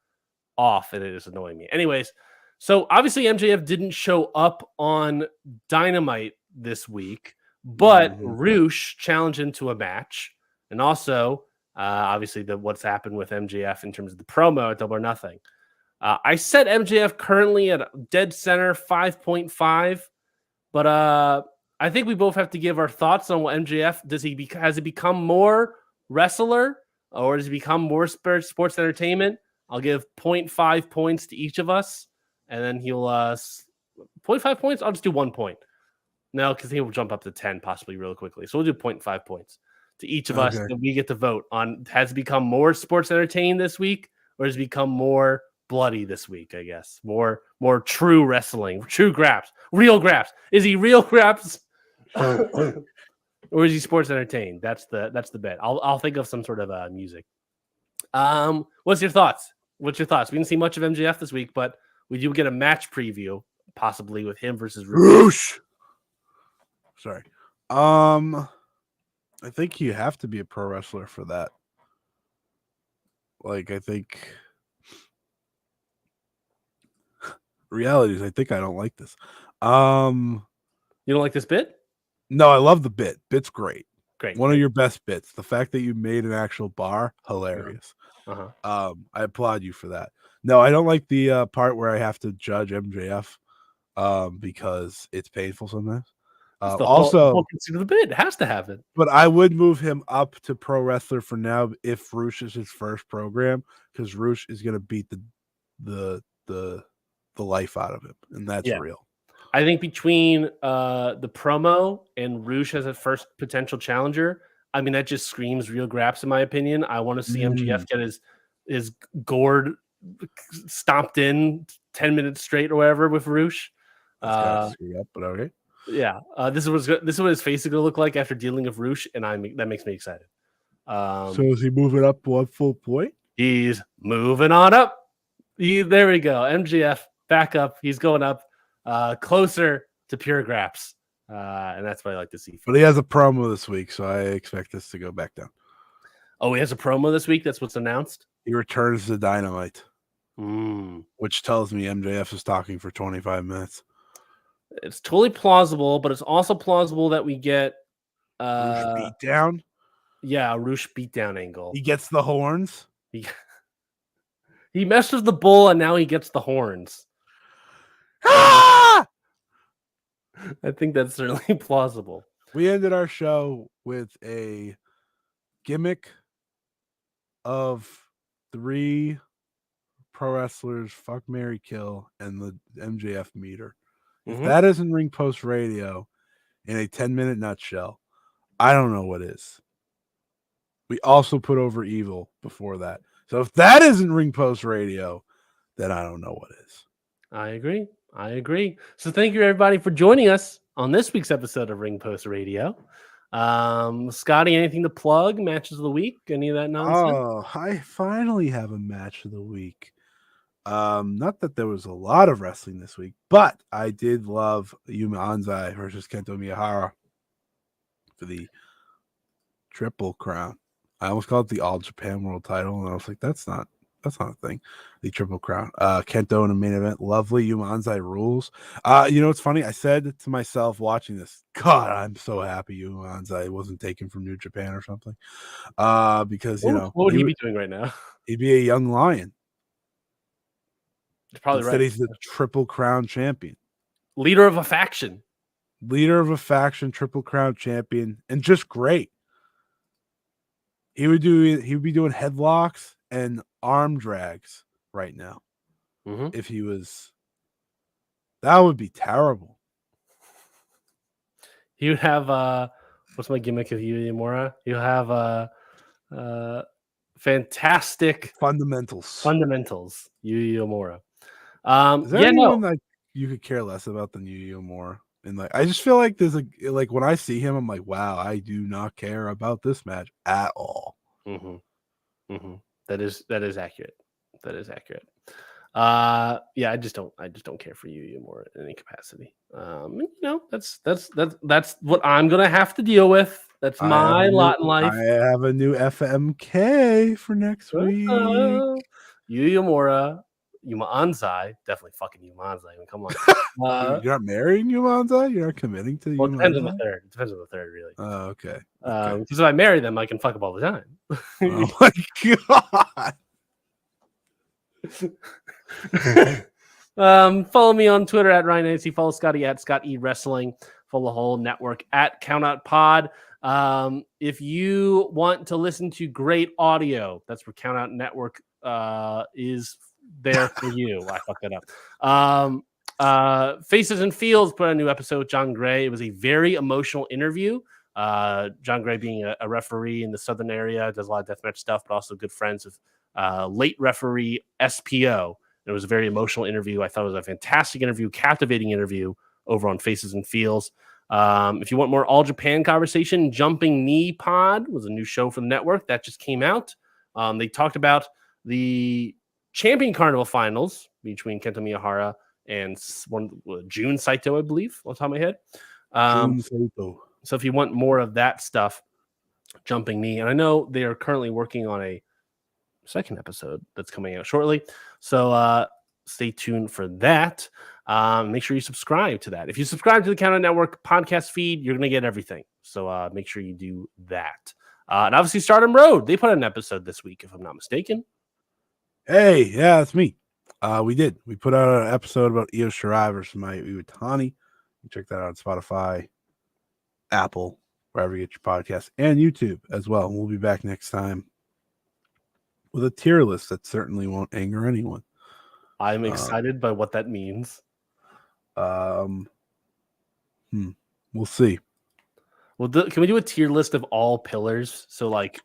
off, and it is annoying me. Anyways. So obviously MJF didn't show up on Dynamite this week, but Roosh challenged him to a match. And also, obviously, what's happened with MJF in terms of the promo at Double or Nothing. I set MJF currently at dead center 5.5, but I think we both have to give our thoughts on what MJF has he become more wrestler or has he become more sports entertainment? I'll give 0.5 points to each of us. And then he'll 0.5 points. I'll just do 1 point. No, because he will jump up to 10 possibly real quickly. So we'll do 0.5 points to each of us. And we get to vote on has it become more sports entertained this week or has it become more bloody this week, I guess. More true wrestling, true graps, real graps. Is he real graps or is he sports entertained? That's the bet. I'll think of some sort of music. What's your thoughts? We didn't see much of MJF this week, but we do get a match preview, possibly with him versus Roosh. Sorry. I think you have to be a pro wrestler for that. Like, I think reality is I don't like this. You don't like this bit? No, I love the bit. Bit's great. Great. One of your best bits. The fact that you made an actual bar, hilarious. I applaud you for that. No, I don't like the part where I have to judge MJF because it's painful sometimes. Also, consider the bid. It has to have it. But I would move him up to pro wrestler for now if Roosh is his first program, because Roosh is going to beat the life out of him, and that's real. I think between the promo and Roosh as a first potential challenger, I mean, that just screams real graps in my opinion. I want to see MGF get his gourd stomped in 10 minutes straight or whatever with Roosh. That's kind of screwed up, but okay. Yeah, this is what his face is going to look like after dealing with Roosh, and that makes me excited. So is he moving up one full point? He's moving on up. There we go. MGF back up. He's going up closer to pure graps. And that's what I like to see. But he has a promo this week, so I expect this to go back down. Oh, he has a promo this week? That's what's announced? He returns to Dynamite, which tells me MJF is talking for 25 minutes. It's totally plausible, but it's also plausible that we get Roosh beatdown. Yeah, a Roosh beatdown angle. He gets the horns. He messed with the bull, and now he gets the horns. Ah! I think that's certainly plausible. We ended our show with a gimmick of 3 pro wrestlers, fuck, marry, kill, and the MJF meter. If that isn't Ring Post Radio in a 10-minute nutshell, I don't know what is. We also put over Evil before that. So if that isn't Ring Post Radio, then I don't know what is. I agree. So thank you, everybody, for joining us on this week's episode of Ring Post Radio. Scotty, anything to plug? Matches of the week? Any of that nonsense? Oh, I finally have a match of the week. Not that there was a lot of wrestling this week, but I did love Yuma Anzai versus Kento Miyahara for the Triple Crown. I almost called it the All Japan World Title, and I was like, that's not a thing. The Triple Crown. Kento in a main event. Lovely. Yuma Anzai rules. You know what's funny? I said to myself watching this, God, I'm so happy Yuma Anzai wasn't taken from New Japan or something. Because what would he be doing right now? He'd be a young lion. Probably Instead, right. he's the Triple Crown champion. Leader of a faction. Triple Crown champion, and just great. He would be doing headlocks and arm drags right now. If he was, that would be terrible. He would have what's my gimmick of Yuya Uemura? He'll have fantastic fundamentals. Yuya Uemura. Is there anyone that you could care less about than Yuya Uemura? And I just feel like there's when I see him, I'm like, wow, I do not care about this match at all. That is accurate. Yeah, I just don't care for Yuya Uemura in any capacity. That's what I'm gonna have to deal with. That's my lot in life. I have a new FMK for next week. Yuya Uemura. Yuma Anzai, definitely fucking Yuma Anzai. I mean, come on. You're not marrying Yuma Anzai? You're not committing to Yuma Anzai? It depends on the third, really. Oh, okay. Because if I marry them, I can fuck up all the time. Oh my god. Follow me on Twitter at Ryan and Scotty. Follow Scotty at Scott E Wrestling. Follow the whole network at Countout Pod. If you want to listen to great audio, that's where Countout Network is there for you. I fucked that up. Faces and Fields put out a new episode with John Gray. It was a very emotional interview. John Gray being a referee in the southern area, does a lot of deathmatch stuff, but also good friends with late referee SPO. It was a very emotional interview. I thought it was a fantastic interview, captivating interview over on Faces and Fields. If you want more All Japan conversation, Jumping Knee Pod was a new show for the network that just came out. They talked about the Champion Carnival finals between Kento Miyahara and Jun Saito, I believe, on the top of my head. So if you want more of that stuff, Jumping Knee. And I know they are currently working on a second episode that's coming out shortly. So stay tuned for that. Make sure you subscribe to that. If you subscribe to the Countout Network podcast feed, you're going to get everything. So make sure you do that. And obviously Stardom Road, they put out an episode this week, if I'm not mistaken. Hey, yeah, that's me. We put out an episode about Io Shirai versus Mayu Iwatani. You check that out on Spotify, Apple, wherever you get your podcasts, and YouTube as well. And we'll be back next time with a tier list that certainly won't anger anyone. I'm excited by what that means. We'll see. Well, can we do a tier list of all pillars? So, like,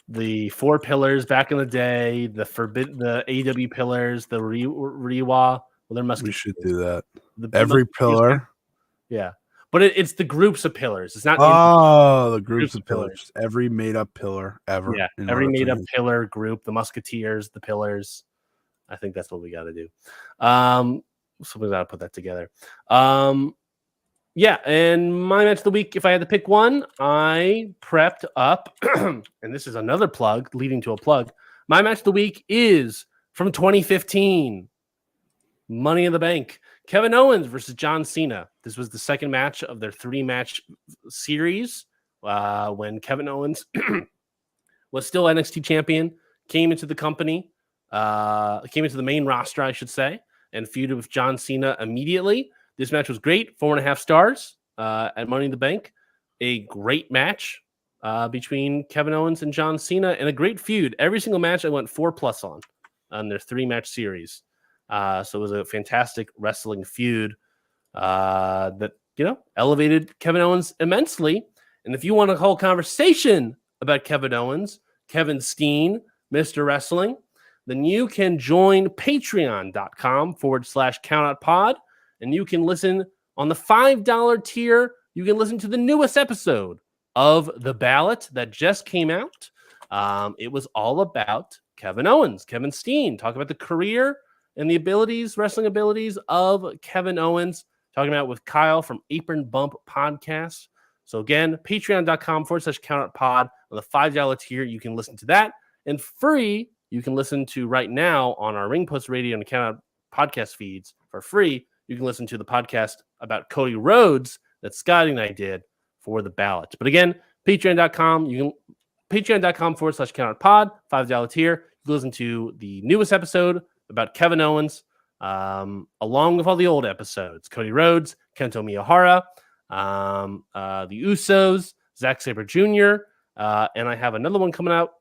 the 4 pillars back in the day, the AEW pillars, the Riwa. Well, there must We should do that. The Every pillar. Yeah, but it's the groups of pillars. It's not. The groups of pillars. Every made up pillar ever. Yeah, every made up pillar group. The Musketeers, the pillars. I think that's what we got to do. So we got to put that together. Yeah, and my match of the week, if I had to pick one, I prepped up, and this is another plug leading to a plug. My match of the week is from 2015, Money in the Bank. Kevin Owens versus John Cena. This was the second match of their 3-match series when Kevin Owens was still NXT champion, came into the company, came into the main roster, I should say, and feuded with John Cena immediately. This match was great, 4.5 stars at Money in the Bank. A great match between Kevin Owens and John Cena, and a great feud. Every single match I went 4+ on their 3-match series. So it was a fantastic wrestling feud that elevated Kevin Owens immensely. And if you want a whole conversation about Kevin Owens, Kevin Steen, Mr. Wrestling, then you can join patreon.com/countoutpod. And you can listen on the $5 tier. You can listen to the newest episode of The Ballot that just came out. It was all about Kevin Owens, Kevin Steen, talk about the career and the wrestling abilities of Kevin Owens, talking about with Kyle from Apron Bump Podcast. So again, patreon.com/countoutpod. On the $5 tier, you can listen to that. And free, you can listen to right now on our Ring Post Radio and Countout podcast feeds for free. You can listen to the podcast about Cody Rhodes that Scotty and I did for The Ballot. But again, patreon.com/countoutpod, $5 tier. You can listen to the newest episode about Kevin Owens, along with all the old episodes. Cody Rhodes, Kento Miyahara, the Usos, Zack Sabre Jr., and I have another one coming out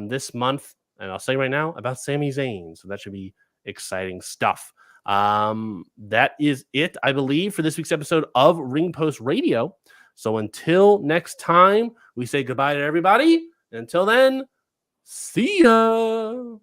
this month, and I'll say right now, about Sami Zayn. So that should be exciting stuff. That is it, I believe, for this week's episode of Ring Post Radio. So until next time, we say goodbye to everybody. Until then, see ya.